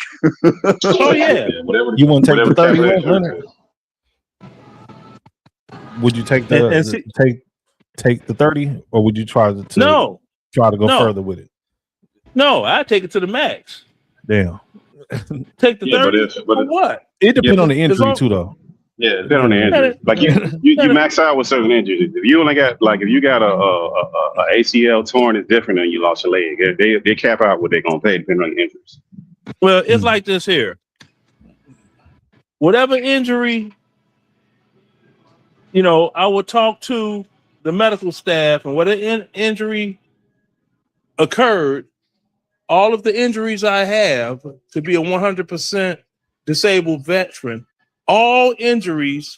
Oh yeah. Whatever. You want to take the whatever 30, cap is, Leonard? Would you take the And see- take the 30, or would you try to No, go No. further with it? no, I take it to the max. Damn. Take the Yeah, but 30 it's- but for it- what? It depends Yeah, on the as injury long- too, though. Yeah, depending on the injury. Like you max out with certain injuries. If you only got if you got a ACL torn, it's different than you lost your leg. They cap out what they're gonna pay depending on the injuries. Well, it's like this here. Whatever injury I would talk to the medical staff, and when an injury occurred, all of the injuries I have to be a 100% disabled veteran, all injuries,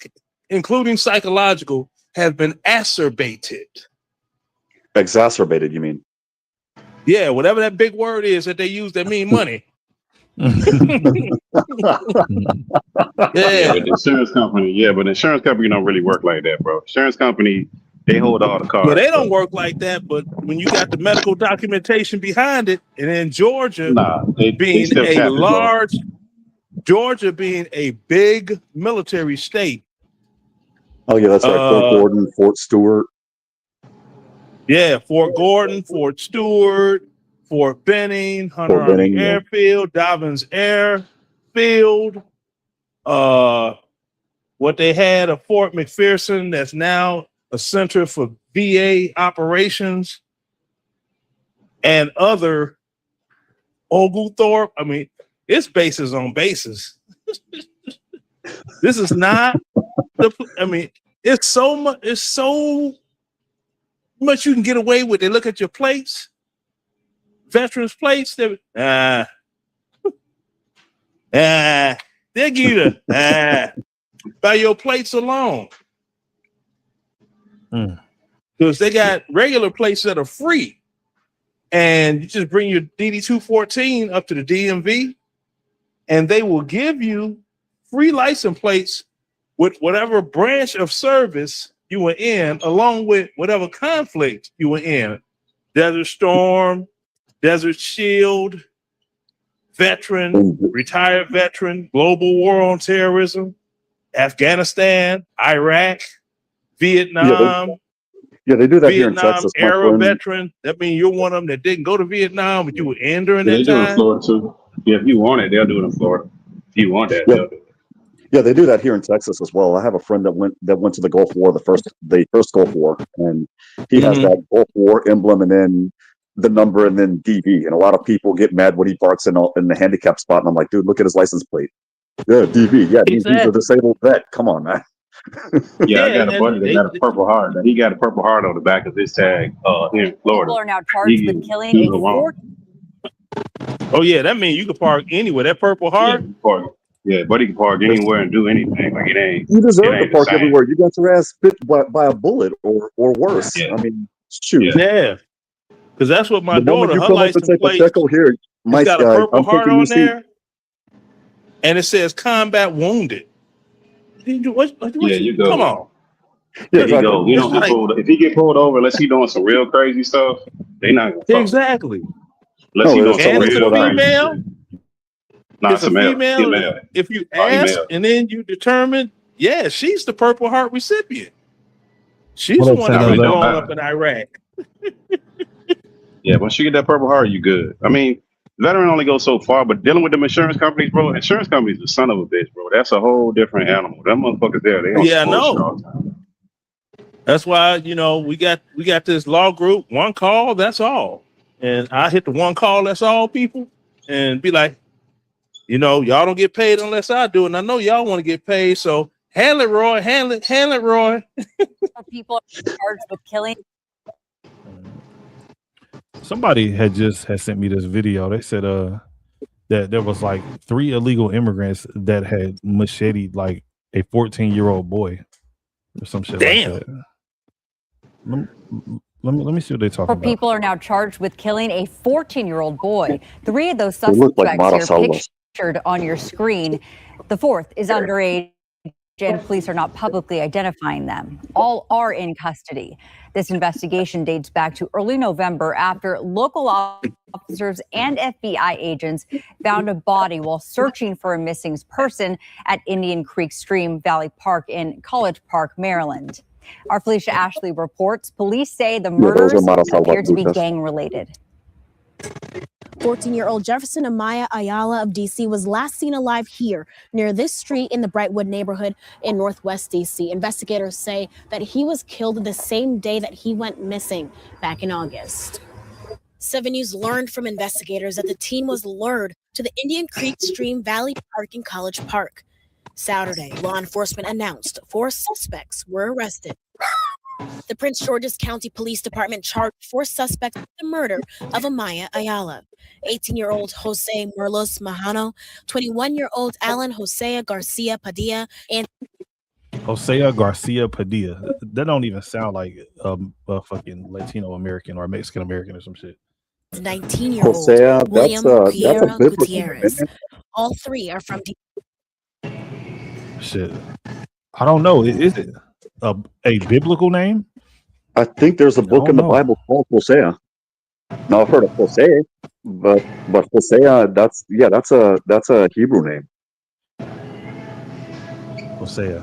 including psychological, have been acerbated. Exacerbated, you mean? Yeah, whatever that big word is that they use that mean money. Yeah, but the insurance company don't really work like that, bro. Insurance company, they hold all the cards. Well, they don't work like that, but when you got the medical documentation behind it, and in Georgia being a big military state. Oh yeah, that's right. Fort Gordon, Fort Stewart. Yeah, Fort Gordon, Fort Stewart, Fort Benning, Hunter Army Airfield, Dobbins Airfield. What they had at Fort McPherson, that's now a center for VA operations, and other Oglethorpe. I mean, it's bases on bases. This is not it's so much. It's so much you can get away with. They look at your plates, veterans plates. They'll give you by your plates alone. Because they got regular plates that are free, and you just bring your DD-214 up to the DMV, and they will give you free license plates with whatever branch of service you were in, along with whatever conflict you were in. Desert Storm, Desert Shield, veteran, retired veteran, global war on terrorism, Afghanistan, Iraq, Vietnam. They do that here in Texas. Era veteran. That means you're one of them that didn't go to Vietnam, but you were in during that They do it in time. Florida too. Yeah, if you want it, they'll do it in Florida. If you want that, they'll do it. Yeah, they do that here in Texas as well. I have a friend that went to the Gulf War, the first Gulf War, and he has that Gulf War emblem and then the number and then DV. And a lot of people get mad when he parks in the handicap spot, and I'm like, dude, look at his license plate. Yeah, DV. Yeah, he's a disabled vet. Come on, man. Yeah, I got a buddy that got a Purple Heart. He got a Purple Heart on the back of his tag here in Florida. People are now charged with killing a Oh yeah, that means you can park anywhere. That Purple Heart. Yeah, but he can park anywhere and do anything. Like it ain't. You deserve to park everywhere. You got your ass bit by a bullet or worse. Yeah. I mean, shoot. Yeah, because that's what my daughter. You Her come up and license take plate. a check here. It's got a Purple Heart on you see. there, and it says combat wounded. You go. Come on. Yeah, he go. You don't get pulled. If he get pulled over, unless he doing some real crazy stuff, they not gonna fuck. Exactly. Unless he doing some And it's real a female. Nah, It's a female. If you ask and then you determine, yeah, she's the Purple Heart recipient. She's the one that got blown up in Iraq. Yeah, once you get that Purple Heart, you good. I mean, veteran only goes so far, but dealing with them insurance companies, bro, insurance companies are son of a bitch, bro. That's a whole different animal. Them motherfuckers there, they Yeah, I know. That's why, we got this law group, one call, that's all. And I hit the one call, that's all people, and be like, y'all don't get paid unless I do. And I know y'all want to get paid. So handle it, Roy. Handle it, Roy. People are charged with killing. Somebody had sent me this video. They said that there was like 3 illegal immigrants that had macheted like a 14-year-old boy or some shit. Damn. Like that. Let me see what they're talking about. People are now charged with killing a 14-year-old boy. 3 of those They look like suspects here Mara pictured on your screen. The 4th is underage, and police are not publicly identifying them. All are in custody. This investigation dates back to early November after local officers and FBI agents found a body while searching for a missing person at Indian Creek Stream Valley Park in College Park, Maryland. Our Felicia Ashley reports police say the murders appear to be gang-related. 14-year-old Jefferson Amaya Ayala of D.C. was last seen alive here near this street in the Brightwood neighborhood in Northwest D.C. Investigators say that he was killed the same day that he went missing back in August. 7 News learned from investigators that the teen was lured to the Indian Creek Stream Valley Park in College Park. Saturday, law enforcement announced 4 suspects were arrested. The Prince George's County Police Department charged 4 suspects with the murder of Amaya Ayala, 18-year-old Jose Merlos Mahano, 21-year-old Alan Josea Garcia Padilla, and Josea Garcia Padilla. That don't even sound like a fucking Latino American or Mexican American or some shit. 19-year-old Hosea, William that's a Guerra biblical Gutierrez. name. All 3 are from Shit. I don't know. Is it a biblical name? I think there's a book don't in the know. Bible called Hosea. Now I've heard of Jose, but Hosea, that's a Hebrew name. Hosea.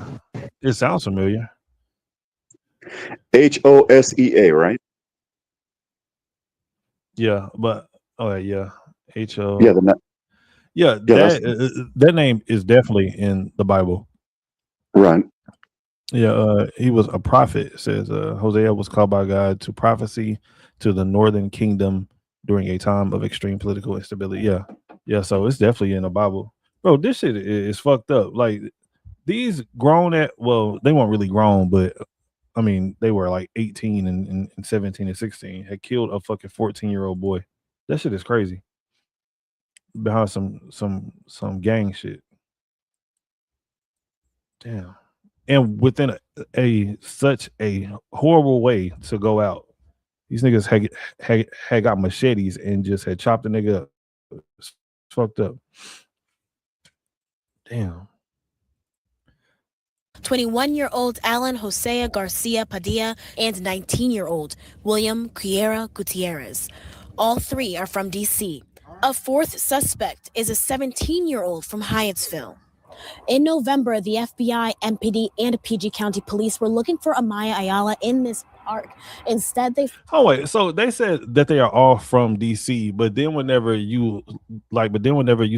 It sounds familiar. Hosea, right? Yeah, but yeah. H-O. Yeah, Yeah, that name is definitely in the Bible. Right. Yeah, he was a prophet. It says Hosea was called by God to prophecy to the northern kingdom during a time of extreme political instability. Yeah. So it's definitely in the Bible, bro. This shit is fucked up. Like these they weren't really grown, but I mean they were like 18 and 17 and 16. Had killed a fucking 14-year-old boy. That shit is crazy. Behind some gang shit. Damn. And within such a horrible way to go out. These niggas had got machetes and just had chopped the nigga up. It's fucked up. Damn. 21-year-old Alan Josea Garcia Padilla and 19-year-old William Guerra Gutierrez. All 3 are from D.C. A 4th suspect is a 17-year-old from Hyattsville. In November, the FBI, MPD, and PG County Police were looking for Amaya Ayala in this park. Instead, so they said that they are all from DC, but then whenever you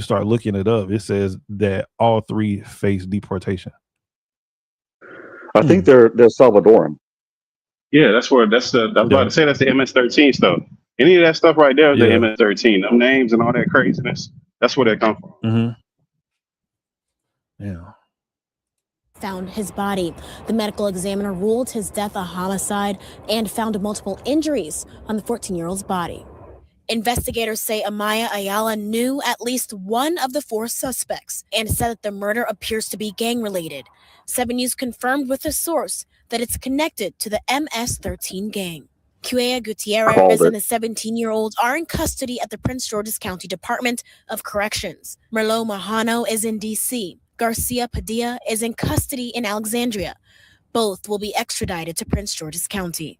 start looking it up, it says that all 3 face deportation. I think they're Salvadoran. Yeah, that's I'm about to say that's the MS-13 stuff. Any of that stuff right there is the MS-13. Them names and all that craziness, that's where they come from. Mm-hmm. Yeah. Found his body. The medical examiner ruled his death a homicide and found multiple injuries on the 14-year-old's body. Investigators say Amaya Ayala knew at least one of the 4 suspects and said that the murder appears to be gang-related. 7 News confirmed with a source that it's connected to the MS-13 gang. Guerra Gutierrez and the 17-year-old are in custody at the Prince George's County Department of Corrections. Merlo Mahano is in D.C. Garcia Padilla is in custody in Alexandria. Both will be extradited to Prince George's County.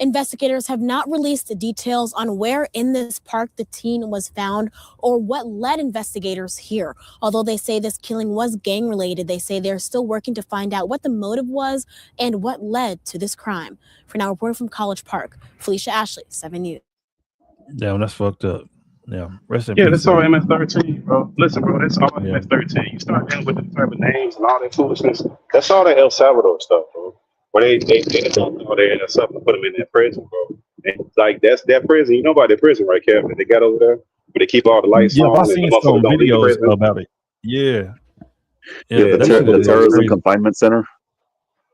Investigators have not released the details on where in this park the teen was found or what led investigators here. Although they say this killing was gang-related, they say they're still working to find out what the motive was and what led to this crime. For now, reporting from College Park, Felicia Ashley, 7 News. Damn, that's fucked up. Yeah, rest in Yeah, peace. that's all MS-13, bro. Listen, bro, that's all MS-13. You start dealing with the type of names and all that foolishness. That's all that El Salvador stuff, bro. Where they don't know they had something to put them in that prison, bro. And like that's that prison. You know about that prison, right, Kevin? That they got over there, where they keep all the lights on. I've seen some videos about it. Yeah, the terrorism confinement center.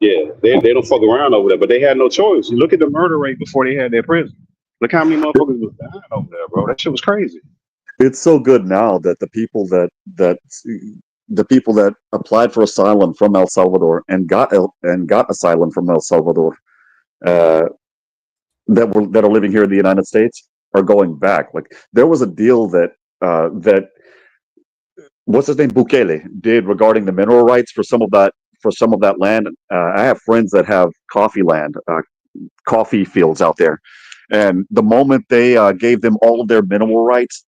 Yeah, they don't fuck around over there, but they had no choice. You look at the murder rate before they had their prison. Look how many motherfuckers was dying over there, bro. That shit was crazy. It's so good now that the people that applied for asylum from El Salvador and got asylum from El Salvador that are living here in the United States are going back. Like there was a deal that what's his name, Bukele, did regarding the mineral rights for some of that land. I have friends that have coffee fields out there, and the moment they gave them all of their mineral rights,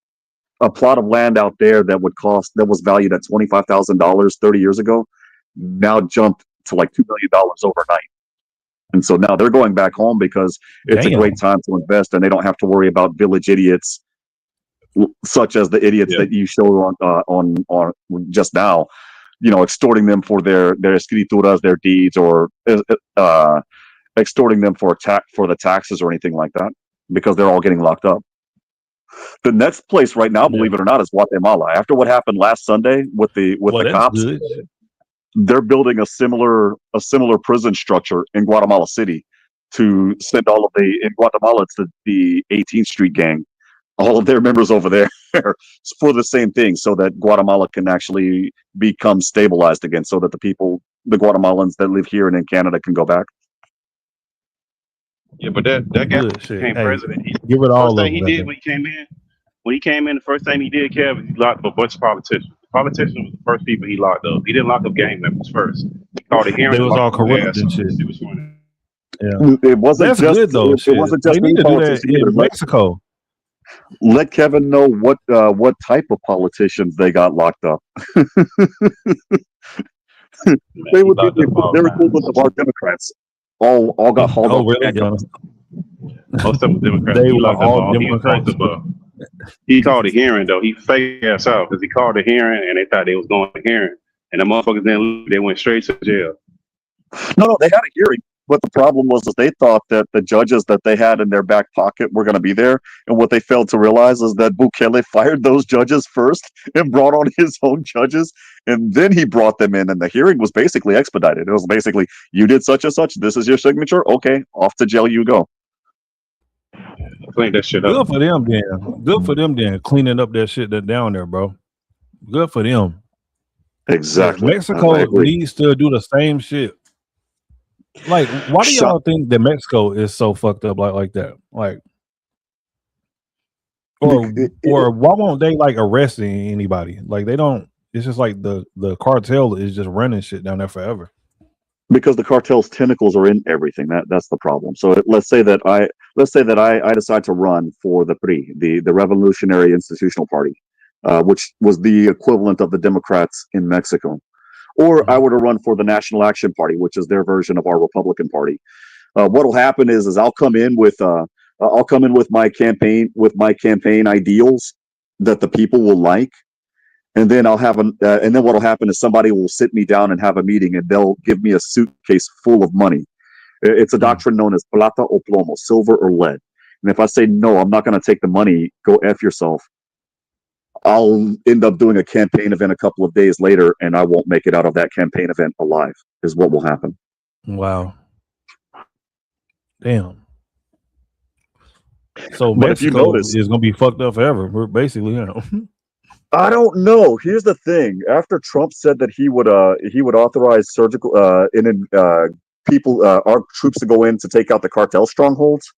a plot of land out there that was valued at $25,000 30 years ago, now jumped to like $2 million overnight. And so now they're going back home because it's a great time to invest, and they don't have to worry about village idiots, such as the idiots that you showed on just now, extorting them for their escrituras, their deeds, or extorting them for the taxes or anything like that, because they're all getting locked up. The next place right now, believe it or not, is Guatemala. After what happened last Sunday with the cops, they're building a similar prison structure in Guatemala City to send all of in Guatemala, it's the 18th Street gang, all of their members over there for the same thing, so that Guatemala can actually become stabilized again, so that the Guatemalans that live here and in Canada can go back. Yeah, but that guy Good shit. became Hey, president. give it all First of thing he them. did when he came in, the first thing he did, Kev, he locked up a bunch of politicians. Politicians were the first people he locked up. He didn't lock up gang members first. He called a hearing. They was all corrupt ass and up shit. to see what's going on. Yeah, It wasn't that's just good though. it Shit. wasn't They just need any to do that politicians either. in Mexico. Let Kevin know what type of politicians they got locked up. They would be they're equivalent of our Democrats. All got hauled Oh, up. really? handcuffs. Most of them Democrats. They He were locked up all he was Democrats. supposed to, he called a hearing though. He fake ass out because he called a hearing and they thought they was going to hearing, and the motherfuckers then they went straight to jail. No, they had a hearing, but the problem was that they thought that the judges that they had in their back pocket were going to be there, and what they failed to realize is that Bukele fired those judges first and brought on his own judges, and then he brought them in, and the hearing was basically expedited. It was basically, you did such and such, this is your signature, okay, off to jail you go. Clean that shit Good up. for them, then. Good for them, then. Cleaning up that shit that down there, bro. Good for them. Exactly. Mexico I agree. needs to do the same shit. Like, why do y'all think that Mexico is so fucked up like that? Like, or why won't they like arrest anybody? Like, they don't. It's just like the cartel is just running shit down there forever. Because the cartel's tentacles are in everything. That's the problem. So let's say that I decide to run for the PRI, the Revolutionary Institutional Party, which was the equivalent of the Democrats in Mexico, or I were to run for the National Action Party, which is their version of our Republican Party. What'll happen is I'll come in with my campaign ideals that the people will like. And then and then what'll happen is somebody will sit me down and have a meeting, and they'll give me a suitcase full of money. It's a doctrine known as plata o plomo, silver or lead. And if I say, no, I'm not going to take the money, go F yourself, I'll end up doing a campaign event a couple of days later, and I won't make it out of that campaign event alive, is what will happen. Wow. Damn. So But if you Mexico notice- is going to be fucked up forever. We're basically, you know. I don't know. Here's the thing. After Trump said that he would authorize surgical our troops to go in to take out the cartel strongholds,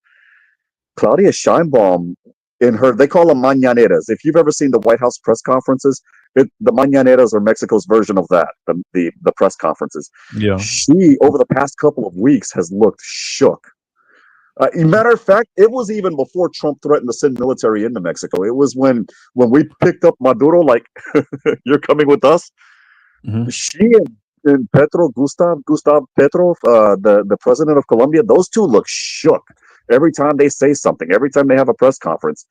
Claudia Sheinbaum they call them mañaneras. If you've ever seen the White House press conferences, the mañaneras are Mexico's version of that, the press conferences. Yeah. She, over the past couple of weeks, has looked shook. Matter of fact, it was even before Trump threatened to send military into Mexico. It was when we picked up Maduro, like, you're coming with us. Mm-hmm. She and Gustavo Petro, the president of Colombia, those two look shook every time they say something, every time they have a press conference.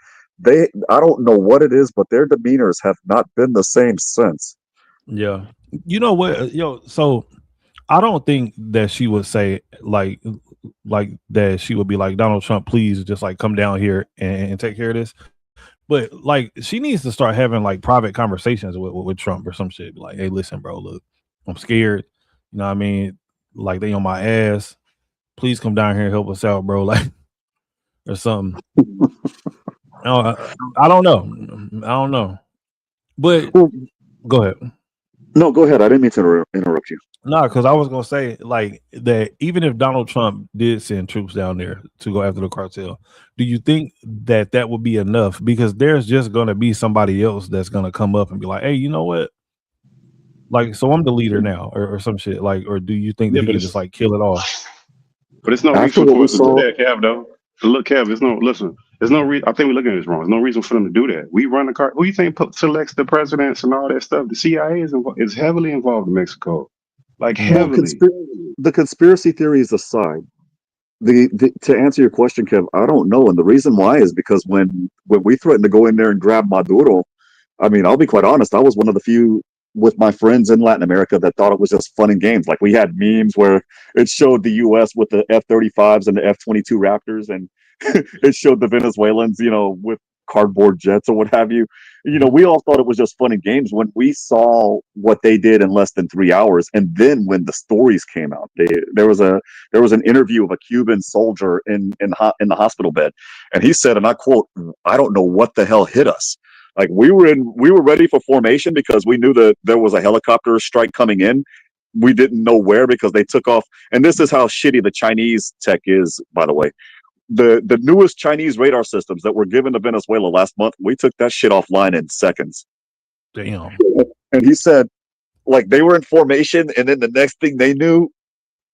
I don't know what it is, but their demeanors have not been the same since. Yeah. You know what, so I don't think that she would say like that she would be like, Donald Trump, please just like come down here and take care of this. But like, she needs to start having like private conversations with Trump or some shit. Like, hey, listen, bro, look, I'm scared. You know what I mean? Like, they on my ass. Please come down here and help us out, bro. Like, or something. I don't know. But go ahead. No, go ahead. I didn't mean to interrupt you. No, because I was gonna say like that even if Donald Trump did send troops down there to go after the cartel, do you think that would be enough? Because there's just gonna be somebody else that's gonna come up and be like, hey, you know what? Like, so I'm the leader now, or some shit. Like, or do you think that he could just like kill it all? But it's no reason for us to do that, Kev, though. Look, Kev, there's no reason. I think we're looking at this wrong. There's no reason for them to do that. We run the car. Who do you think selects the presidents and all that stuff? The CIA is heavily involved in Mexico. Like, heavily. The conspiracy theories aside, to answer your question, Kev, I don't know. And the reason why is because when we threatened to go in there and grab Maduro, I mean, I'll be quite honest, I was one of the few with my friends in Latin America that thought it was just fun and games. Like, we had memes where it showed the US with the F-35s and the F-22 Raptors, and it showed the Venezuelans, with cardboard jets or what have you. We all thought it was just fun and games when we saw what they did in less than 3 hours. And then when the stories came out, there was an interview of a Cuban soldier in the hospital bed, and he said, and I quote, "I don't know what the hell hit us. Like we were ready for formation because we knew that there was a helicopter strike coming in. We didn't know where because they took off." And this is how shitty the Chinese tech is, by the way. The newest Chinese radar systems that were given to Venezuela last month, we took that shit offline in seconds. Damn. And he said, like, they were in formation, and then the next thing they knew,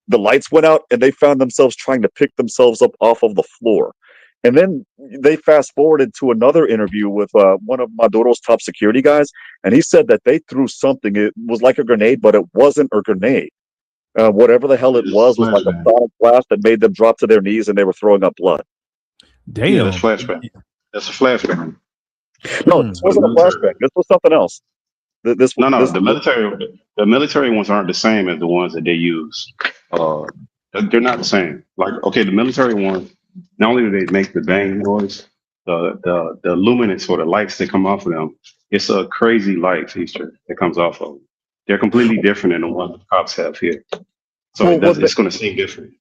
the lights went out, and they found themselves trying to pick themselves up off of the floor. And then they fast forwarded to another interview with one of Maduro's top security guys, and he said that they threw something. It was like a grenade, but it wasn't a grenade. Whatever the hell it was like a sonic blast that made them drop to their knees, and they were throwing up blood. Damn. Yeah, that's flashbang. That's a flashbang. No, this wasn't a flashbang. This was something else. The military ones aren't the same as the ones that they use. They're not the same. Like, okay, the military ones, not only do they make the bang noise, the luminance or the lights that come off of them, it's a crazy light feature that comes off of them. They're completely different than the ones the cops have here. So it's going to seem different.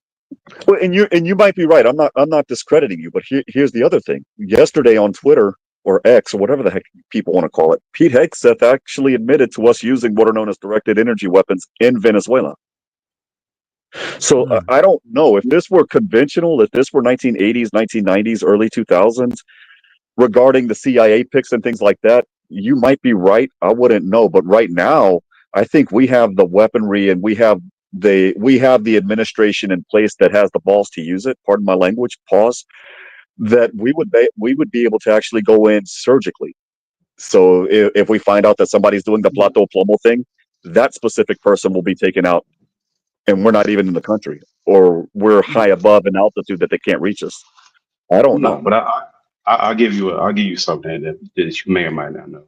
Well, and you might be right. I'm not discrediting you, but here's the other thing. Yesterday on Twitter or X or whatever the heck people want to call it, Pete Hegseth actually admitted to us using what are known as directed energy weapons in Venezuela. So I don't know if this were conventional, if this were 1980s, 1990s, early 2000s, regarding the CIA picks and things like that. You might be right. I wouldn't know, but right now, I think we have the weaponry and we have the administration in place that has the balls to use it. Pardon my language. Pause. That we would be able to actually go in surgically. So if we find out that somebody's doing the Plato Plomo thing, that specific person will be taken out, and we're not even in the country, or we're high above an altitude that they can't reach us. I don't know. But I'll give you something that you may or might not know.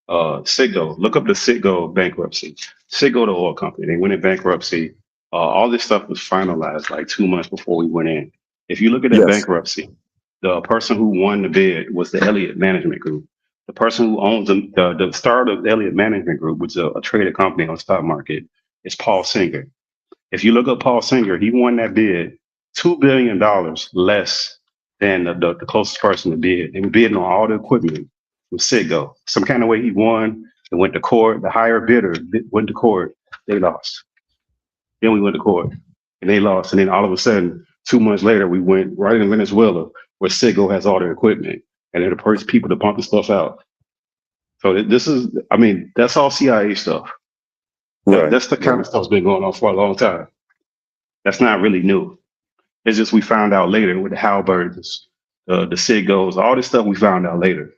Citgo, look up the Citgo bankruptcy. Citgo, the oil company, they went in bankruptcy. All this stuff was finalized like 2 months before we went in. If you look at that bankruptcy, the person who won the bid was the Elliott Management Group. The person who owns the start of the Elliott Management Group, which is a traded company on the stock market, is Paul Singer. If you look up Paul Singer, he won that bid $2 billion less than the closest person to bid. They were bidding on all the equipment with Citgo. Some kind of way he won and went to court. The higher bidder went to court. They lost. Then we went to court and they lost. And then all of a sudden, 2 months later, we went right in Venezuela where Citgo has all their equipment and they're the first people to pump the stuff out. So that's all CIA stuff. Right. That's the kind of stuff's been going on for a long time. That's not really new. It's just we found out later with the Halliburtons, the Citgos, all this stuff we found out later.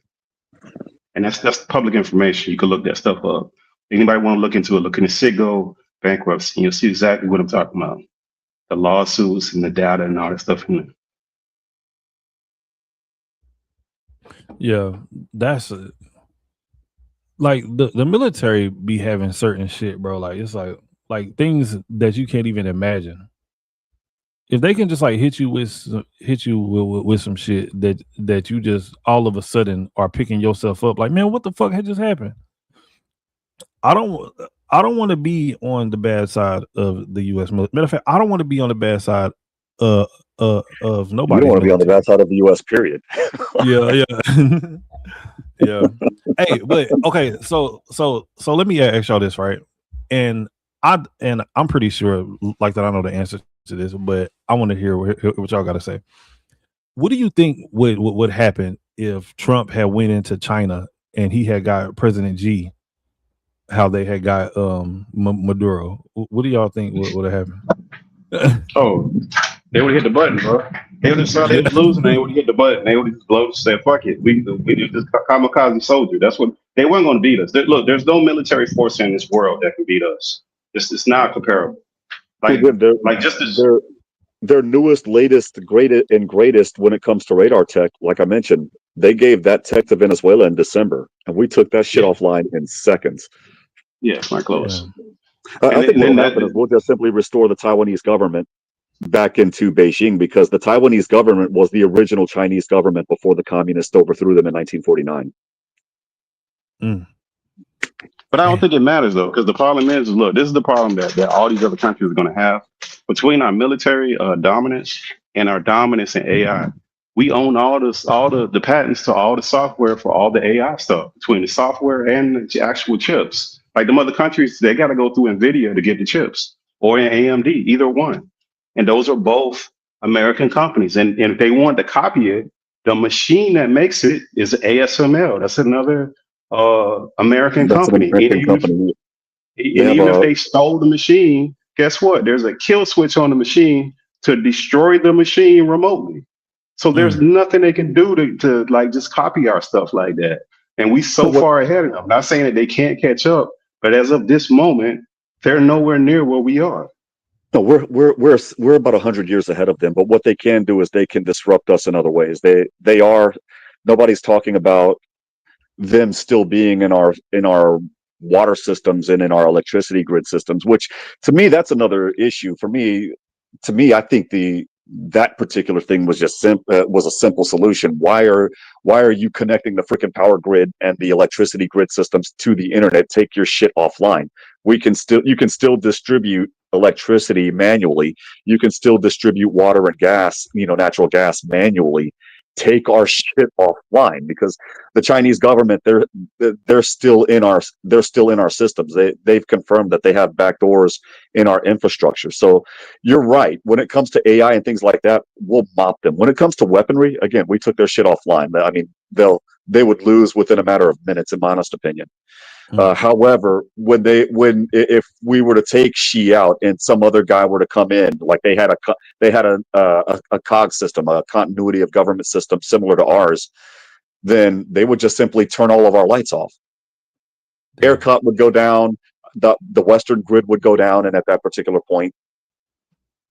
And that's public information. You can look that stuff up. Anybody want to look into it, look into Citgo bankruptcy, and you'll see exactly what I'm talking about. The lawsuits and the data and all that stuff in there. Yeah, that's like the military be having certain shit, bro. Like it's like things that you can't even imagine. If they can just like hit you with some shit that you just all of a sudden are picking yourself up, like, man, what the fuck had just happened? I don't want to be on the bad side of the U.S. military. Matter of fact, I don't want to be on the bad side of nobody. You don't want to be on the bad side of the U.S. period. Yeah. Yeah. Hey, but okay, so let me ask y'all this, right? And I'm pretty sure like that I know the answer to this, but I want to hear what y'all got to say. What do you think would happen if Trump had went into China and he had got President Xi, how they had got Maduro? What do y'all think would have happened? Oh, they would hit the button, bro. They would have saw they was losing. They would hit the button. They would just blow and say, "Fuck it, we do this kamikaze soldier." That's what they weren't going to beat us. Look, there's no military force in this world that can beat us. It's not comparable. Their newest, latest, greatest when it comes to radar tech, like I mentioned, they gave that tech to Venezuela in December, and we took that shit offline in seconds. Yeah, it's not close. I think what will happen is we'll just simply restore the Taiwanese government back into Beijing, because the Taiwanese government was the original Chinese government before the communists overthrew them in 1949. But I don't think it matters though, because the problem is, look, this is the problem that all these other countries are going to have between our military dominance and our dominance in AI. We own all the patents to all the software for all the AI stuff, between the software and the actual chips. Like the other countries, they got to go through NVIDIA to get the chips, or in AMD, either one. And those are both American companies. And if they want to copy it, the machine that makes it is ASML. That's another American That's an company. American And company. even if they stole the machine, guess what? There's a kill switch on the machine to destroy the machine remotely. So there's nothing they can do to like just copy our stuff like that. And we so far ahead of them. Not saying that they can't catch up, but as of this moment, they're nowhere near where we are. No, we're about 100 years ahead of them. But what they can do is they can disrupt us in other ways. They are. Nobody's talking about them still being in our water systems and in our electricity grid systems, which to me, that's another issue. For me, I think that particular thing was just was a simple solution. Why are you connecting the freaking power grid and the electricity grid systems to the internet? Take your shit offline. You can still distribute electricity manually. You can still distribute water and gas, natural gas manually. Take our shit offline, because the Chinese government, they're still in our systems. They've confirmed that they have backdoors in our infrastructure. So you're right. When it comes to AI and things like that, we'll mop them. When it comes to weaponry, again, we took their shit offline. I mean, they would lose within a matter of minutes, in my honest opinion. However, if we were to take Xi out and some other guy were to come in, like they had a COG system, a continuity of government system similar to ours, then they would just simply turn all of our lights off. ERCOT would go down, the Western grid would go down, and at that particular point,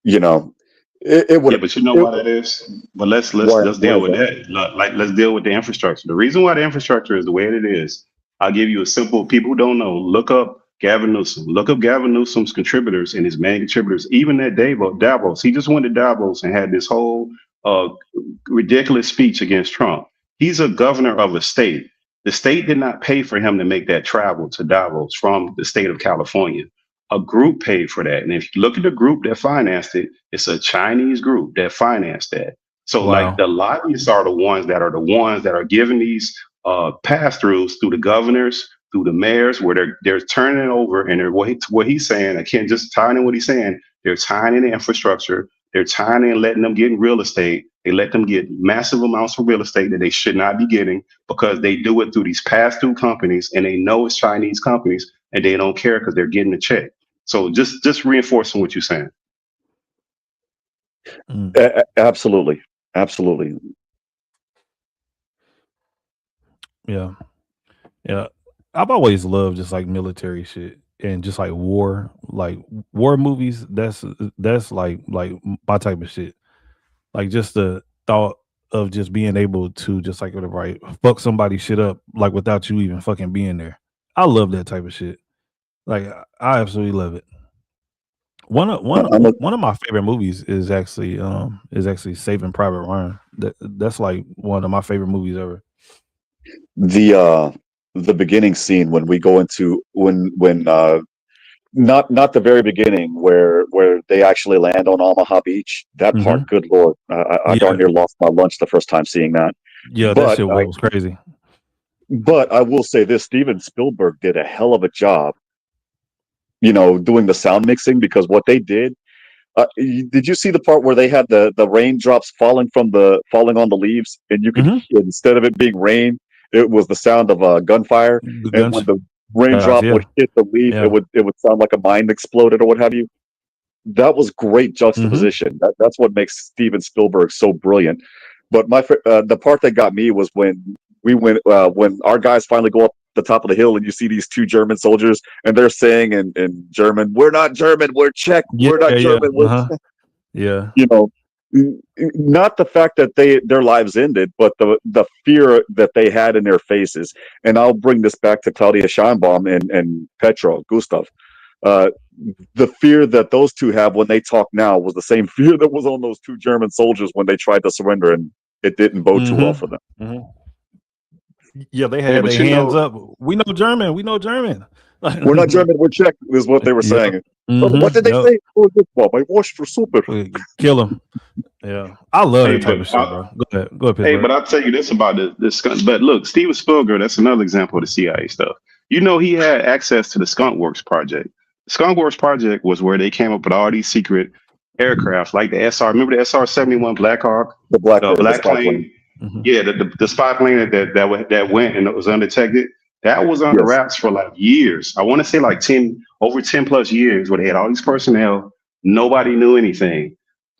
it would. Yeah, but you know why that is. But let's deal with that. Let's deal with the infrastructure. The reason why the infrastructure is the way it is. I'll give you a simple, people who don't know, look up Gavin Newsom. Look up Gavin Newsom's contributors and his main contributors, even at Davos. He just went to Davos and had this whole ridiculous speech against Trump. He's a governor of a state. The state did not pay for him to make that travel to Davos from the state of California. A group paid for that. And if you look at the group that financed it, it's a Chinese group that financed that. So like the lobbyists are the ones that are giving these pass-throughs through the governors, through the mayors, where they're turning it over, and what he's saying, I can't just tie in what he's saying, they're tying in the infrastructure, they're tying in letting them get in real estate, they let them get massive amounts of real estate that they should not be getting, because they do it through these pass-through companies, and they know it's Chinese companies, and they don't care because they're getting a check. So just reinforcing what you're saying. Absolutely. Yeah. I've always loved just like military shit and just like war movies. That's like my type of shit. Like just the thought of just being able to just like fuck somebody shit up like without you even fucking being there. I love that type of shit. Like I absolutely love it. One of my favorite movies is actually Saving Private Ryan. That's like one of my favorite movies ever. The beginning scene when we go into not the very beginning where they actually land on Omaha Beach. That part, good Lord, I darn near lost my lunch the first time seeing that. Yeah, that shit was crazy. But I will say this: Steven Spielberg did a hell of a job, doing the sound mixing, because what they did. Did you see the part where they had the raindrops falling on the leaves, and you could instead of it being rain, it was the sound of gunfire, and when the raindrop would hit the leaf, it would sound like a mine exploded or what have you. That was great juxtaposition. That's what makes Steven Spielberg so brilliant. But the part that got me was when when our guys finally go up the top of the hill and you see these two German soldiers and they're saying in German, "We're not German, we're Czech. We're not German." Yeah. Not the fact that their lives ended, but the fear that they had in their faces. And I'll bring this back to Claudia Scheinbaum and Petro Gustav. the fear that those two have when they talk now was the same fear that was on those two German soldiers when they tried to surrender, and it didn't bode too well for them. Yeah, they had but their you hands know- up. We know German. We know German. We're not German, we're Czech, is what they were saying. Mhm. What did they Yep. say? Oh, this one, my wash for super. Kill him. Yeah, I love Hey, that type but of shit, bro. Go ahead, Hey, Pittsburgh. but I'll tell you this about this skunk. But look, Steven Spielberg, that's another example of the CIA stuff. You know, he had access to the Skunk Works project. The Skunk Works project was where they came up with all these secret aircraft, like the SR. Remember the SR-71 Black Hawk? The black black spy plane. Yeah, the spy plane that went and it was undetected. That was under Yes. wraps for like years. I want to say like over 10 plus years, where they had all these personnel. Nobody knew anything.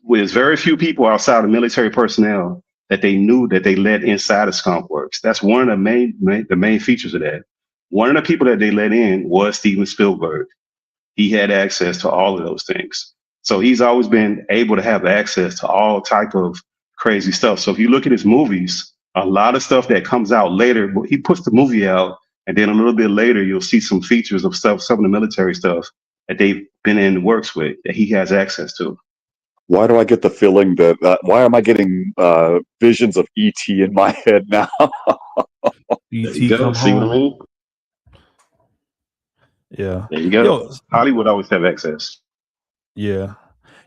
There's very few people outside of military personnel that they knew that they let inside of Skunk Works. That's one of the main features of that. One of the people that they let in was Steven Spielberg. He had access to all of those things. So he's always been able to have access to all type of crazy stuff. So if you look at his movies, a lot of stuff that comes out later, he puts the movie out, and then a little bit later, you'll see some features of stuff, some of the military stuff that they've been in the works with that he has access to. Why do I get the feeling that, why am I getting visions of E.T. in my head now? E.T. Go, come see what I home. mean? Yeah. There you go. Yo, Hollywood always have access. yeah.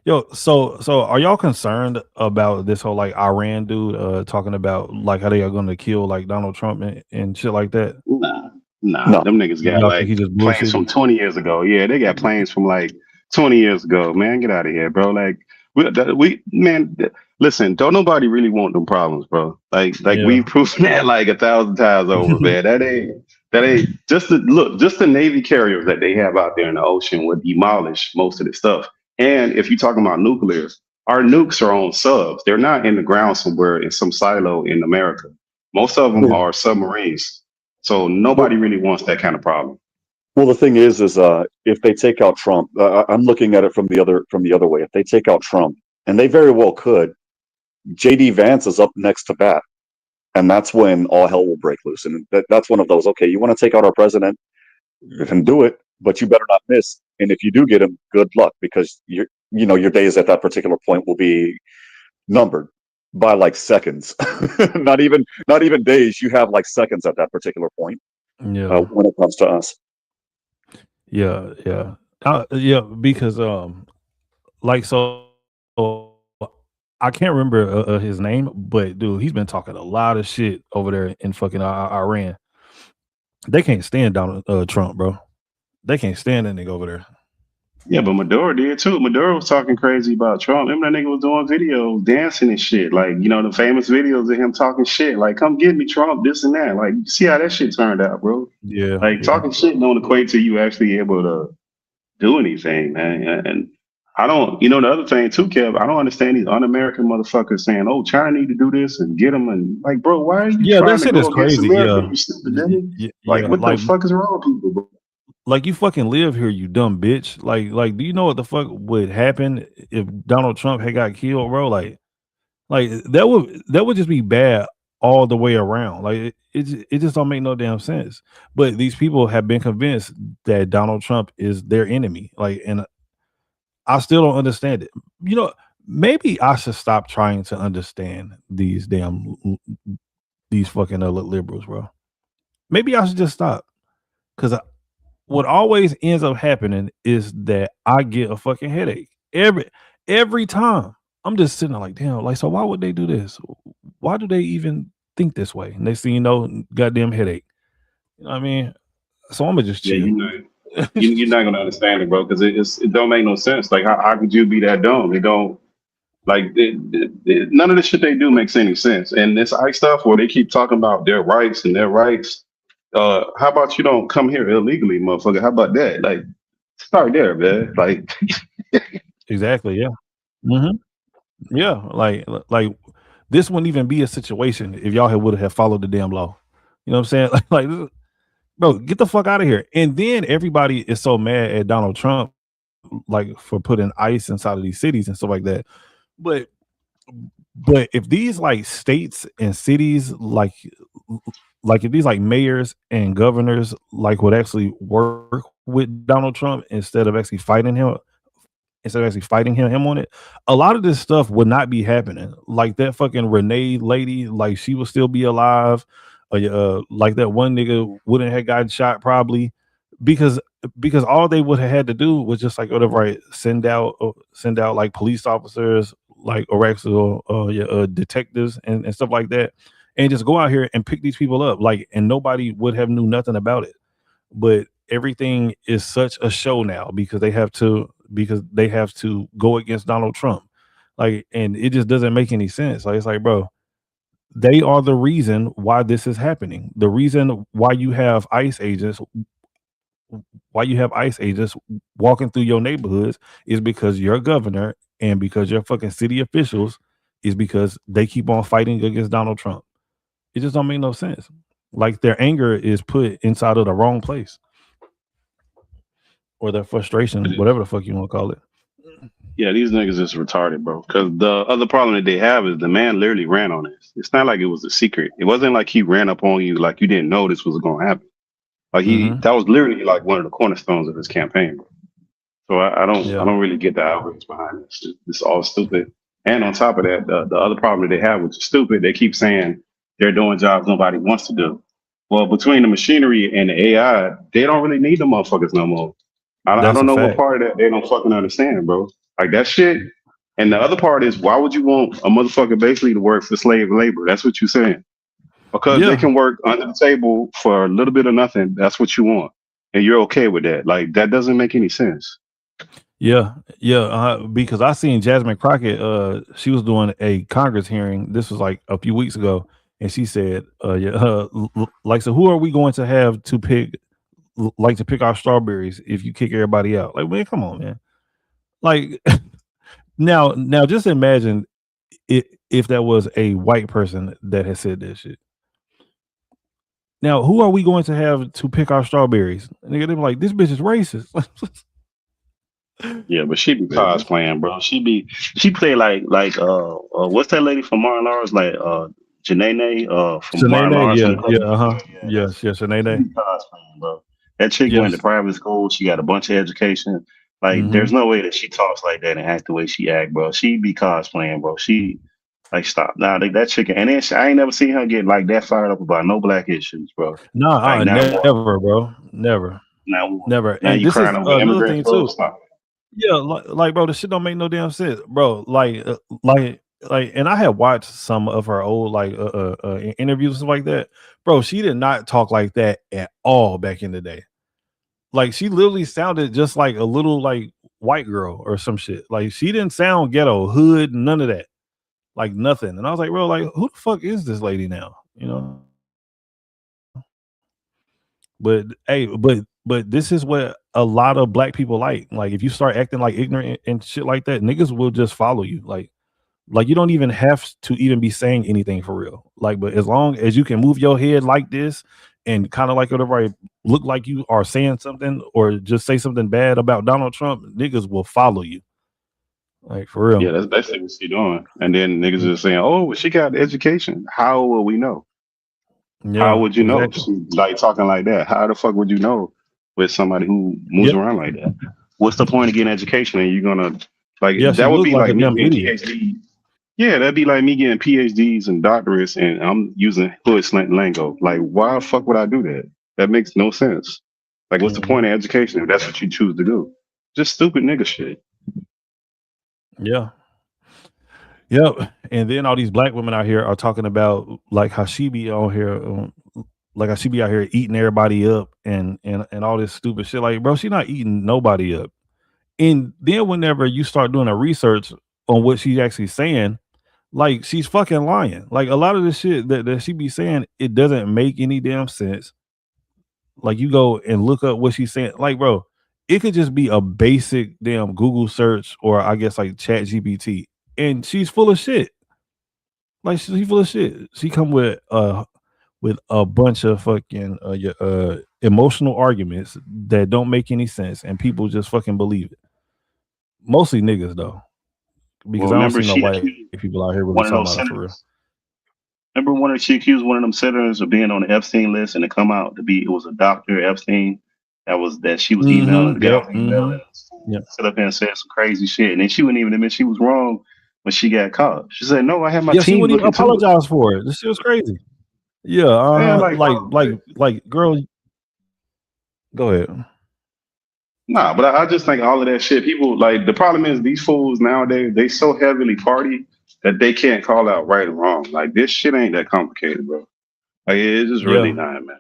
Yo, so are y'all concerned about this whole like Iran dude talking about like how they are going to kill like Donald Trump and shit like that? Nah, them niggas got Y'all like think he just planes bullshitting? from 20 years ago. Yeah, they got planes from like 20 years ago. Man, get out of here, bro. Like listen, don't nobody really want them problems, bro. Like Yeah. we've proven that like 1,000 times over, man. That ain't just the Navy carriers that they have out there in the ocean would demolish most of the stuff. And if you're talking about nuclear, our nukes are on subs. They're not in the ground somewhere in some silo in America. Most of them are submarines. So nobody really wants that kind of problem. Well, the thing is if they take out Trump, I'm looking at it from the other way. If they take out Trump, and they very well could, JD Vance is up next to bat, and that's when all hell will break loose. And that's one of those. Okay, you want to take out our president, you can do it, but you better not miss. And if you do get him, good luck, because your days at that particular point will be numbered by like seconds. not even days. You have like seconds at that particular point. Yeah. When it comes to us. Yeah, because like so I can't remember his name, but dude, he's been talking a lot of shit over there in fucking Iran. They can't stand Donald Trump, bro. They can't stand that nigga over there. Yeah, but Maduro did too. Maduro was talking crazy about Trump. Remember that nigga was doing videos, dancing and shit. Like, the famous videos of him talking shit. Like, come get me, Trump, this and that. Like, see how that shit turned out, bro. Yeah. Like, talking shit don't equate to you actually able to do anything, man. And I don't, the other thing too, Kev, I don't understand these un-American motherfuckers saying, oh, China need to do this and get them. And like, bro, why are you trying that to shit go is against crazy. America, Yeah. you stupid nigga? Yeah, Like, what like, the fuck is wrong with people, bro? like you fucking live here, you dumb bitch. Like, do you know what the fuck would happen if Donald Trump had got killed, bro? Like that would just be bad all the way around. Like it just don't make no damn sense. But these people have been convinced that Donald Trump is their enemy. Like, and I still don't understand it. Maybe I should stop trying to understand these fucking liberals, bro. Maybe I should just stop, because what always ends up happening is that I get a fucking headache every time. I'm just sitting there like, damn, like, so why would they do this? Why do they even think this way? Next thing you know, goddamn headache. You know what I mean? So I'm gonna just chill. Yeah, you're not gonna understand it, bro, because it don't make no sense. Like, how could you be that dumb? It don't, like, none of the shit they do makes any sense. And this ICE stuff where they keep talking about their rights and their rights. How about you don't come here illegally, motherfucker? How about that? Like, start there, man. Like, exactly, yeah. Mm-hmm. Yeah, like this wouldn't even be a situation if y'all would have followed the damn law. You know what I'm saying? Like, bro, get the fuck out of here. And then everybody is so mad at Donald Trump, like, for putting ICE inside of these cities and stuff like that. But if these like states and cities, like if these like mayors and governors like would actually work with Donald Trump instead of actually fighting him on it, a lot of this stuff would not be happening. Like that fucking Renee lady, like she would still be alive. Like that one nigga wouldn't have gotten shot probably because all they would have had to do was just like whatever, right? Send out like police officers, like detectives and stuff like that, and just go out here and pick these people up, like, and nobody would have knew nothing about it. But everything is such a show now because they have to go against Donald Trump, like, and it just doesn't make any sense. Like, it's like, bro, they are the reason why this is happening. The reason why you have ICE agents walking through your neighborhoods is because your governor and because your fucking city officials is because they keep on fighting against Donald Trump. It just don't make no sense. Like their anger is put inside of the wrong place, or their frustration, whatever the fuck you want to call it. Yeah, these niggas is retarded, bro. Because the other problem that they have is the man literally ran on this. It's not like it was a secret. It wasn't like he ran up on you like you didn't know this was going to happen. Like that was literally like one of the cornerstones of his campaign, bro. So I don't really get the outrage behind this. It's all stupid. And on top of that, the other problem that they have, which is stupid, they keep saying they're doing jobs nobody wants to do. Well, between the machinery and the AI, they don't really need the motherfuckers no more. I don't know what part of that they don't fucking understand, bro. Like that shit. And the other part is, why would you want a motherfucker basically to work for slave labor? That's what you're saying. Because they can work under the table for a little bit of nothing. That's what you want. And you're okay with that. Like, that doesn't make any sense. Yeah. Because I seen Jasmine Crockett, she was doing a Congress hearing. This was like a few weeks ago. And she said, like, so who are we going to have to pick our strawberries if you kick everybody out? Like, man, come on, man. Like, now just imagine if that was a white person that had said that shit. Now, who are we going to have to pick our strawberries? Nigga, they be like, this bitch is racist. Yeah, but she be cosplaying, bro. She play like what's that lady from Martin Lawrence? Like Janae from Martin Lawrence. Yes, Janae. Cosplaying, bro. That chick went to private school. She got a bunch of education. Like, there's no way that she talks like that and act the way she act, bro. She be cosplaying, bro. She like stop. Nah, that chicken. And then I ain't never seen her get like that fired up about no black issues, bro. No, like, never, bro. Never. Never. Now and you this is crying over another thing immigrants, bro. too. Stop. Yeah, like, bro, this shit don't make no damn sense, bro. Like, and I had watched some of her old interviews and stuff like that, bro. She did not talk like that at all back in the day. Like, she literally sounded just like a little like white girl or some shit. Like, she didn't sound ghetto, hood, none of that, like nothing. And I was like, bro, like, who the fuck is this lady now? You know. But hey, but this is what a lot of black people like. Like, if you start acting like ignorant and shit like that, niggas will just follow you. Like you don't even have to even be saying anything for real. Like, but as long as you can move your head like this and kind of like whatever, look like you are saying something or just say something bad about Donald Trump, niggas will follow you. Like, for real. Yeah, that's basically what she doing. And then niggas are saying, "Oh, she got education. How will we know? Yeah, how would you know?" exactly. She, like, talking like that. How the fuck would you know with somebody who moves around like that? What's the point of getting education? And you're gonna that would be like me getting PhD. Yeah, that'd be like me getting PhDs and doctorates, and I'm using hood slang lingo. Like, why the fuck would I do that? That makes no sense. Like, what's the point of education if that's what you choose to do? Just stupid nigga shit. Yeah. Yep. And then all these black women out here are talking about like how she be on here, like how she be out here eating everybody up and all this stupid shit. Like, bro, she not eating nobody up. And then whenever you start doing a research on what she's actually saying, like, she's fucking lying. Like, a lot of the shit that she be saying, it doesn't make any damn sense. Like, you go and look up what she's saying. Like, bro, it could just be a basic damn Google search or I guess like Chat GPT. And she's full of shit. Like, she's full of shit. She come with a bunch of fucking emotional arguments that don't make any sense, and people just fucking believe it. Mostly niggas though, because I don't see no white people out here really talking about it for real. Remember she accused one of them senators of being on the Epstein list, and it come out to be it was a Dr. Epstein that she was emailing the Yep. guy. Yep. Sit up there and said some crazy shit, and then she wouldn't even admit she was wrong when she got caught. She said, "No, I had my Yeah, she team wouldn't even looking into it." apologize for it. This shit was crazy. Yeah, Man, like, girl, go ahead. Nah, but I just think all of that shit, people like the problem is these fools nowadays, they so heavily party that they can't call out right and wrong. Like this shit ain't that complicated, bro. Like it's just really Yeah. not, man.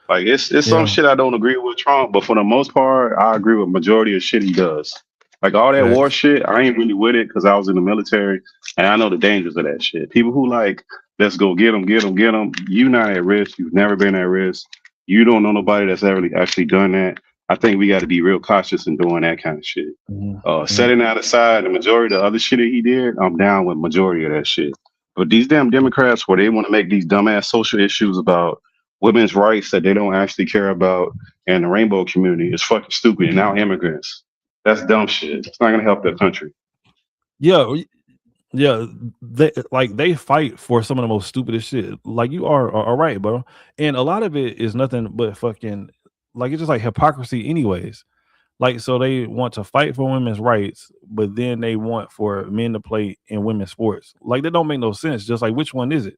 Like it's some Yeah. shit I don't agree with Trump, but for the most part, I agree with majority of shit he does. Like all that war shit, I ain't really with it because I was in the military and I know the dangers of that shit. People who like, let's go get them, get them, get them. You not at risk. You've never been at risk. You don't know nobody that's ever actually done that. I think we got to be real cautious in doing that kind of shit. Setting that aside, the majority of the other shit that he did, I'm down with majority of that shit. But these damn Democrats, where they want to make these dumbass social issues about women's rights that they don't actually care about, and the rainbow community is fucking stupid. And now immigrants, that's dumb shit. It's not gonna help their country. Yeah, yeah, they fight for some of the most stupidest shit. Like you are right, bro. And a lot of it is nothing but fucking like it's just like hypocrisy, anyways. Like so they want to fight for women's rights, but then they want for men to play in women's sports. Like that don't make no sense. Just like which one is it?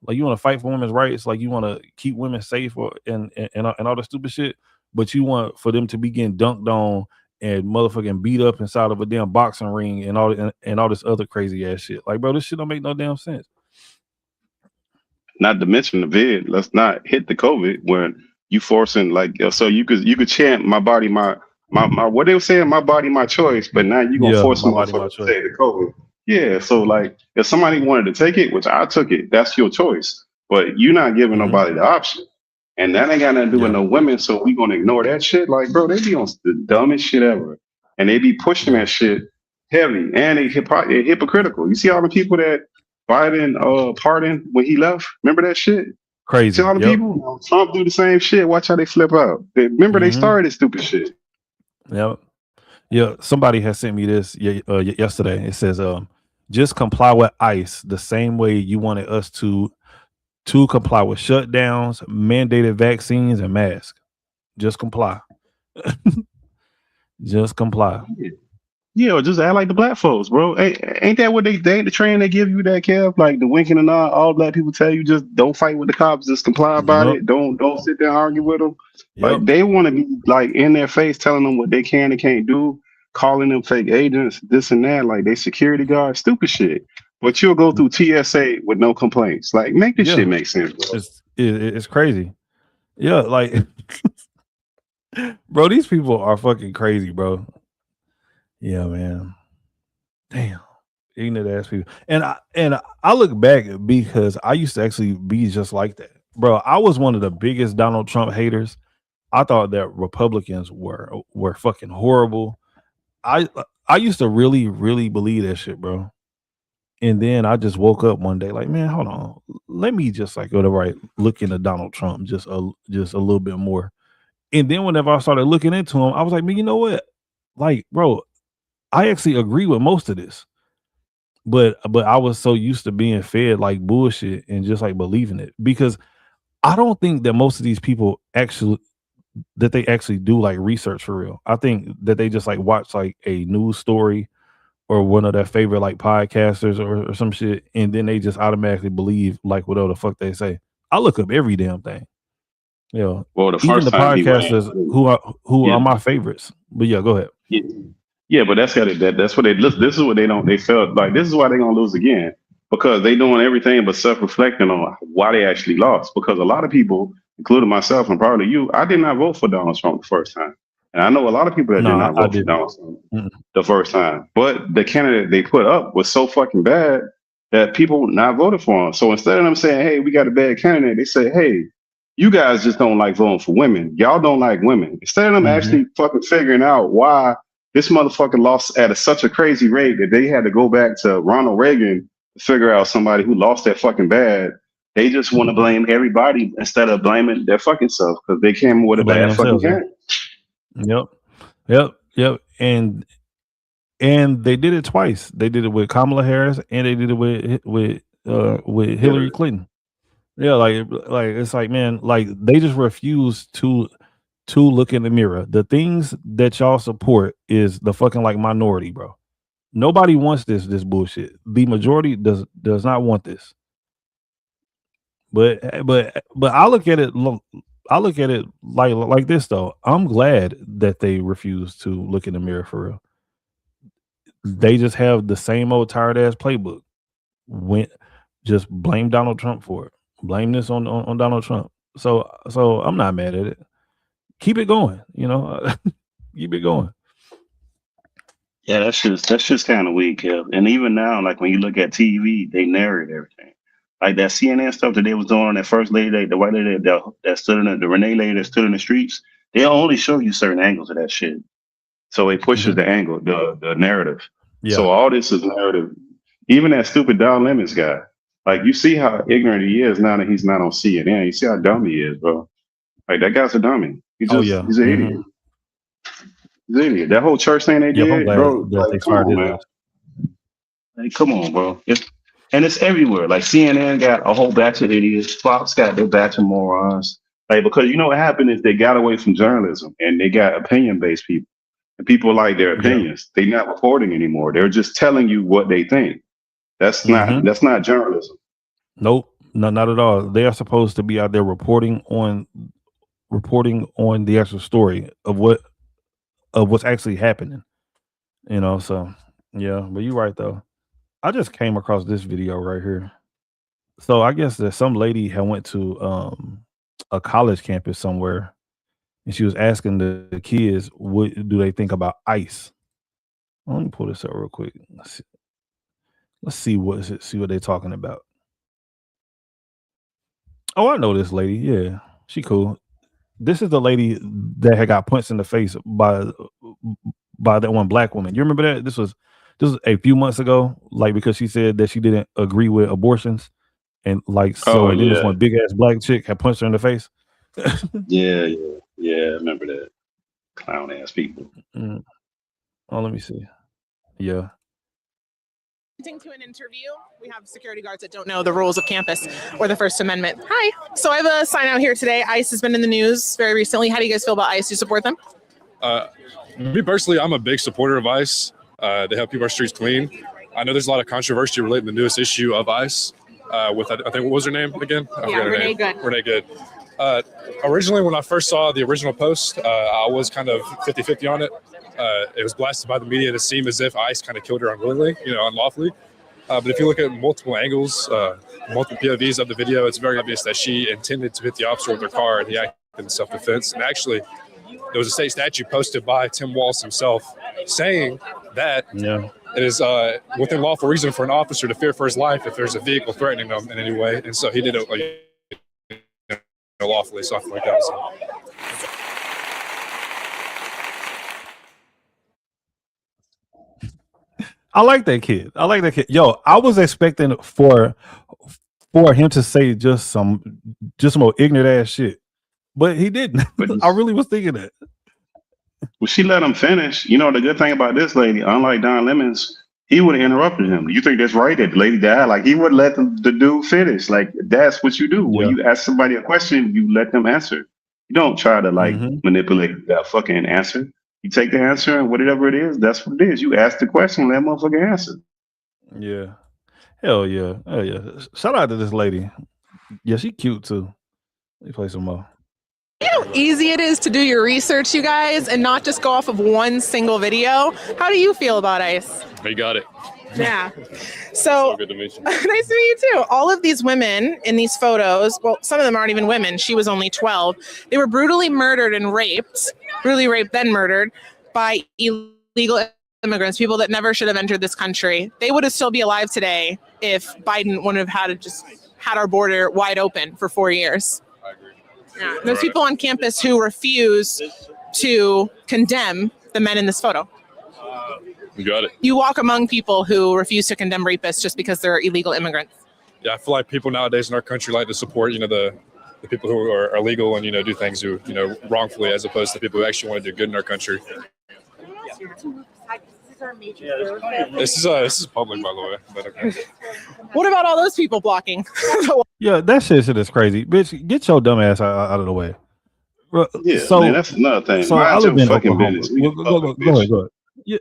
Like you want to fight for women's rights, like you want to keep women safe and all the stupid shit, but you want for them to be getting dunked on and motherfucking beat up inside of a damn boxing ring and all this other crazy ass shit. Like, bro, this shit don't make no damn sense. Not to mention the vid. Let's not hit the COVID when you forcing like so you could chant my body, my what they were saying, my body, my choice, but now you gonna force my them body, my to choice. say the COVID. Yeah, so like if somebody wanted to take it, which I took it, that's your choice. But you're not giving nobody the option. And that ain't got nothing to do with no women, so we gonna ignore that shit. Like, bro, they be on the dumbest shit ever. And they be pushing that shit heavy and they hypocritical. You see all the people that Biden pardoned when he left? Remember that shit? Crazy. See all the people? Trump do the same shit. Watch how they flip out. Remember they started this stupid shit. Yep. Yeah, somebody has sent me this yesterday. It says, just comply with ICE the same way you wanted us to comply with shutdowns, mandated vaccines, and masks. Just comply. Just comply. Yeah, or just act like the black folks, bro. Ain't that what they ain't the training they give you that, Kev? Like the winking and all black people tell you just don't fight with the cops, just comply about it. Don't sit there and argue with them. Like they want to be like in their face telling them what they can and can't do, calling them fake agents, this and that, like they security guards, stupid shit. But you'll go through TSA with no complaints. Like make this shit make sense, bro. It's crazy. Yeah, like bro, these people are fucking crazy, bro. Yeah, man. Damn. Ignorant ass people. And I look back because I used to actually be just like that. Bro, I was one of the biggest Donald Trump haters. I thought that Republicans were fucking horrible. I used to really, really believe that shit, bro. And then I just woke up one day like, man, hold on. Let me just like go to right look into Donald Trump just a little bit more. And then whenever I started looking into him, I was like, man, you know what? Like, bro, I actually agree with most of this. But I was so used to being fed like bullshit and just like believing it, because I don't think that most of these people actually do like research for real. I think that they just like watch like a news story or one of their favorite like podcasters or some shit, and then they just automatically believe like whatever the fuck they say. I look up every damn thing. Yeah. Well, the Even first the time he podcasters ran, who are my favorites. But yeah, go ahead. Yeah, but that's what they listen. This is what they felt like. This is why they're gonna lose again, because they doing everything but self-reflecting on why they actually lost. Because a lot of people, including myself and probably you, I did not vote for Donald Trump the first time, and I know a lot of people that did not vote for Donald Trump the first time. But the candidate they put up was so fucking bad that people not voted for him. So instead of them saying, "Hey, we got a bad candidate," they say, "Hey, you guys just don't like voting for women. Y'all don't like women." Instead of them actually fucking figuring out why this motherfucker lost at such a crazy rate that they had to go back to Ronald Reagan to figure out somebody who lost that fucking bad. They just want to blame everybody instead of blaming their fucking self because they came with a bad fucking candidate. Yep. And they did it twice. They did it with Kamala Harris and they did it with Hillary Clinton. Yeah, like it's like, man, like they just refuse to to look in the mirror. The things that y'all support is the fucking like minority, bro. Nobody wants this bullshit. The majority does not want this. But I look at it. I look at it like this though. I'm glad that they refuse to look in the mirror for real. They just have the same old tired ass playbook. Just blame Donald Trump for it. Blame this on Donald Trump. So I'm not mad at it. Keep it going. Keep it going. Yeah, that's just kind of weak, Kev. And even now, like when you look at TV, they narrate everything. Like that CNN stuff that they was doing on that first lady, the white lady that stood in the Renee lady that stood in the streets, they only show you certain angles of that shit. So it pushes the angle, the narrative. Yeah. So all this is narrative. Even that stupid Don Lemons guy, like you see how ignorant he is now that he's not on CNN. You see how dumb he is, bro. Like that guy's a dummy. He's an idiot. He's an idiot. That whole church thing they did, bro. Like, come on, man. Like, come on, bro. It's everywhere. Like CNN got a whole batch of idiots. Fox got their batch of morons. Like, because you know what happened is they got away from journalism and they got opinion-based people. And people like their opinions. They're not reporting anymore. They're just telling you what they think. That's not journalism. Nope, not at all. They are supposed to be out there reporting on the actual story of what's actually happening. So yeah, but you're right though. I just came across this video right here. So I guess that some lady had went to a college campus somewhere, and she was asking the kids what do they think about ICE. Let me pull this up real quick. Let's see what they're talking about. Oh, I know this lady. Yeah, she cool. This is the lady that had got punched in the face by that one black woman. You remember that? This was a few months ago, like because she said that she didn't agree with abortions, and like then this one big ass black chick had punched her in the face. Yeah, I remember that. Clown ass people. Oh, let me see. Yeah. To an interview, we have security guards that don't know the rules of campus or the First Amendment. Hi. So I have a sign out here today. ICE has been in the news very recently. How do you guys feel about ICE? Do you support them? Me personally, I'm a big supporter of ICE. They help keep our streets clean. I know there's a lot of controversy relating to the newest issue of ICE with, I think, what was her name again? Renee Good. Renee Good. Originally, when I first saw the original post, I was kind of 50-50 on it. It was blasted by the media to seem as if ICE kind of killed her unwillingly, unlawfully. But if you look at multiple angles, multiple POVs of the video, it's very obvious that she intended to hit the officer with her car and he acted in self-defense. And actually, there was a state statute posted by Tim Walz himself saying that it is within lawful reason for an officer to fear for his life if there's a vehicle threatening him in any way. And so he did it lawfully, so I feel like that was I like that kid. Yo, I was expecting for him to say just some more ignorant ass shit, but he didn't. I really was thinking that. Well, she let him finish. The good thing about this lady, unlike Don Lemons, he would have interrupted him. You think that's right that the lady died? Like he would let the dude finish. Like that's what you do when you ask somebody a question. You let them answer. You don't try to manipulate that fucking answer. You take the answer and whatever it is, that's what it is. You ask the question, let motherfucker answer. Yeah. Hell yeah. Shout out to this lady. Yeah, she cute too. Let me play some more. You know how easy it is to do your research, you guys, and not just go off of one single video. How do you feel about ICE? You got it. Yeah. So good to meet you. Nice to meet you too. All of these women in these photos, well, some of them aren't even women. She was only 12. They were brutally murdered and raped, then murdered by illegal immigrants, people that never should have entered this country. They would have still be alive today if Biden wouldn't have had our border wide open for 4 years. I agree. Yeah. There's people on campus who refuse to condemn the men in this photo. You got it. You walk among people who refuse to condemn rapists just because they're illegal immigrants. Yeah, I feel like people nowadays in our country like to support, the people who are illegal and, do things who, wrongfully, as opposed to people who actually want to do good in our country. This is public, by the way. But okay. What about all those people blocking? Yeah, that shit is crazy. Bitch, get your dumb ass out of the way. Yeah, So, man, that's another thing. so I Mind live your in fucking Oklahoma. business. We in Go public, ahead, bitch. go ahead. Yeah,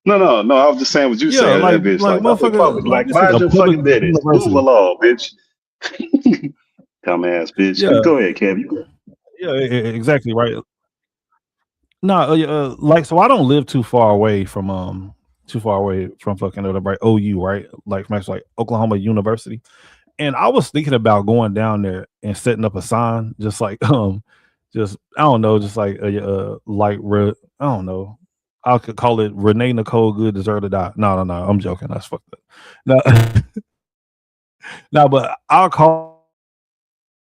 No, I was just saying what you yeah, said, like that bitch. like Like, I'm in motherfucker, public. like Like, this is mind a your public fucking business. Move university. along, bitch. Dumbass bitch. Yeah, Go ahead, Kev. You go. yeah, exactly right. No, like so I don't live too far away from fucking right OU, right? Like from like Oklahoma University. And I was thinking about going down there and setting up a sign, just like just I don't know, just like I don't know. I could call it Renee Nicole Good Deserve to Die. No, I'm joking. That's fucked up. No, no, but I'll call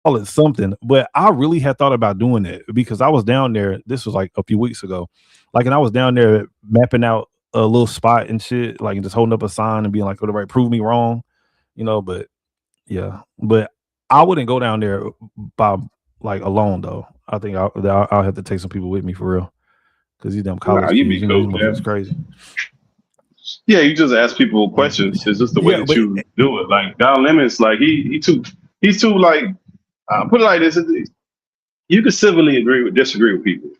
it something. But I really had thought about doing it because I was down there. This was like a few weeks ago, like, and I was down there mapping out a little spot and shit, like, and just holding up a sign and being like, "Oh, right, prove me wrong," But yeah, but I wouldn't go down there by like alone though. I think I'll have to take some people with me for real, because these damn Nah, college you kids, be cool, these man. motherfuckers crazy. Yeah, you just ask people questions. It's just the way Yeah, that but you do it. Like Don Lemons, like he's too like put it like this. You can civilly disagree with people.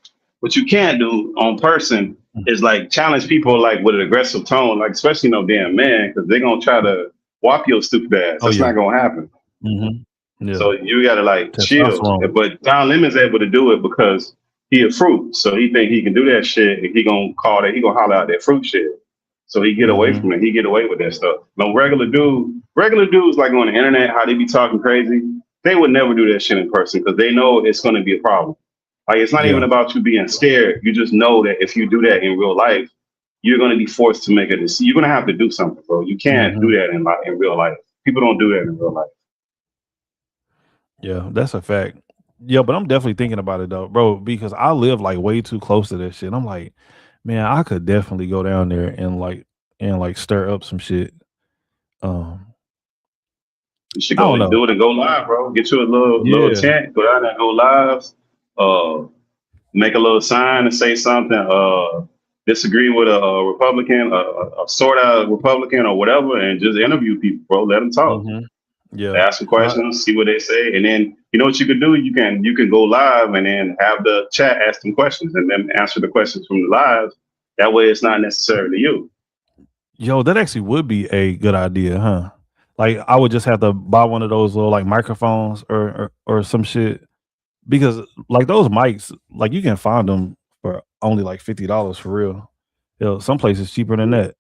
What you can't do on person is like challenge people like with an aggressive tone, like especially no damn man, because they're gonna try to whop your stupid ass. Oh That's yeah, not gonna happen. yeah, So you gotta like chill. testosterone. But Don Lemon's able to do it because he a fruit. So he think he can do that shit and he gonna holler out that fruit shit. So he get away from it. He get away with that stuff. No regular dudes like on the internet, how they be talking crazy, they would never do that shit in person because they know it's gonna be a problem. Like it's not even Yeah, about you being scared. You just know that if you do that in real life, you're gonna be forced to make a decision. You're gonna have to do something, bro. You can't do that in real life. People don't do that in real life. yeah, that's a fact. Yeah, but I'm definitely thinking about it though, bro, because I live like way too close to that shit. I'm like, man, I could definitely go down there and stir up some shit. Um, You should I go don't and do know. it and go live, bro. Get you a little Yeah, tent, go down there and go live. Make a little sign and say something. Disagree with a Republican, a sort of Republican or whatever, and just interview people, bro. Let them talk. yeah. Ask some I, questions, see what they say, and then you know what you can do. You can go live and then have the chat ask them questions and then answer the questions from the live. That way, it's not necessarily you. Yo, that actually would be a good idea, huh? Like I would just have to buy one of those little like microphones or some shit, because like those mics, like you can find them for only like $50 for real. Some places cheaper than that.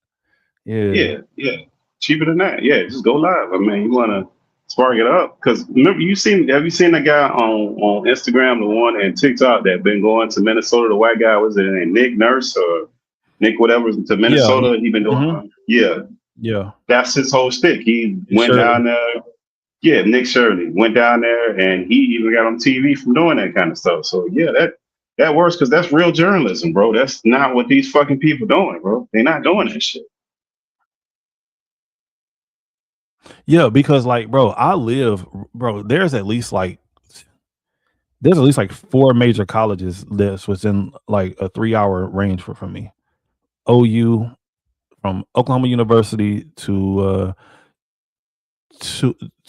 Yeah. Yeah, cheaper than that. Yeah, just go live. I mean, you want to spark it up because remember, have you seen the guy on Instagram, the one and TikTok that been going to Minnesota? The white guy, was it Nick Nurse or Nick whatever to Yeah. Minnesota? He been doing. Yeah, Yeah. that's his whole stick. He went Shirley. down there. Yeah, Nick Shirley went down there and he even got on TV from doing that kind of stuff. So yeah, that works because that's real journalism, bro. That's not what these fucking people doing, bro. They're not doing that shit. Yeah, because like, bro, there's at least like 4 major colleges that's within like a 3-hour range from me. OU, from Oklahoma University to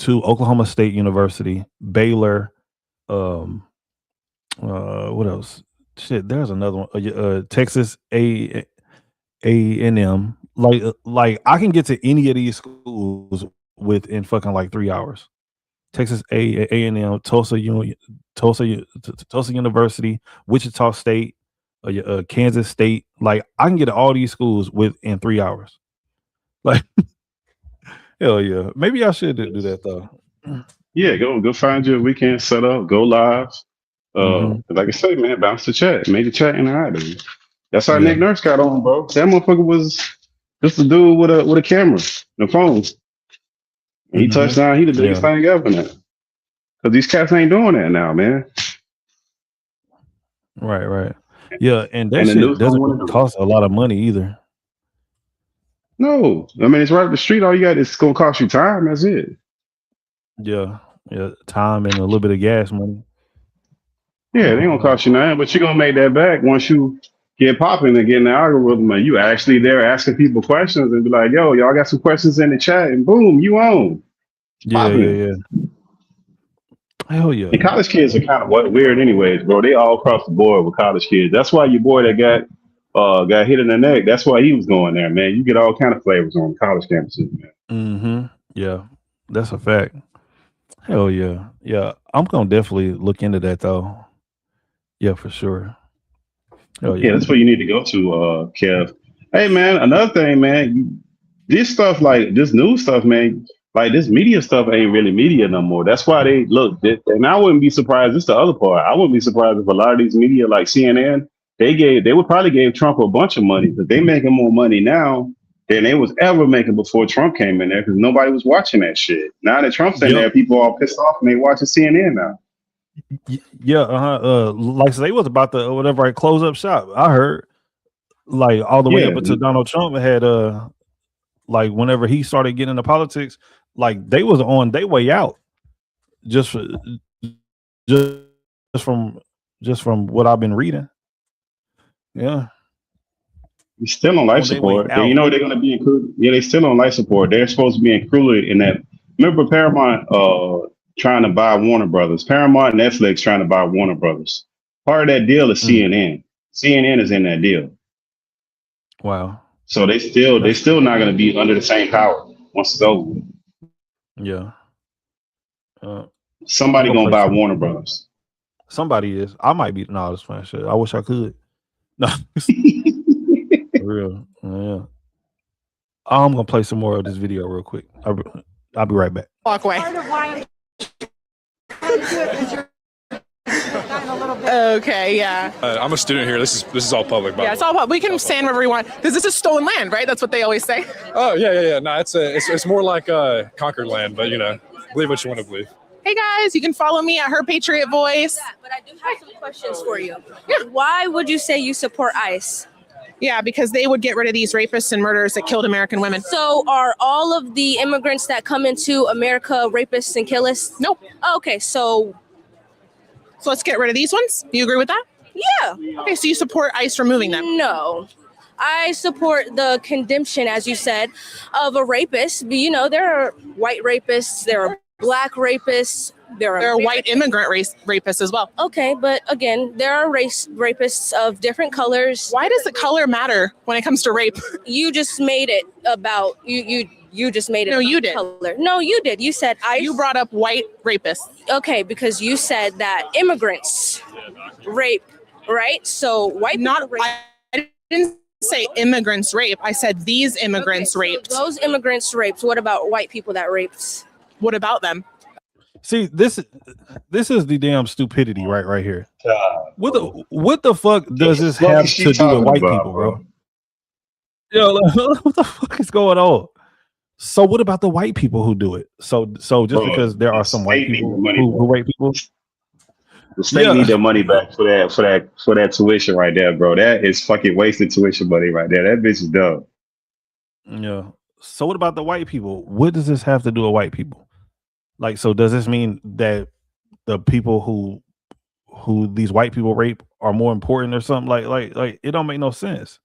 Oklahoma State University, Baylor, what else? Shit, there's another one. Texas A&M. Like I can get to any of these schools within fucking like 3 hours. Texas A&M, Tulsa University, Wichita State, Kansas State. Like I can get to all these schools within 3 hours. Like hell yeah. Maybe I should do that though. Yeah, go find your weekend setup, go live. Like I say, man, bounce the chat, make the chat interact. That's how Nick Nurse got on, bro. That motherfucker was just a dude with a camera, the phone. And he touched down. He the biggest thing ever now. Because these cats ain't doing that now, man. Right. Yeah, and that And the shit news don't doesn't want really to do it. cost a lot of money either. No, I mean it's right up the street. All you got is gonna cost you time. That's it. Yeah, time and a little bit of gas money. Yeah, they ain't gonna cost you nothing, but you're gonna make that back once you get popping and get in the algorithm and you actually there asking people questions and be like, yo, y'all got some questions in the chat and boom, you on. Yeah. Hell yeah. And college kids are kind of weird anyways, bro. They all across the board with college kids. That's why your boy that got hit in the neck, that's why he was going there, man. You get all kind of flavors on college campuses, man. Mm-hmm. Yeah, that's a fact. Hell yeah. Yeah, I'm gonna definitely look into that though. Yeah, for sure. Hell Yeah, that's where you need to go to, Kev. Hey, man, another thing, man, this stuff, like this news stuff, man, like this media stuff ain't really media no more. That's why they look, and I wouldn't be surprised. This is the other part. I wouldn't be surprised if a lot of these media, like CNN, they would probably give Trump a bunch of money, but they making more money now than they was ever making before Trump came in there because nobody was watching that shit. Now that Trump's in there, people are all pissed off and they watching CNN now. Yeah, like so they was about to whatever I close up shop. I heard like all the way up until Donald Trump had like whenever he started getting into politics, like they was on their way out. Just from what I've been reading. Yeah. You're still on life support. You know they're going to be included. Yeah, they're still on life support. They're supposed to be included in that. Remember Paramount trying to buy Warner Brothers. Paramount and Netflix trying to buy Warner Brothers. Part of that deal is CNN. CNN is in that deal. Wow. So they still not going to be under the same power once it's over. Yeah. Somebody gonna buy Warner Brothers. Somebody is. I might be. No, that's fine. Shit. I wish I could. No. For real. Yeah. I'm gonna play some more of this video real quick. I'll be right back. Walk away. Okay, yeah. I'm a student here. This is all public. Yeah, it's all public. We can stand wherever we want because this is stolen land, right? That's what they always say. Oh yeah. No, it's more like conquered land, but believe what you want to believe. Hey guys, you can follow me at Her Patriot Voice. Yeah, but I do have some questions for you. Yeah. Why would you say you support ICE? Yeah, because they would get rid of these rapists and murderers that killed American women. So are all of the immigrants that come into America rapists and killers? Nope. Oh, okay, so let's get rid of these ones. You agree with that? Yeah. Okay, so you support ICE removing them? No. I support the condemnation, as you said, of a rapist. But, there are white rapists, there are black rapists, there are white immigrant rapists as well. Okay, but again, there are rapists of different colors. Why does the color matter when it comes to rape? You just made it about you just made it. No, you did. Color. No, you did. You said You brought up white rapists. Okay, because you said that immigrants rape, right? So white people rape. I didn't say immigrants rape. I said these immigrants raped. Those immigrants raped. What about white people that raped? What about them? See, this is the damn stupidity right here. What the fuck does this have to do with white people, bro? Yo, what the fuck is going on? So what about the white people who do it? So just because there are some white people who rape people, the state need their money back for that tuition right there, bro. That is fucking wasted tuition money right there. That bitch is dumb. Yeah. So what about the white people? What does this have to do with white people? Like, so does this mean that the people who these white people rape are more important or something? Like it don't make no sense.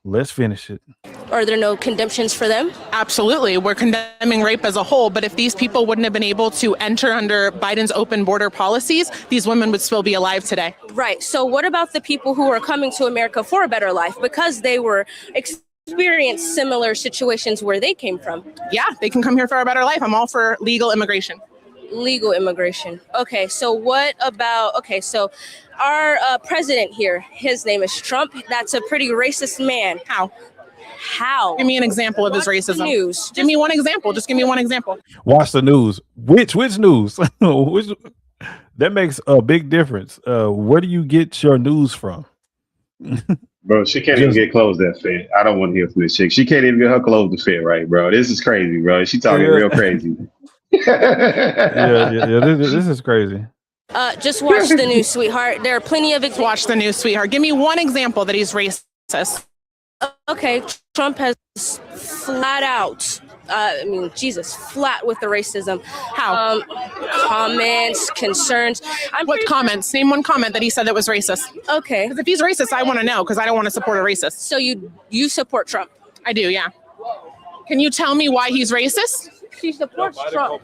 Let's finish it. Are there no condemnations for them? Absolutely. We're condemning rape as a whole, but if these people wouldn't have been able to enter under Biden's open border policies, these women would still be alive today. Right. So what about the people who are coming to America for a better life because they were experienced similar situations where they came from? Yeah, they can come here for a better life. I'm all for legal immigration. Legal immigration. Okay, so what about, so our president here, his name is Trump. That's a pretty racist man. How? Give me an example of his racism. News. Give me one example. Just give me one example. Watch the news. Which news? That makes a big difference. Where do you get your news from? Bro, she can't even get clothes that fit. I don't want to hear from this chick. She can't even get her clothes to fit right, bro. This is crazy, bro. She talking real crazy. Yeah. This is crazy. Just watch the news, sweetheart. There are plenty of examples. Watch the news, sweetheart. Give me one example that he's racist. Okay, Trump has flat out, flat with the racism. How? Comments, concerns. What comments? Name one comment that he said that was racist. Okay. Because if he's racist, I want to know because I don't want to support a racist. So you support Trump? I do, yeah. Can you tell me why he's racist? She supports Trump.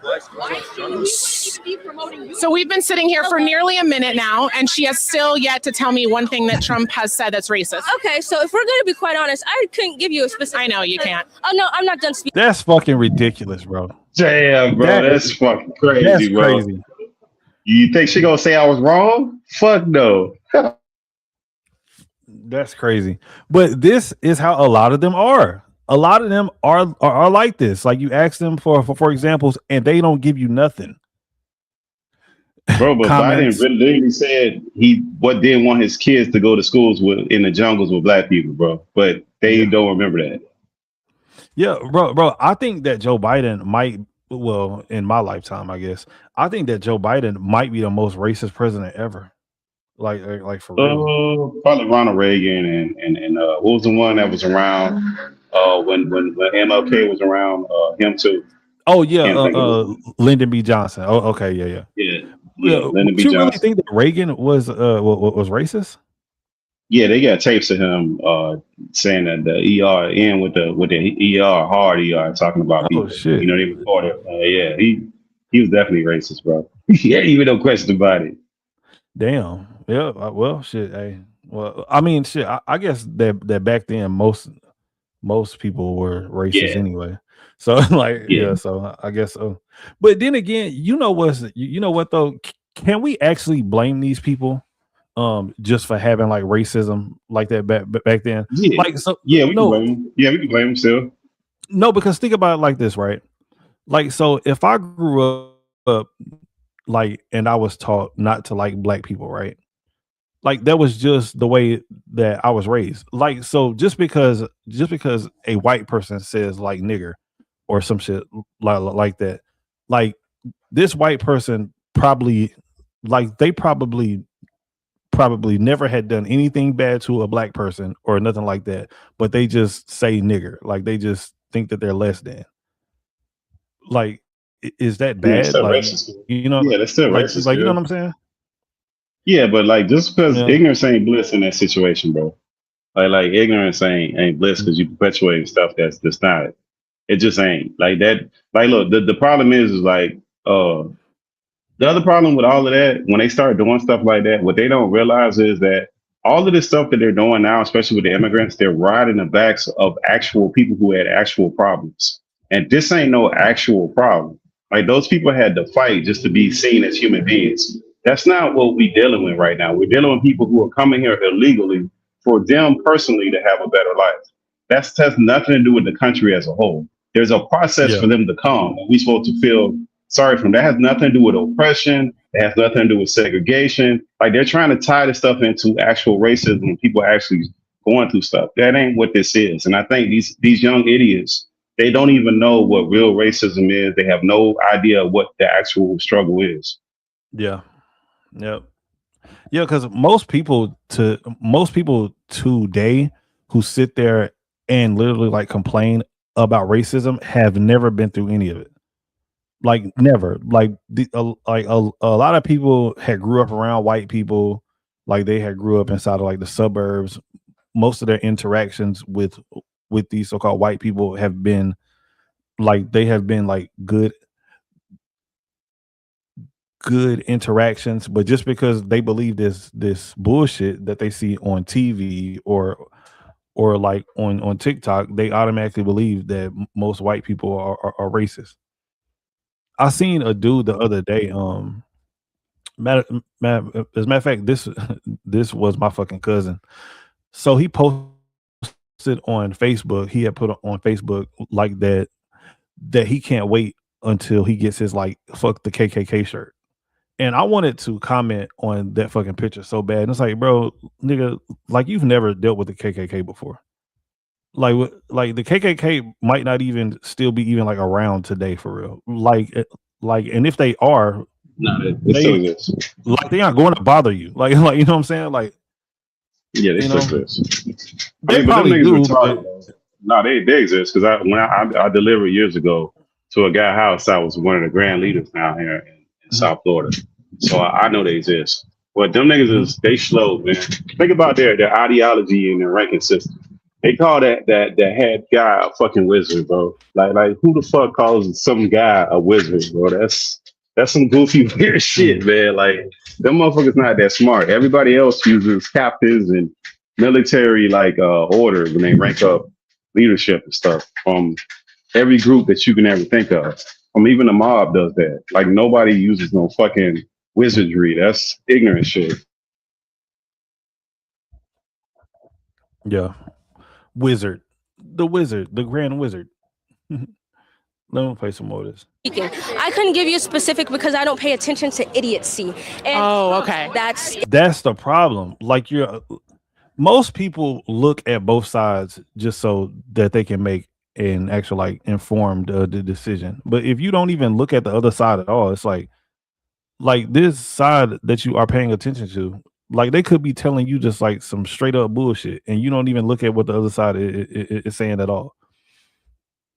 racist. So we've been sitting here for nearly a minute now, and she has still yet to tell me one thing that Trump has said that's racist. Okay, so if we're going to be quite honest, I couldn't give you a specific. I know you can't. Oh no, I'm not done speaking. That's fucking ridiculous, bro. Damn, bro, that's fucking crazy, that's bro. crazy. You think she gonna say I was wrong? Fuck no. That's crazy. But this is how a lot of them are. A lot of them are like this. Like you ask them for examples, and they don't give you nothing. Bro, but Comments. Biden literally said he didn't want his kids to go to schools in the jungles with black people, bro. But they don't remember that. Yeah, bro. I think that Joe Biden might, well, in my lifetime, I guess, I think that Joe Biden might be the most racist president ever. Like for real. Probably Ronald Reagan and what was the one that was around when MLK was around? Him too. Oh yeah, Lyndon B. Johnson. Oh, okay, yeah. Lyndon B. Do you really Johnson. think that Reagan was racist? Yeah, they got tapes of him saying that the ER in with the ER hard ER talking about people. Shit. You know, they recorded. Yeah, he was definitely racist, bro. Yeah, even no question about it. Damn. Yeah. Well, shit. Hey. Well, I mean, shit. I guess that back then most people were racist anyway. So like, yeah. So I guess so. But then again, you know what though? Can we actually blame these people just for having like racism like that back then? Yeah. Like so. Yeah, we can blame them. Yeah, we can blame them still. No, because think about it like this, right? Like, so if I grew up like, and I was taught not to like black people, right? Like that was just the way that I was raised. Like, so just because a white person says like nigger or some shit like that, like this white person probably never had done anything bad to a black person or nothing like that, but they just say nigger, like they just think that they're less than. Like, is that bad? Still Like, racist. you know, Yeah, that's still like, racist. like you know yeah. what I'm saying? Yeah, but like just because ignorance ain't bliss in that situation, bro. Like ignorance ain't bliss because you perpetuating stuff that's not. It just ain't like that. Like, look, the problem is like the other problem with all of that when they start doing stuff like that, what they don't realize is that all of this stuff that they're doing now, especially with the immigrants, they're riding the backs of actual people who had actual problems, and this ain't no actual problem. Like those people had to fight just to be seen as human beings. That's not what we're dealing with right now. We're dealing with people who are coming here illegally for them personally to have a better life. That has nothing to do with the country as a whole. There's a process for them to come. We're supposed to feel sorry for them. That has nothing to do with oppression. It has nothing to do with segregation. Like they're trying to tie this stuff into actual racism and people actually going through stuff. That ain't what this is. And I think these young idiots, they don't even know what real racism is. They have no idea what the actual struggle is. Yeah. Yep. Yeah, because most people today who sit there and literally like complain about racism have never been through any of it. Like never. Like a lot of people had grew up around white people, like they had grew up inside of like the suburbs. Most of their interactions with these so-called white people have been like good interactions, but just because they believe this bullshit that they see on TV or like on TikTok, they automatically believe that most white people are racist. I seen a dude the other day. As a matter of fact, this was my fucking cousin. So he posted on Facebook. He had put on Facebook like that he can't wait until he gets his like fuck the KKK shirt. And I wanted to comment on that fucking picture so bad. And it's like, bro, nigga, like you've never dealt with the KKK before. Like the KKK might not even still be even like around today for real. Like, and if they are, they aren't going to bother you. Like, you know what I'm saying? Like, yeah, they still exist. They probably do. No, they exist because when I delivered years ago to a guy's house, I was one of the grand leaders down here in South Florida. So I know they exist. But them niggas they slow, man. Think about their ideology and their ranking system. They call that head guy a fucking wizard, bro. Like who the fuck calls some guy a wizard, bro? That's That's some goofy, weird shit, man. Like, them motherfuckers not that smart. Everybody else uses captains and military, like, order when they rank up leadership and stuff from every group that you can ever think of. Even the mob does that. Like, nobody uses no fucking wizardry. That's ignorant shit. Yeah. Wizard. The Grand Wizard. Let me play some more of this. I couldn't give you a specific because I don't pay attention to idiocy. And okay. That's the problem. Like, most people look at both sides just so that they can make an actual like informed the decision. But if you don't even look at the other side at all, it's like this side that you are paying attention to, like they could be telling you just like some straight up bullshit, and you don't even look at what the other side is saying at all.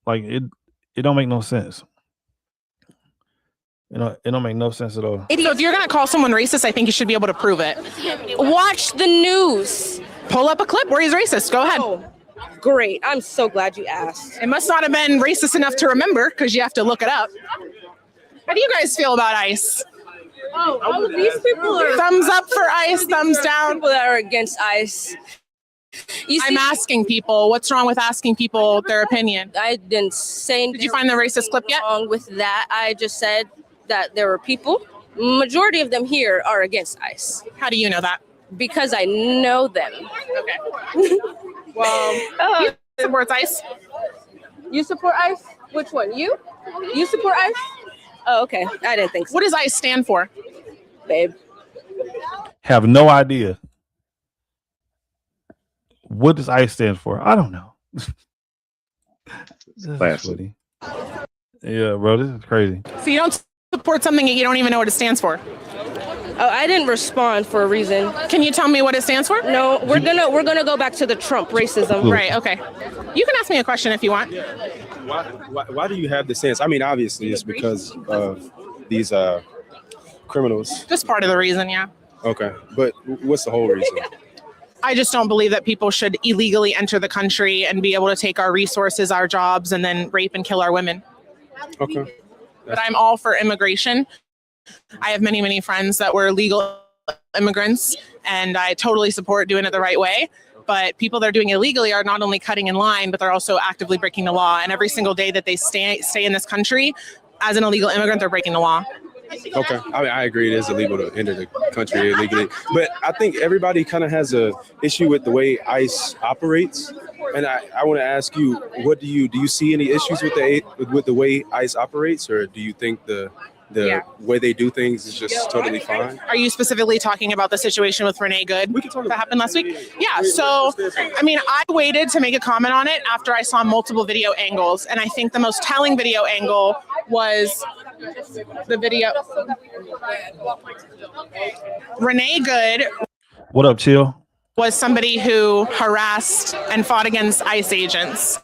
Like it don't make no sense. You know, it don't make no sense at all. So if you're gonna call someone racist, I think you should be able to prove it. Watch the news. Pull up a clip where he's racist. Go ahead. Oh, great. I'm so glad you asked. It must not have been racist enough to remember because you have to look it up. How do you guys feel about ICE? Oh, all of these people are thumbs up for ICE, thumbs down. People that are against ICE. I'm asking people. What's wrong with asking people their opinion? I didn't say anything. Did you find the racist clip yet? Wrong with that. I just said that there were people. Majority of them here are against ICE. How do you know that? Because I know them. Okay. Well, you support ICE? You support ICE? Which one? You? You support ICE? Oh, okay. I didn't think so. What does ICE stand for? Babe. Have no idea. What does ICE stand for? I don't know. That's funny. Yeah, bro, this is crazy. So you don't support something that you don't even know what it stands for? Oh, I didn't respond for a reason. Can you tell me what it stands for? No, we're gonna go back to the Trump racism. Right. Okay. You can ask me a question if you want. Why do you have the sense? I mean, obviously, it's because of these criminals. Just part of the reason, yeah. Okay, but what's the whole reason? I just don't believe that people should illegally enter the country and be able to take our resources, our jobs, and then rape and kill our women. Okay. But I'm all for immigration. I have many, many friends that were legal immigrants, and I totally support doing it the right way. But people that are doing it illegally are not only cutting in line, but they're also actively breaking the law. And every single day that they stay in this country as an illegal immigrant, they're breaking the law. Okay, I mean, I agree it is illegal to enter the country illegally, but I think everybody kind of has a issue with the way ICE operates, and I want to ask you, what do you see any issues with the way ICE operates, or do you think the way they do things is just totally fine? Are you specifically talking about the situation with Renee Good that happened last week? Yeah, so, I mean, I waited to make a comment on it after I saw multiple video angles, and I think the most telling video angle was the video. Renee Good. What up, Chill? Was somebody who harassed and fought against ICE agents.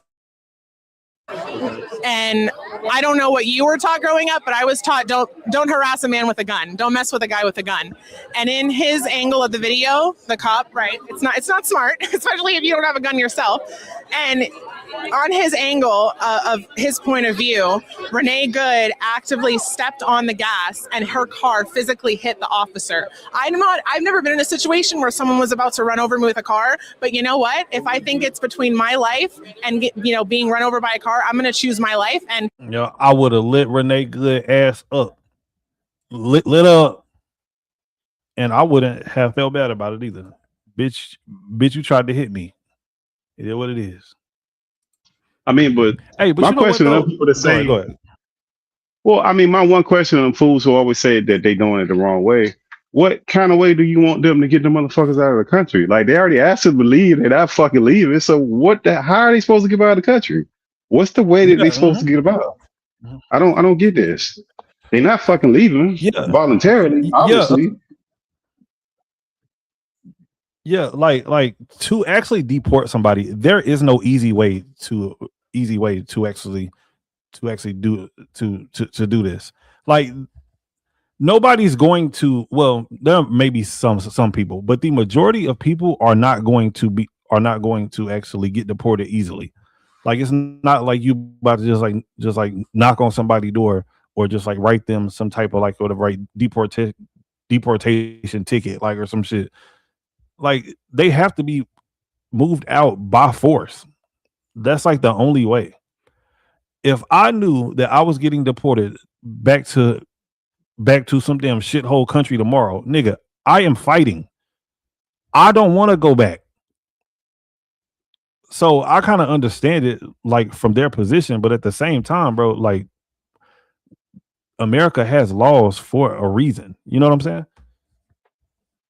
And I don't know what you were taught growing up, but I was taught don't harass a man with a gun. Don't mess with a guy with a gun. And in his angle of the video, the cop, right? It's not smart, especially if you don't have a gun yourself. And on his angle of his point of view, Renee Good actively stepped on the gas and her car physically hit the officer. I've never been in a situation where someone was about to run over me with a car, but you know what? If I think it's between my life and being run over by a car, I'm going to choose my life. And I would have lit Renee Good ass up, lit up, and I wouldn't have felt bad about it either. Bitch, you tried to hit me. It is what it is. I mean, but my question on people that say, go ahead. Well, I mean, my one question on fools who always say that they doing it the wrong way. What kind of way do you want them to get the motherfuckers out of the country? Like, they already asked us to leave, they're not fucking leaving. So how are they supposed to get out of the country? What's the way that they're supposed to get about? I don't get this. They're not fucking leaving voluntarily, obviously. Yeah, like to actually deport somebody, there is no easy way to actually do this. Like, nobody's going to, well, there may be some people, but the majority of people are not going to actually get deported easily. Like, it's not like you about to just like knock on somebody's door or just like write them some type of like whatever, right, deportation ticket, like, or some shit. Like, they have to be moved out by force. That's like the only way. If I knew that I was getting deported back to some damn shithole country tomorrow, nigga, I am fighting. I don't want to go back. So I kind of understand it, like, from their position, but at the same time, bro, like, America has laws for a reason. You know what I'm saying?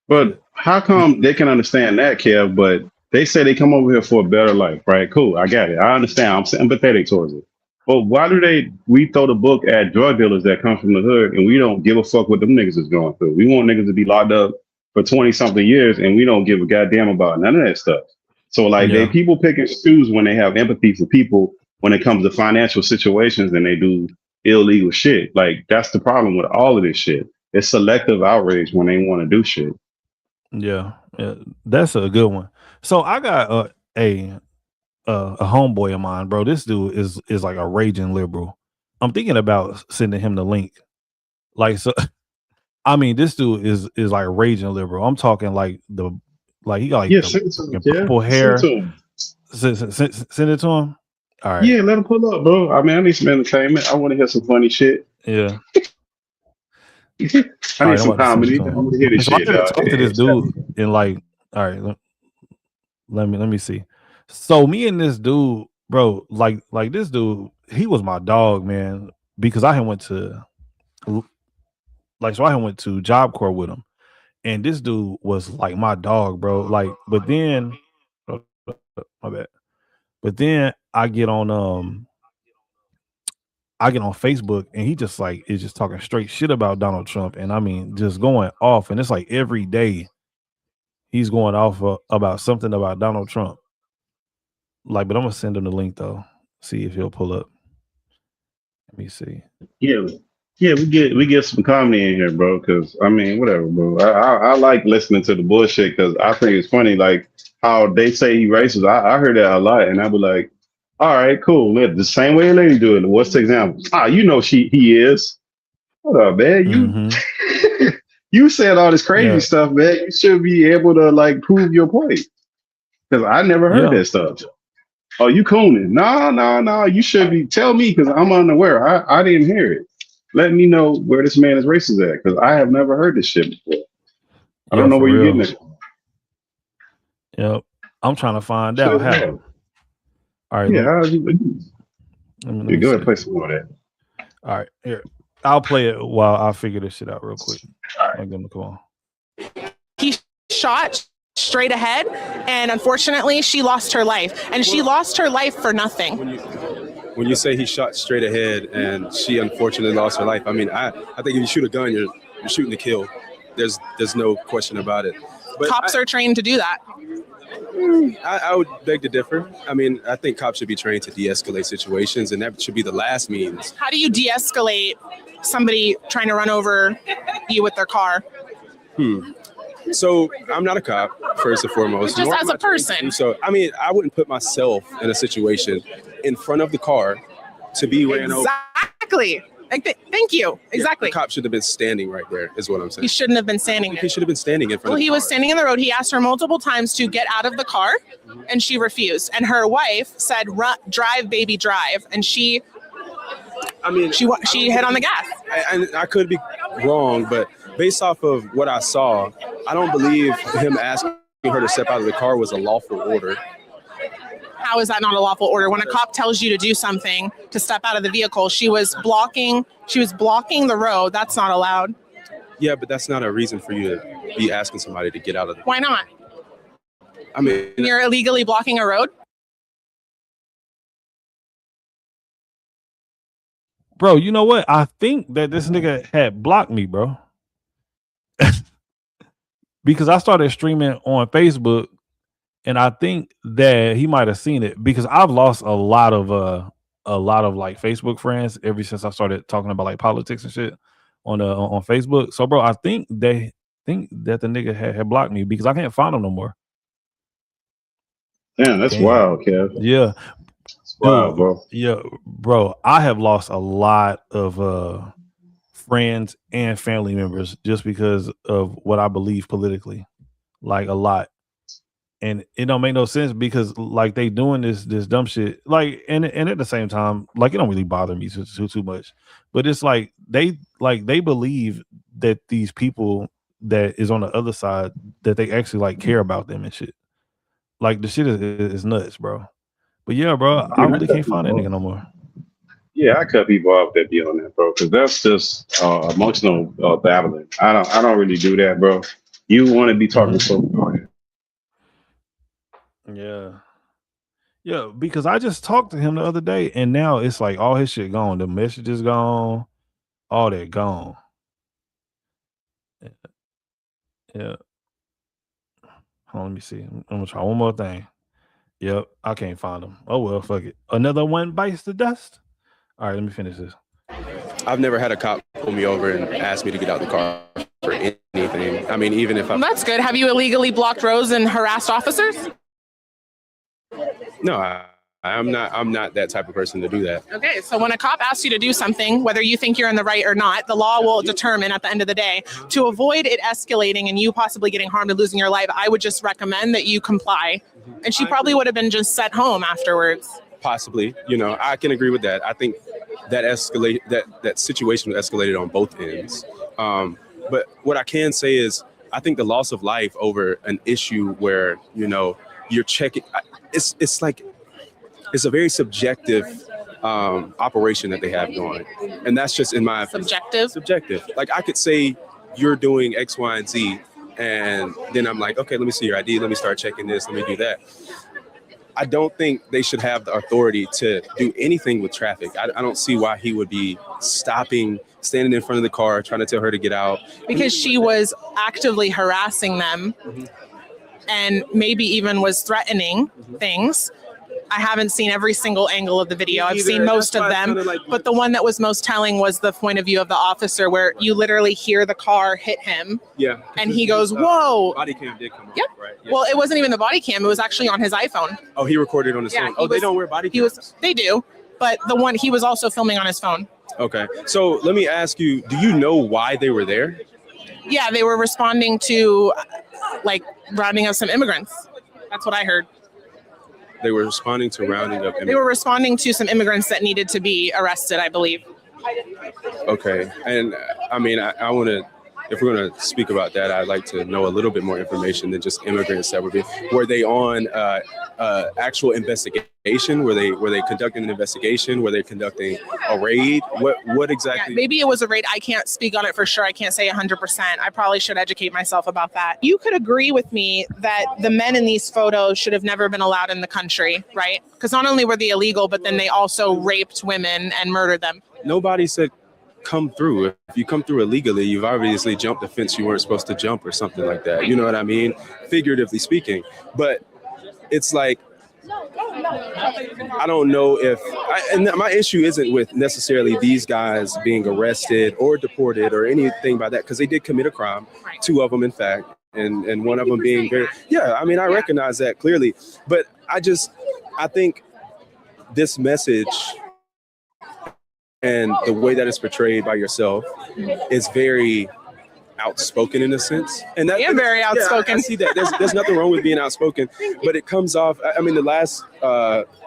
But how come they can understand that, Kev, but they say they come over here for a better life, right? Cool, I got it. I understand. I'm sympathetic towards it. But why do we throw the book at drug dealers that come from the hood, and we don't give a fuck what them niggas is going through? We want niggas to be locked up for 20-something years, and we don't give a goddamn about none of that stuff. So, like, Yeah. people pick and choose when they have empathy for people when it comes to financial situations and they do illegal shit. Like, that's the problem with all of this shit. It's selective outrage when they want to do shit. Yeah, that's a good one. So I got a homeboy of mine, bro. This dude is like a raging liberal. I'm thinking about sending him the link. Like, so, I mean, this dude is like a raging liberal. I'm talking like he got like Yeah, the send it to him, fucking Kev. purple Send hair. it to him. Send it to him. All right. Yeah, let him pull up, bro. I mean, I need some entertainment. I want to hear some funny shit. Yeah. I All need right, I'm some about to send comedy. it to I him. want to hear this So I shit, gotta dog. talk to this dude and like, all right, let me see. So me and this dude, bro, like this dude, he was my dog, man, because I had went to Job Corps with him, and this dude was like my dog, bro. Like, but then, my bad. But then I get on Facebook, and he just like is just talking straight shit about Donald Trump, and I mean just going off, and it's like every day he's going off about something about Donald Trump. Like, but I'm gonna send him the link though, see if he'll pull up. Let me see. Yeah, we get some comedy in here, bro. Because I mean, whatever, bro. I like listening to the bullshit because I think it's funny, like how they say he racist. I heard that a lot, and I be like, all right, cool. The same way a lady do it. What's the example? You know he is. What up, man? You you said all this crazy stuff, man. You should be able to like prove your point. Because I never heard that stuff. Oh, you cooning? No. You should be. Tell me because I'm unaware. I didn't hear it. Let me know where this man is racist at because I have never heard this shit before. I don't know where you're getting it. Yep. I'm trying to find out how. All right. Yeah, let you're me good. see. Play some more of that. All right, here. I'll play it while I figure this shit out real quick. All right. Come on. He shot straight ahead, and unfortunately, she lost her life. And she lost her life for nothing. When you say he shot straight ahead and she unfortunately lost her life, I mean, I think if you shoot a gun, you're shooting to kill. There's no question about it. But Cops are trained to do that. I would beg to differ. I mean, I think cops should be trained to de-escalate situations, and that should be the last means. How do you de-escalate somebody trying to run over you with their car? So I'm not a cop, first and foremost. Just nor as am a I trained to person. do So, I mean, I wouldn't put myself in a situation in front of the car to be ran over. Exactly. Thank you. Exactly. The cop should have been standing right there, is what I'm saying. He shouldn't have been standing there. He should have been standing in front Well, of the he car. was standing in the road. He asked her multiple times to get out of the car, and she refused. And her wife said, "Drive, baby, drive." And she, I mean, she hit on the gas. I could be wrong, but based off of what I saw, I don't believe him asking her to step out of the car was a lawful order. How is that not a lawful order? When a cop tells you to do something, to step out of the vehicle, she was blocking the road. That's not allowed. Yeah, but that's not a reason for you to be asking somebody to get out of the. Why not? I mean, You're illegally blocking a road? Bro, you know what? I think that this nigga had blocked me, bro. Because I started streaming on Facebook, and I think that he might have seen it because I've lost a lot of like Facebook friends ever since I started talking about like politics and shit on Facebook. So, bro, I think that the nigga had blocked me because I can't find him no more. Damn, that's wild, Kev. Yeah. Wow, bro. Yeah, bro. I have lost a lot of friends and family members just because of what I believe politically, like a lot. And it don't make no sense because like they doing this dumb shit. Like and at the same time, like it don't really bother me too much. But it's like they believe that these people that is on the other side that they actually like care about them and shit. Like the shit is nuts, bro. But yeah, bro, I really can't find that nigga no more. Yeah, I cut people off that be on that, bro, because that's just emotional battling. I don't really do that, bro. You want to be talking so hard. Yeah, because I just talked to him the other day, and now it's like all his shit gone. The message is gone, all that gone. Yeah. Hold on, let me see. I'm gonna try one more thing. Yep, I can't find him. Oh well, fuck it. Another one bites the dust. All right, let me finish this. I've never had a cop pull me over and ask me to get out the car for anything. I mean, even if I'm That's good. Have you illegally blocked roads and harassed officers? no, I'm not that type of person to do that. Okay, so when a cop asks you to do something, whether you think you're in the right or not, the law will determine at the end of the day. To avoid it escalating and you possibly getting harmed and losing your life, I would just recommend that you comply. And she probably would have been just sent home afterwards. Possibly, I can agree with that. I think that situation escalated on both ends. But what I can say is, I think the loss of life over an issue where you're checking, it's like it's a very subjective operation that they have going, and that's just in my subjective. Like I could say you're doing X, Y, and Z, and then I'm like, okay, let me see your ID. Let me start checking this. Let me do that. I don't think they should have the authority to do anything with traffic. I don't see why he would be stopping, standing in front of the car, trying to tell her to get out. Because she was actively harassing them and maybe even was threatening things. I haven't seen every single angle of the video. I've seen most of them, but the one that was most telling was the point of view of the officer where you literally hear the car hit him. Yeah. And he goes, whoa. Body cam did come up, Yep. right? Yeah. Well, it wasn't even the body cam. It was actually on his iPhone. Oh, he recorded on his phone. Oh, they don't wear body cams? They do, but the one, he was also filming on his phone. Okay. So let me ask you, do you know why they were there? Yeah, they were responding to like rounding up some immigrants. That's what I heard. They were responding to rounding up They were responding to some immigrants that needed to be arrested, I believe. Okay. And I mean, I want to, if we're going to speak about that, I'd like to know a little bit more information than just immigrants that were they on actual investigation? Were they conducting an investigation? Were they conducting a raid? What exactly? Yeah, maybe it was a raid. I can't speak on it for sure. I can't say 100%. I probably should educate myself about that. You could agree with me that the men in these photos should have never been allowed in the country, right? Because not only were they illegal, but then they also raped women and murdered them. Nobody said come through. If you come through illegally, you've obviously jumped a fence you weren't supposed to jump or something like that. You know what I mean? Figuratively speaking. But it's like, I don't know if, and my issue isn't with necessarily these guys being arrested or deported or anything by that, because they did commit a crime, 2 of them in fact, and one of them being very, I mean, I recognize that clearly, but I think this message and the way that it's portrayed by yourself is very outspoken in a sense. And that, I am very outspoken. I see that. There's nothing wrong with being outspoken, but it comes off. I mean, the last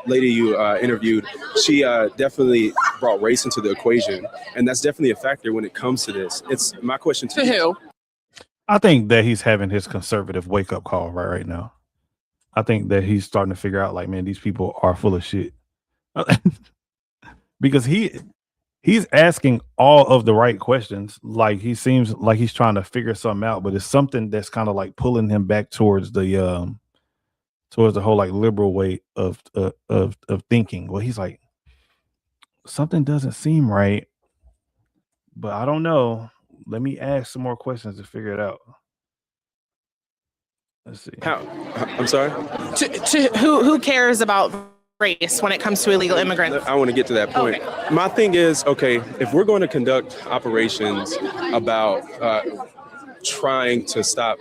lady you interviewed, she definitely brought race into the equation, and that's definitely a factor when it comes to this. It's my question to you. Who? I think that he's having his conservative wake up call right now. I think that he's starting to figure out, like, man, these people are full of shit. Because he's asking all of the right questions. Like, he seems like he's trying to figure something out, but it's something that's kind of like pulling him back towards the whole like liberal way of thinking. Well, he's like, something doesn't seem right, but I don't know. Let me ask some more questions to figure it out. Let's see. I'm sorry? To who cares about race when it comes to illegal immigrants? I want to get to that point. Okay. My thing is, okay, if we're going to conduct operations about trying to stop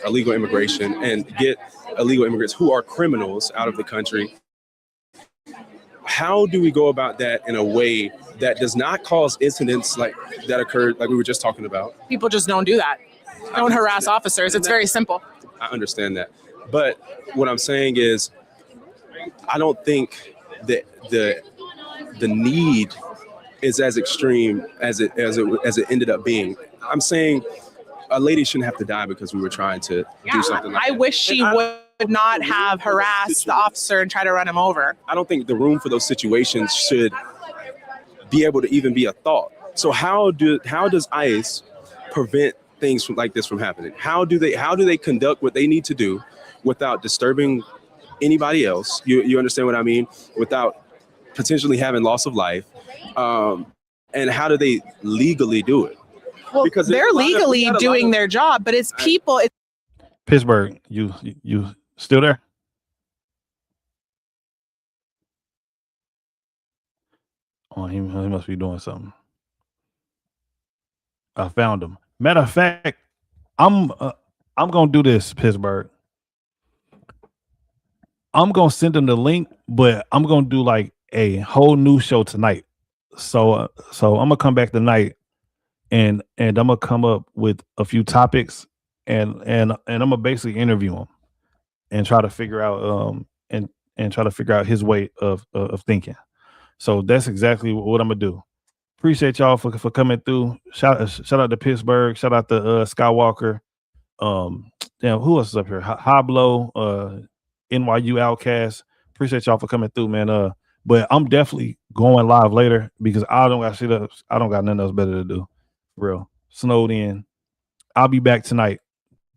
illegal immigration and get illegal immigrants who are criminals out of the country, how do we go about that in a way that does not cause incidents like that occurred, like we were just talking about. People just don't do that. Don't harass officers. It's very simple. I understand that. But what I'm saying is, I don't think that the need is as extreme as it ended up being. I'm saying a lady shouldn't have to die because we were trying to do something like I that. wish she would not have harassed the officer and try to run him over. I don't think the room for those situations should be able to even be a thought. So how does ICE prevent things like this from happening? How do they conduct what they need to do without disturbing anybody else? You understand what I mean? Without potentially having loss of life. And how do they legally do it? Well, Because they're legally doing their job, but it's people. Pittsburgh, you still there? Oh, he must be doing something. I found him. Matter of fact, I'm gonna do this, Pittsburgh. I'm gonna send him the link, but I'm gonna do like a whole new show tonight. So I'm gonna come back tonight, and I'm gonna come up with a few topics, and I'm gonna basically interview him and try to figure out and try to figure out his way of thinking. So that's exactly what I'm gonna do. Appreciate y'all for coming through. Shout out to Pittsburgh. Shout out to Skywalker. Damn, who else is up here? Hoblo, NYU Outcast. Appreciate y'all for coming through, man. But I'm definitely going live later because I don't got shit up. I don't got nothing else better to do. For real. Snowed in. I'll be back tonight.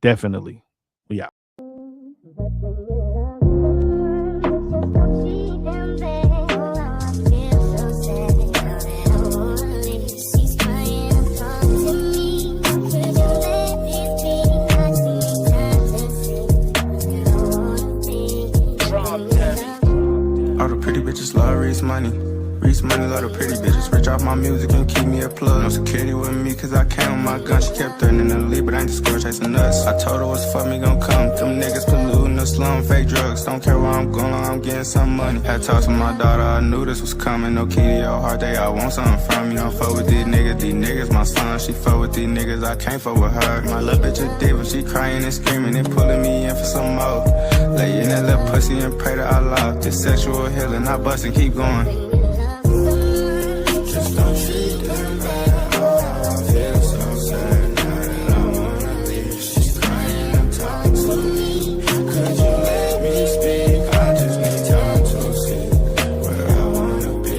Definitely. Yeah. All the pretty bitches love Reese money. Reese money love the pretty bitches. Rich off my music and keep me a plug. No security with me cause I came with my gun. She kept threatening to leave, but I ain't discouraged chasing nuts. I told her what's fuck me gon' come. Them niggas polluting the slum, fake drugs. Don't care where I'm going, I'm getting some money. Had talked to my daughter, I knew this was coming. No key to your heart, they all want something from me. Don't fuck with these niggas my son. She fuck with these niggas, I can't fuck with her. My little bitch a diva, she crying and screaming and pulling me in for some more. Lay in that little pussy and pray to Allah. This sexual healing, I bust and keep going. Just don't treat them bad. Oh, I feel so sad now that I wanna leave. She's crying and talking to me. Could you let me speak? I just need time to see where I wanna be.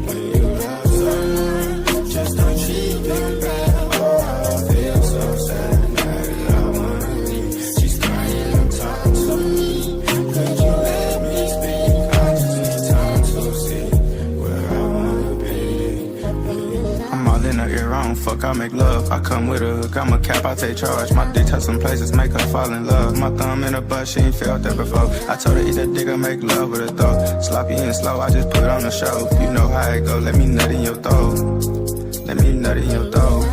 When you love someone, just don't treat them bad. Oh, I feel so sad now that I wanna leave. She's crying and talking to me. Could you let me speak? I just need time to see where I wanna be. I'm all in her ear, I don't fuck, I make love. I come with a hook, I'm a cap, I take charge. My dick touch some places, make her fall in love. My thumb in her butt, she ain't felt that before. I told her eat that dick, I make love with her though. Sloppy and slow, I just put on the show. You know how it go, let me nut in your throat. Let me nut in your throat.